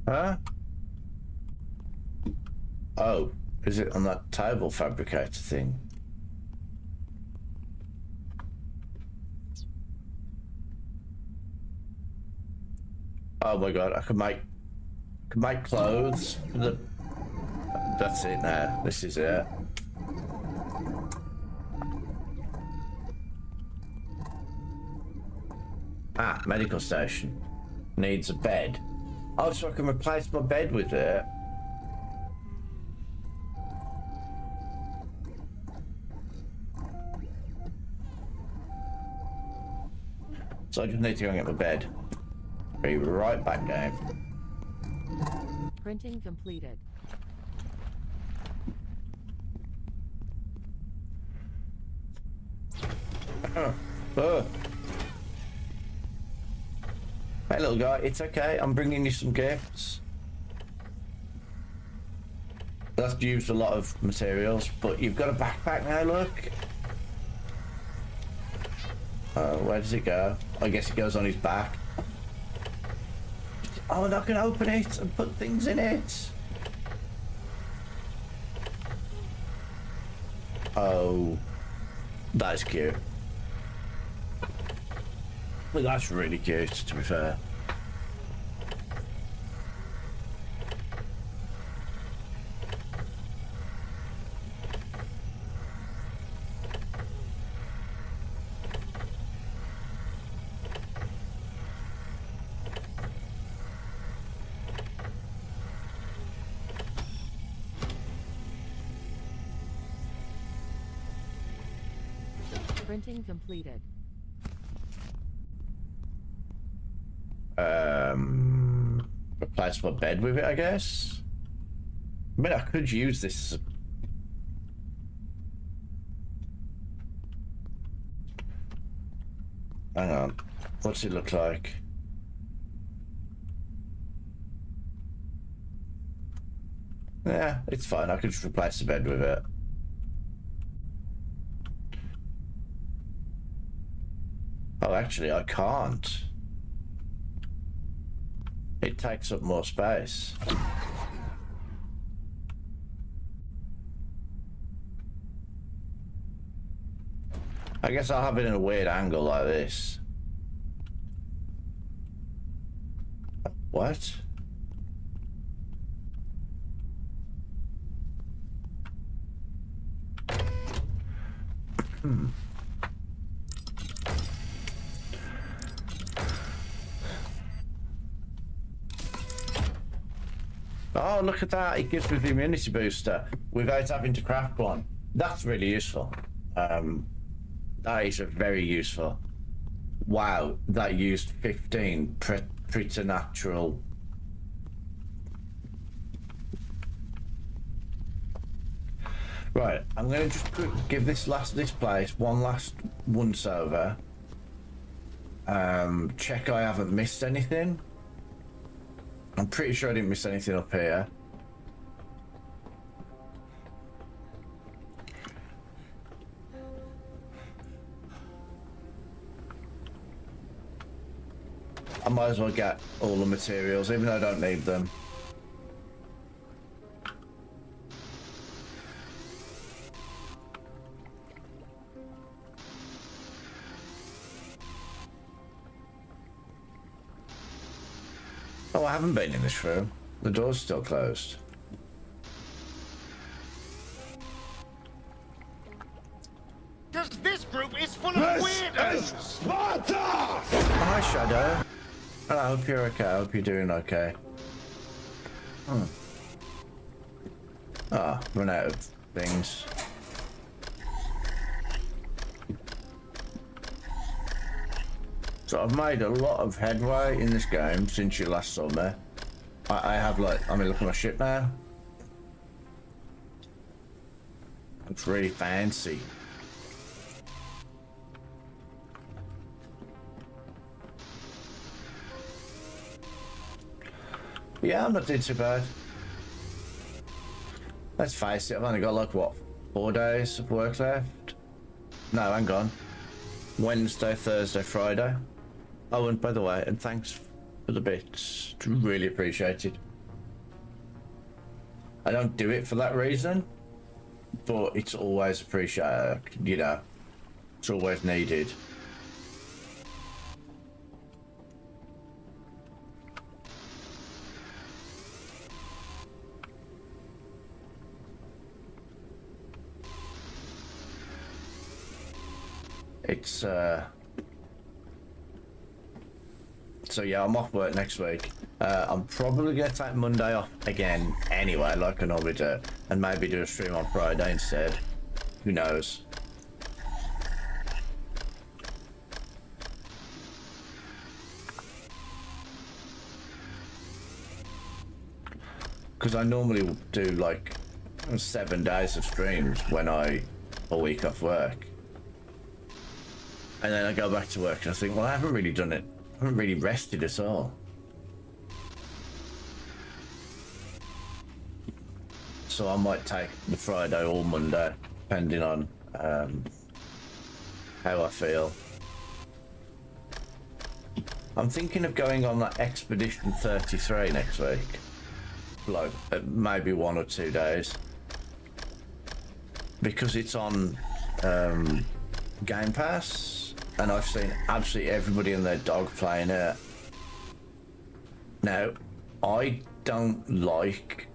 Huh? Oh, is it on that table fabricator thing? Oh my god, I could make clothes for the... That's it now. This is it. Ah, medical station. Needs a bed. Oh, so I can replace my bed with it. So I just need to go and get my bed. Be right back, game. Printing completed. Hey little guy, it's okay. I'm bringing you some gifts. That's used a lot of materials, but you've got a backpack now, look. Where does it go? I guess it goes on his back. Oh, and I can open it and put things in it. Oh, that's cute. Well, that's really cute, to be fair. Printing completed. Replace my bed with it, I guess. I mean, I could use this. Hang on. What's it look like? Yeah, it's fine. I could just replace the bed with it. Oh, actually, I can't. It takes up more space. I guess I'll have it in a weird angle like this. What? Oh, look at that. It gives me the immunity booster without having to craft one. That's really useful. That is very useful. Wow, that used 15 preternatural. Right, I'm going to just give this place one last once over. Check I haven't missed anything. I'm pretty sure I didn't miss anything up here. I might as well get all the materials, even though I don't need them. Oh, I haven't been in this room. The door's still closed. Because this group is full of weirdos! Sparta! Hi, Shadow. I hope you're okay. I hope you're doing okay. Ah, run out of things. So I've made a lot of headway in this game since you last saw me. I have like, I mean, look at my ship now. It's really fancy. Yeah, I'm not doing too bad. Let's face it, I've only got like, what, 4 days of work left? No, hang on. Wednesday, Thursday, Friday. Oh, and by the way, and thanks for the bits. Really appreciated. I don't do it for that reason, but it's always appreciated, you know. It's always needed. It's so yeah, I'm off work next week. I'm probably gonna take Monday off again anyway, like I normally do, and maybe do a stream on Friday instead. Who knows? Because I normally do like 7 days of streams when a week off work. And then I go back to work and I think, well, I haven't really done it. I haven't really rested at all. So I might take the Friday or Monday, depending on how I feel. I'm thinking of going on that Expedition 33 next week. Like maybe 1 or 2 days. Because it's on Game Pass. And I've seen absolutely everybody and their dog playing it. Now, I don't like...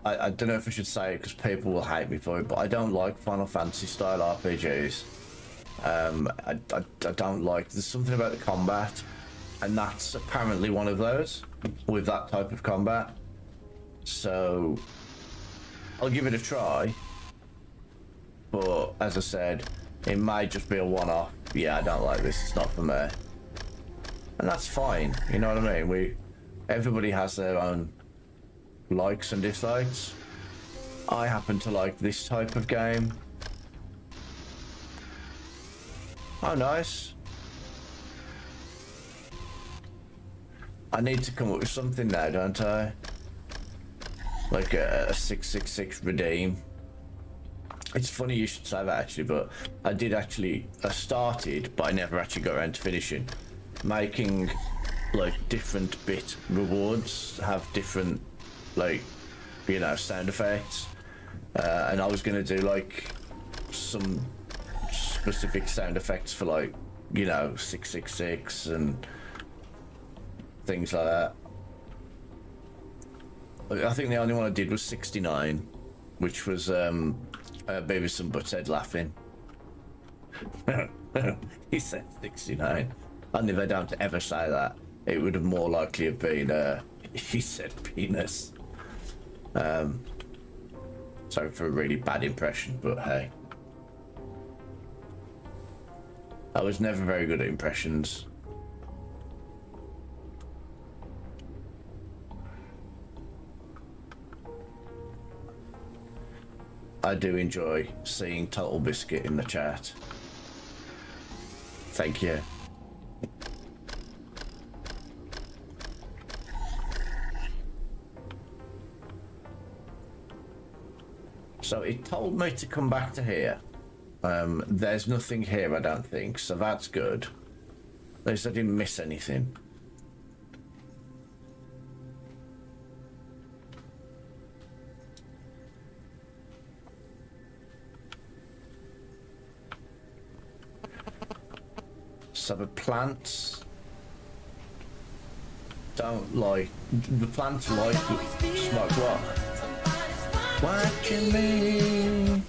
I don't know if I should say it because people will hate me for it, but I don't like Final Fantasy style RPGs. I don't like... There's something about the combat, and that's apparently one of those, with that type of combat. So, I'll give it a try. But, as I said... It may just be a one-off. Yeah, I don't like this. It's not for me, and that's fine. You know what I mean? Everybody has their own likes and dislikes. I happen to like this type of game. Oh, nice. I need to come up with something now, don't I? Like a 666 redeem. It's funny you should say that actually, but I started, but I never actually got around to finishing. Making like different bit rewards have different, like, you know, sound effects. And I was gonna do like some specific sound effects for, like, you know, 666 and things like that. I think the only one I did was 69, which was Beavis and Butthead laughing. He said 69. And if I don't ever say that, it would have more likely have been he said penis. Sorry for a really bad impression, but hey. I was never very good at impressions. I do enjoy seeing Total Biscuit in the chat. Thank you. So it told me to come back to here. There's nothing here, I don't think, so that's good. At least I didn't miss anything. So the plants don't like... The plants like smoke what? Watching me.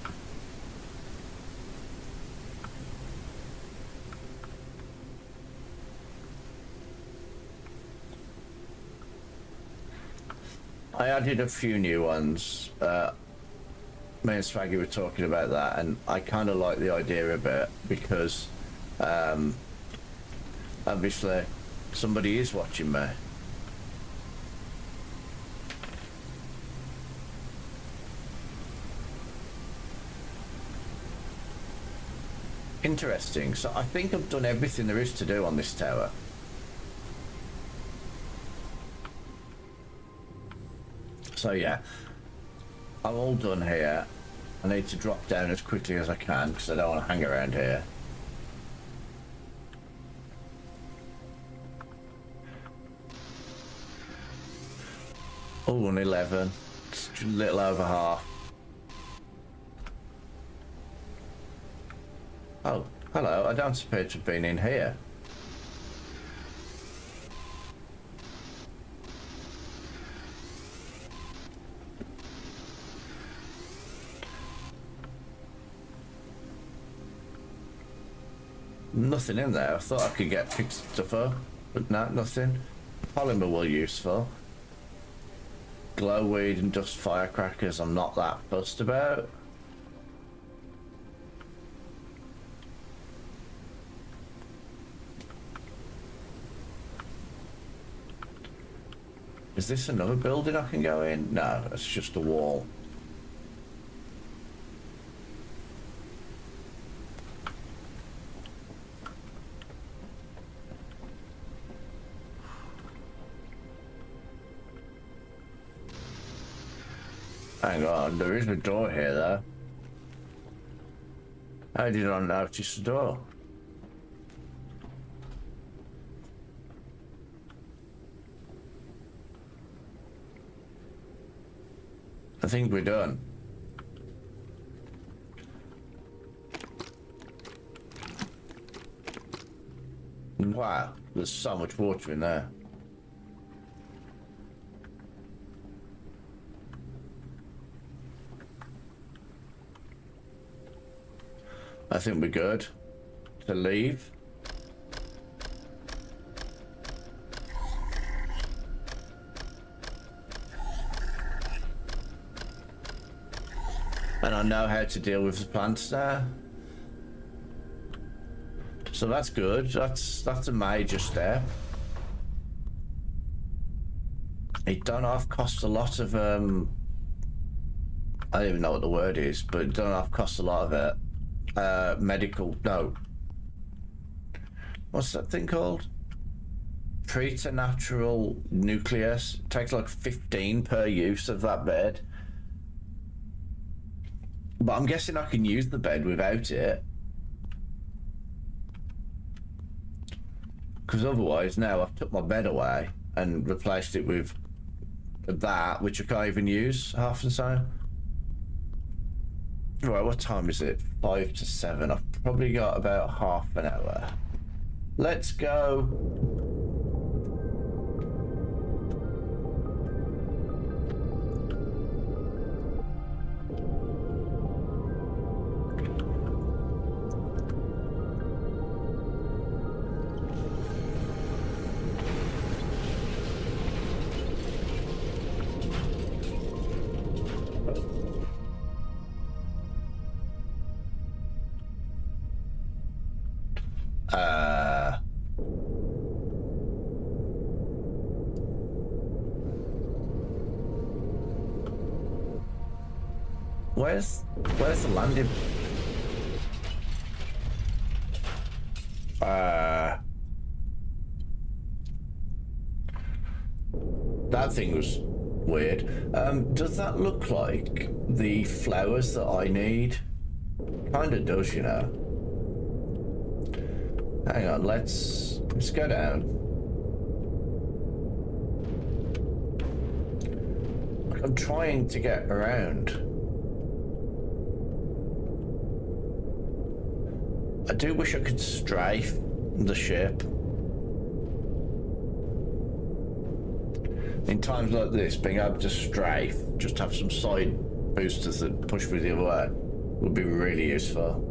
I added a few new ones. Me and Swaggy were talking about that, and I kind of like the idea a bit because obviously somebody is watching me. Interesting. So I think I've done everything there is to do on this tower. So yeah, I'm all done here. I need to drop down as quickly as I can because I don't want to hang around here. Oh, an 11. It's a little over half. Oh, hello. I don't appear to have been in here. Nothing in there. I thought I could get fixed stuff up, but no, nothing. Polymer were useful. Glowweed and dust firecrackers I'm not that fussed about. Is this another building I can go in? No, it's just a wall. Hang on, there is a door here though. How did I notice the door? I think we're done. Wow, there's so much water in there. I think we're good to leave. And I know how to deal with the plants now. So that's good. That's a major step. It don't half cost a lot of I don't even know what the word is, but it don't half cost a lot of it. Medical, no. What's that thing called? Preternatural nucleus. It takes like 15 per use of that bed. But I'm guessing I can use the bed without it. Because otherwise, now I've took my bed away and replaced it with that, which I can't even use half the time. Right, what time is it? 5 to 7. I've probably got about half an hour. Let's go. Where's the landing? That thing was weird. Does that look like the flowers that I need? Kinda does, you know. Hang on, let's go down. I'm trying to get around. I do wish I could strafe the ship. In times like this, being able to strafe, just have some side boosters that push me the other way, would be really useful.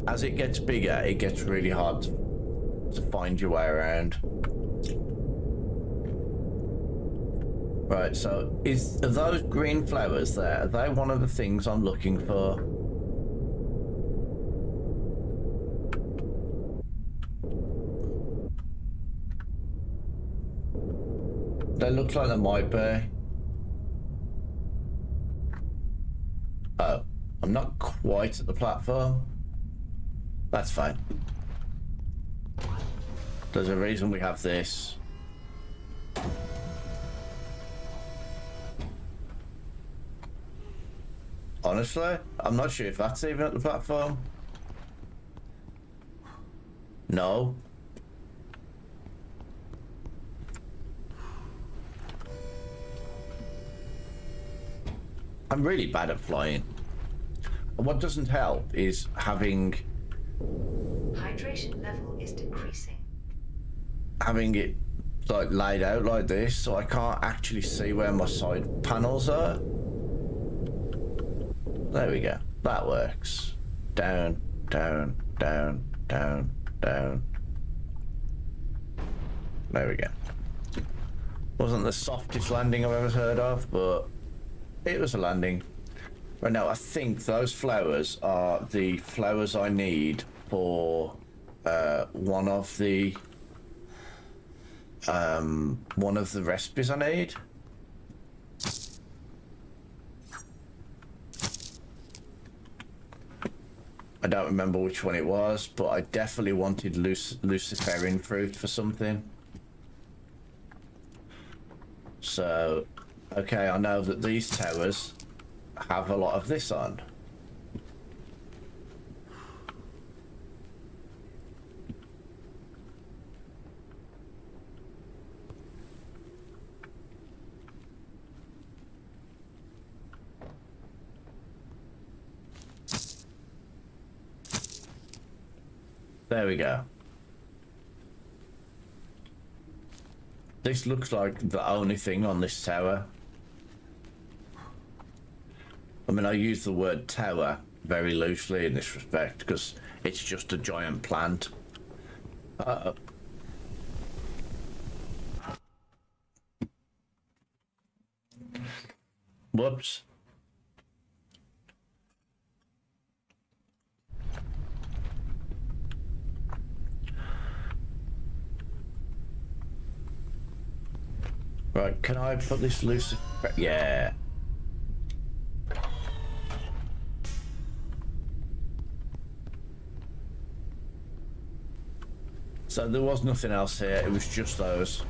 As it gets bigger, it gets really hard to find your way around. Right, so are those green flowers there, are they one of the things I'm looking for? They look like they might be. Oh, I'm not quite at the platform. That's fine. There's a reason we have this. Honestly, I'm not sure if that's even at the platform. No. I'm really bad at flying. What doesn't help is having Hydration level is decreasing. it like laid out like this, so I can't actually see where my side panels are. There we go. That works. Down, down, down, down, down. There we go. Wasn't the softest landing I've ever heard of, but it was a landing. Right now, I think those flowers are the flowers I need for one of the recipes I need. I don't remember which one it was, but I definitely wanted Luciferin fruit for something. So, okay, I know that these towers have a lot of this on. There we go. This looks like the only thing on this tower. I mean, I use the word tower very loosely in this respect because it's just a giant plant. Whoops. Right, can I put this Lucifer? Yeah. So there was nothing else here, it was just those.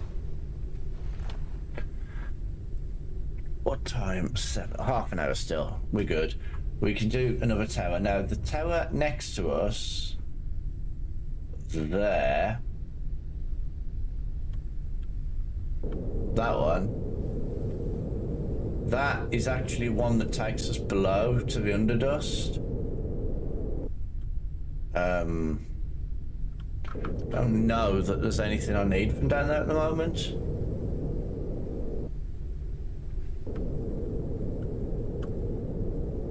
What time? 7, half an hour still. We're good. We can do another tower. Now, the tower next to us, there, that one, that is actually one that takes us below to the Underdust. Don't know that there's anything I need from down there at the moment.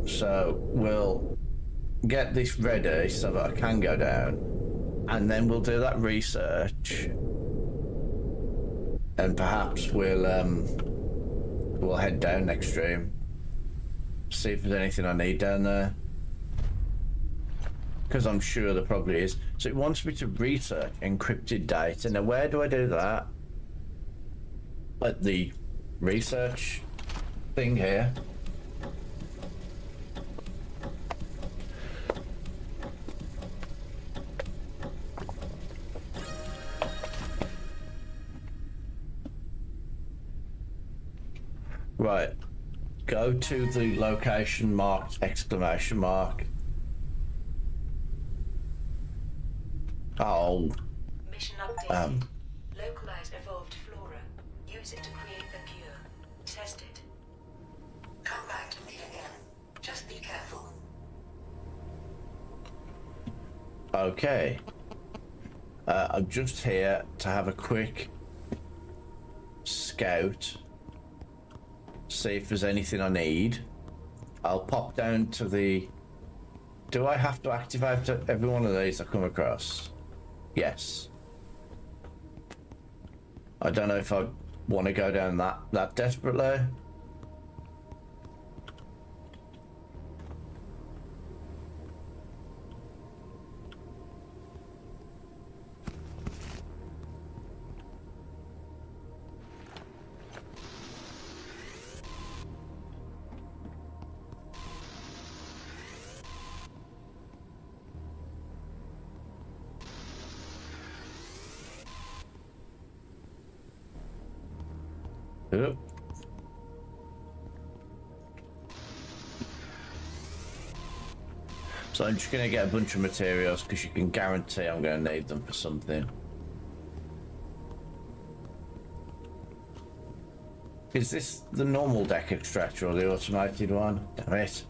So we'll get this ready so that I can go down, and then we'll do that research, and perhaps we'll head down next stream, see if there's anything I need down there, because I'm sure there probably is. So it wants me to research encrypted data. Now where do I do that? At the research thing here. Right, go to the location marked exclamation mark. Oh. Mission updated. Localize evolved flora. Use it to create the cure. Test it. Come back to me again. Just be careful. Okay. I'm just here to have a quick scout. See if there's anything I need. I'll pop down to the... Do I have to activate every one of these I come across? Yes. I don't know if I want to go down that desperately. Yep. So I'm just going to get a bunch of materials because you can guarantee I'm going to need them for something. Is this the normal deck extractor or the automated one? Damn it.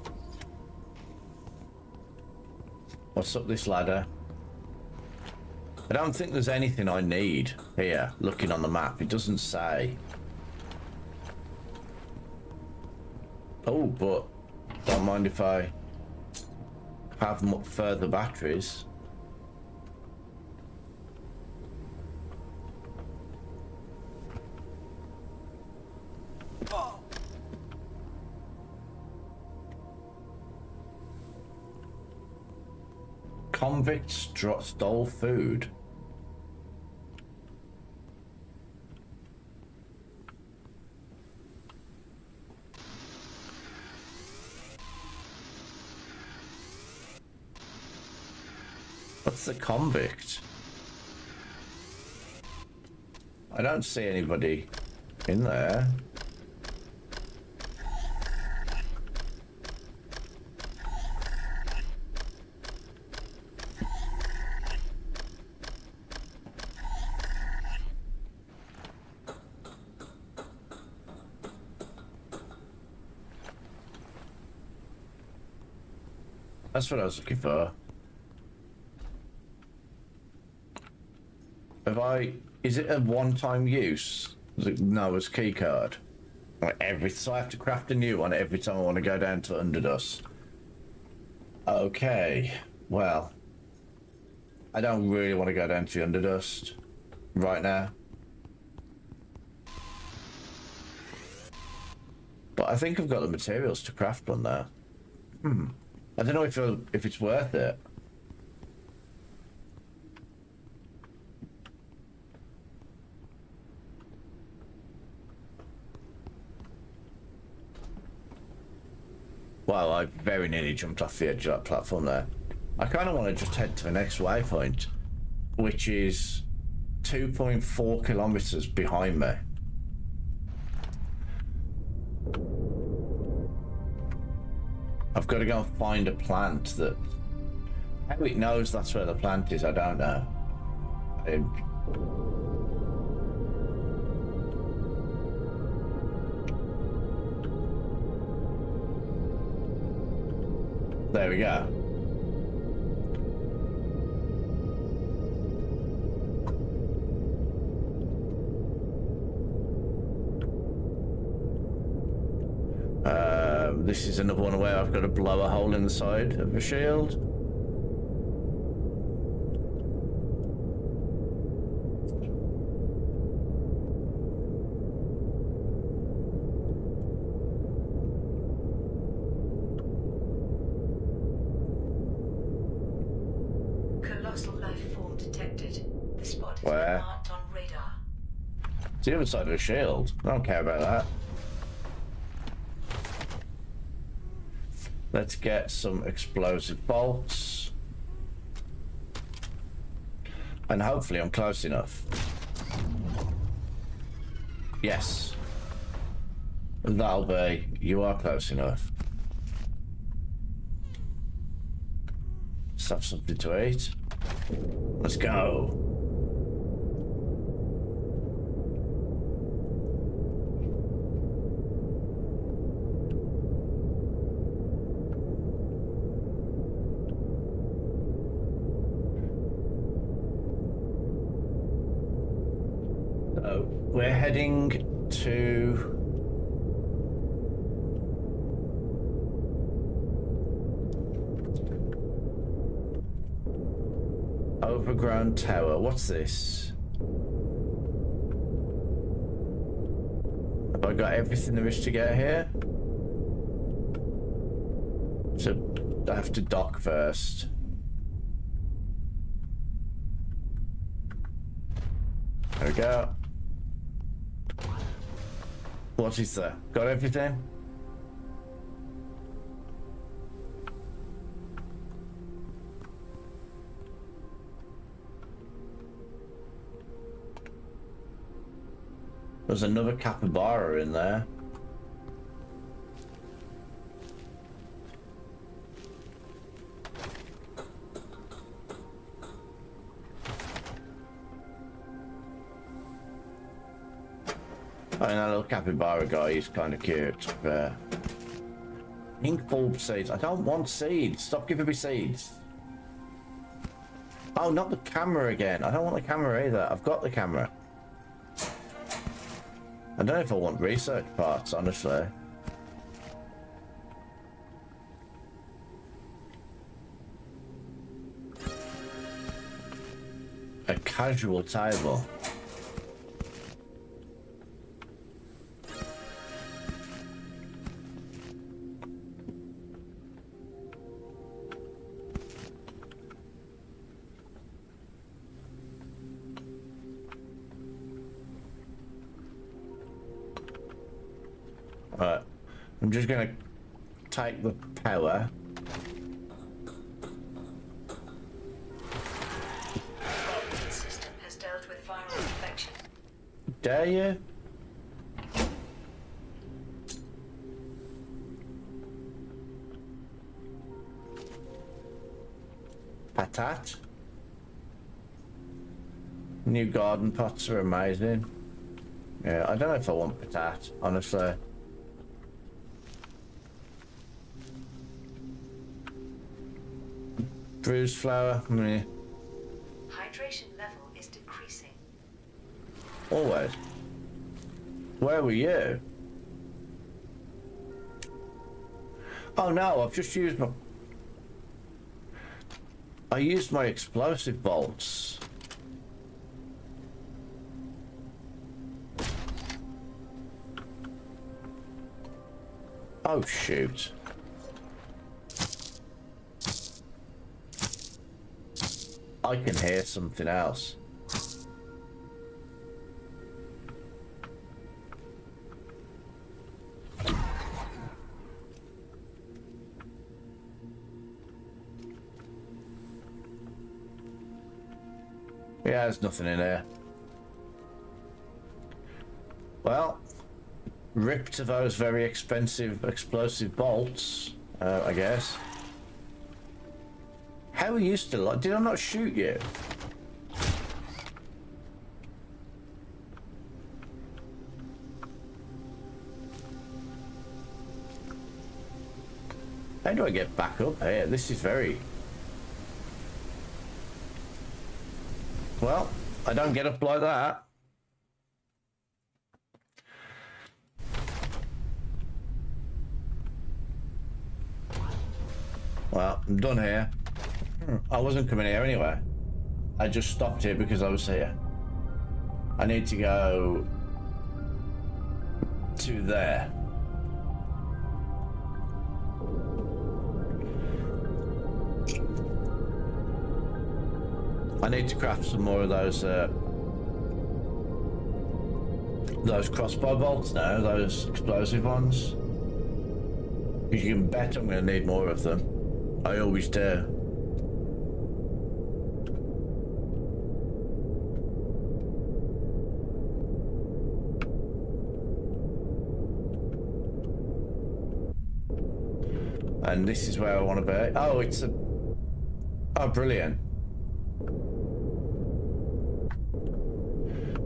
What's up this ladder? I don't think there's anything I need here, looking on the map. It doesn't say. Oh, but don't mind if I have further batteries. Convicts stole food. What's the convict? I don't see anybody in there. That's what I was looking for. Is it a one-time use? No, it's key card. Like so I have to craft a new one every time I want to go down to Underdust. Okay, well, I don't really want to go down to Underdust right now. But I think I've got the materials to craft one there. I don't know if it's worth it. Wow, I very nearly jumped off the edge of that platform there. I kind of want to just head to the next waypoint, which is 2.4 kilometers behind me. I've got to go and find a plant that... How it knows that's where the plant is, I don't know. There we go. This is another one where I've got to blow a hole in the side of the shield. Colossal life form detected. The spot is Where? marked on radar. It's the other side of the shield. I don't care about that. Let's get some explosive bolts. And hopefully I'm close enough. Yes. That'll be. You are close enough. Let's have something to eat. Let's go. We're heading to Overground Tower. What's this? Have I got everything there is to get here? So I have to dock first. There we go. What is that? Got everything? There's another capybara in there. Oh, and that little capybara guy, he's kind of cute. Ink bulb seeds. I don't want seeds. Stop giving me seeds. Oh, not the camera again. I don't want the camera either. I've got the camera. I don't know if I want research parts, honestly. A casual table. Right, I'm just gonna take the power. The system has dealt with viral infection. Dare you? Patat. New garden pots are amazing. Yeah, I don't know if I want patat, honestly. Bruised flour, meh. Hydration level is decreasing. Always. Where were you? Oh no, I've just used my... I used my explosive bolts. Oh shoot. I can hear something else. Yeah, there's nothing in there. Well, rip to those very expensive explosive bolts, I guess. How are you still alive? Did I not shoot you? How do I get back up here? This is very... Well, I don't get up like that. Well, I'm done here. I wasn't coming here anyway. I just stopped here because I was here. I need to go to there. I need to craft some more of those crossbow bolts now, those explosive ones. Because you can bet I'm going to need more of them. I always do. And this is where I want to be. Oh, it's a... Oh, brilliant.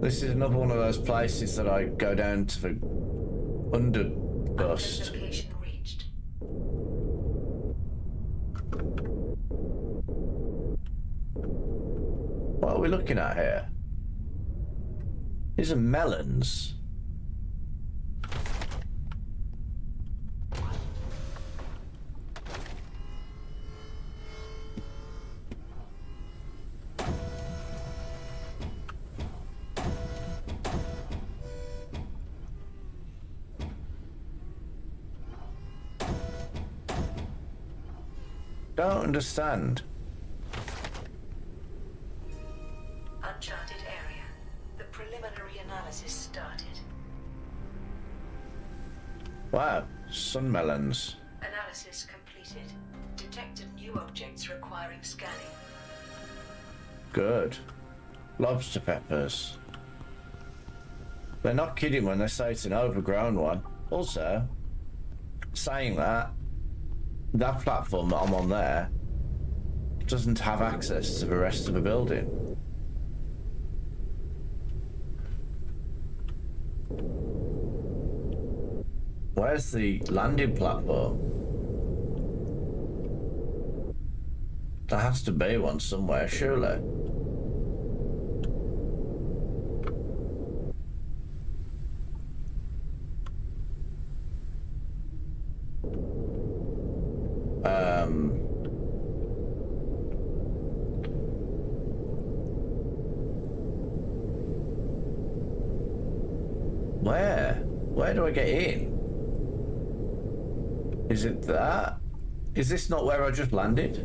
This is another one of those places that I go down to the underdust. Location reached. What are we looking at here? These are melons. Don't understand. Uncharted area. The preliminary analysis started. Wow, sun melons. Analysis completed. Detected new objects requiring scanning. Good. Lobster peppers. They're not kidding when they say it's an overgrown one. Also, saying that, that platform that I'm on there doesn't have access to the rest of the building. Where's the landing platform? There has to be one somewhere, surely. Where do I get in? Is it that? Is this not where I just landed?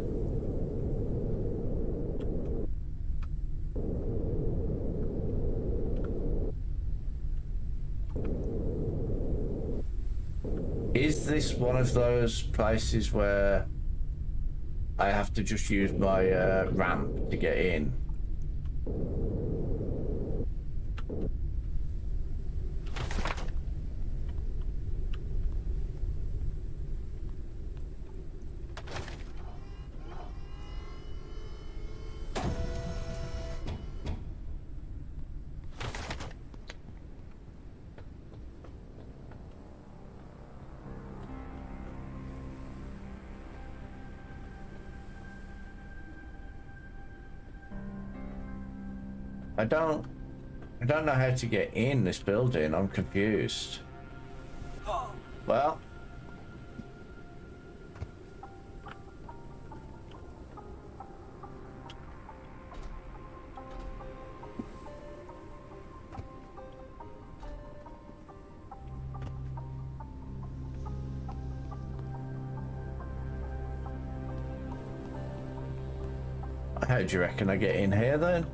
Is this one of those places where I have to just use my ramp to get in? I don't know how to get in this building. I'm confused. Well, how do you reckon I get in here then?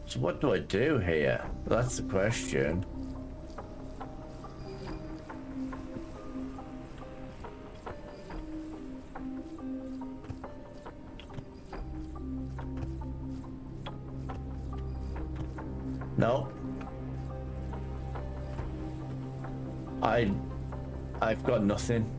So what do I do here? That's the question. No. I've got nothing.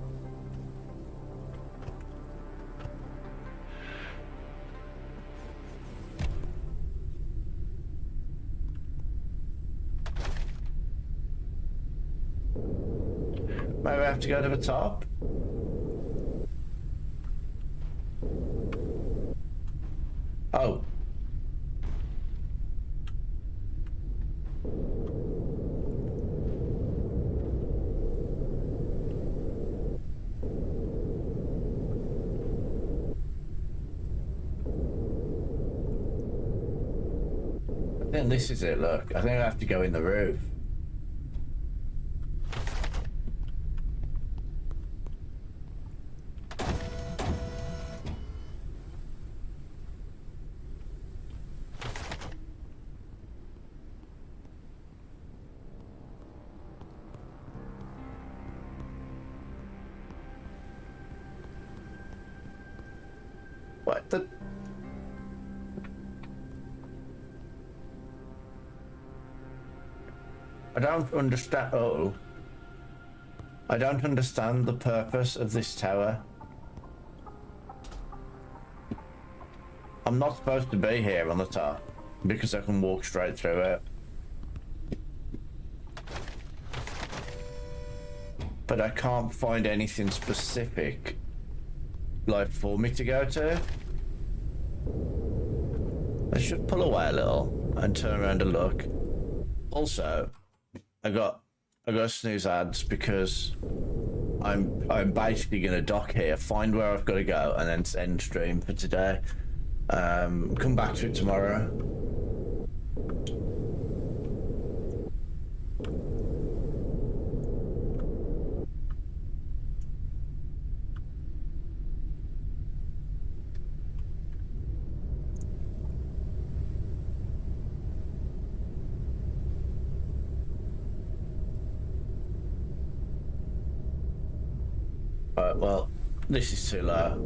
Maybe I have to go to the top. Oh. I think this is it, look. I think I have to go in the roof. What the? I don't understand. Oh, I don't understand the purpose of this tower. I'm not supposed to be here on the top because I can walk straight through it. But I can't find anything specific, like, for me to go to. I should pull away a little and turn around and look. Also, I got snooze ads because I'm basically gonna dock here, find where I've got to go, and then end stream for today. Come back to it tomorrow. Well, this is too low.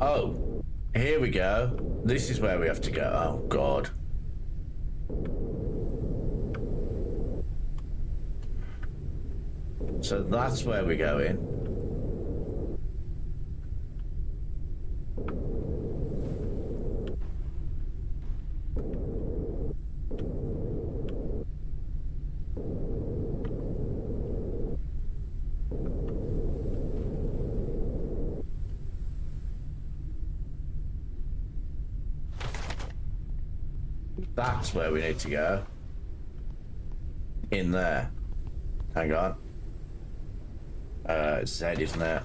Oh, here we go. This is where we have to go. Oh, God. So that's where we're going. That's where we need to go. In there. Hang on. Z, isn't it?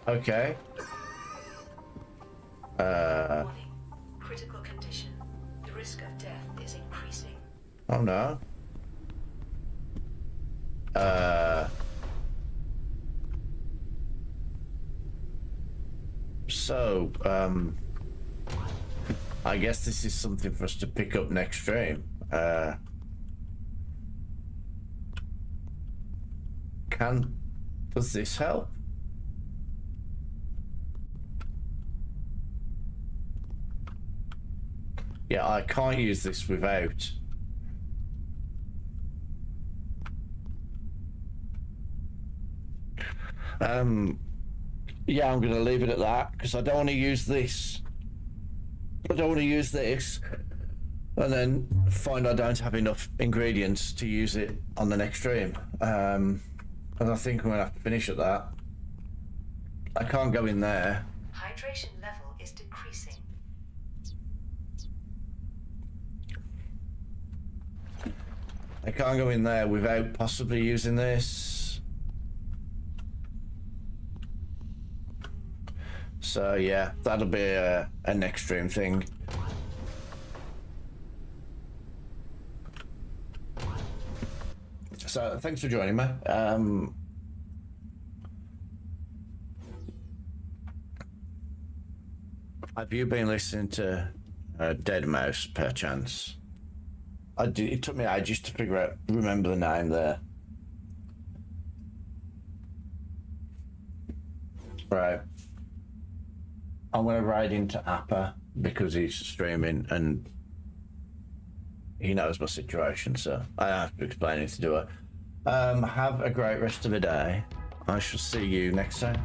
Okay. Warning. Critical condition. The risk of death is increasing. Oh no. So, I guess this is something for us to pick up next stream. Does this help? Yeah, I can't use this without. Yeah, I'm gonna leave it at that because I don't want to use this. I don't want to use this and then find I don't have enough ingredients to use it on the next stream. And I think I'm gonna have to finish at that. I can't go in there. Hydration level is decreasing. I can't go in there without possibly using this. So yeah, that'll be a next stream thing. So thanks for joining me. Have you been listening to Dead Mouse perchance? It took me ages to remember the name there. Right. I'm gonna ride into Appa because he's streaming and he knows my situation, so I have to explain it to her. Have a great rest of the day. I shall see you next time.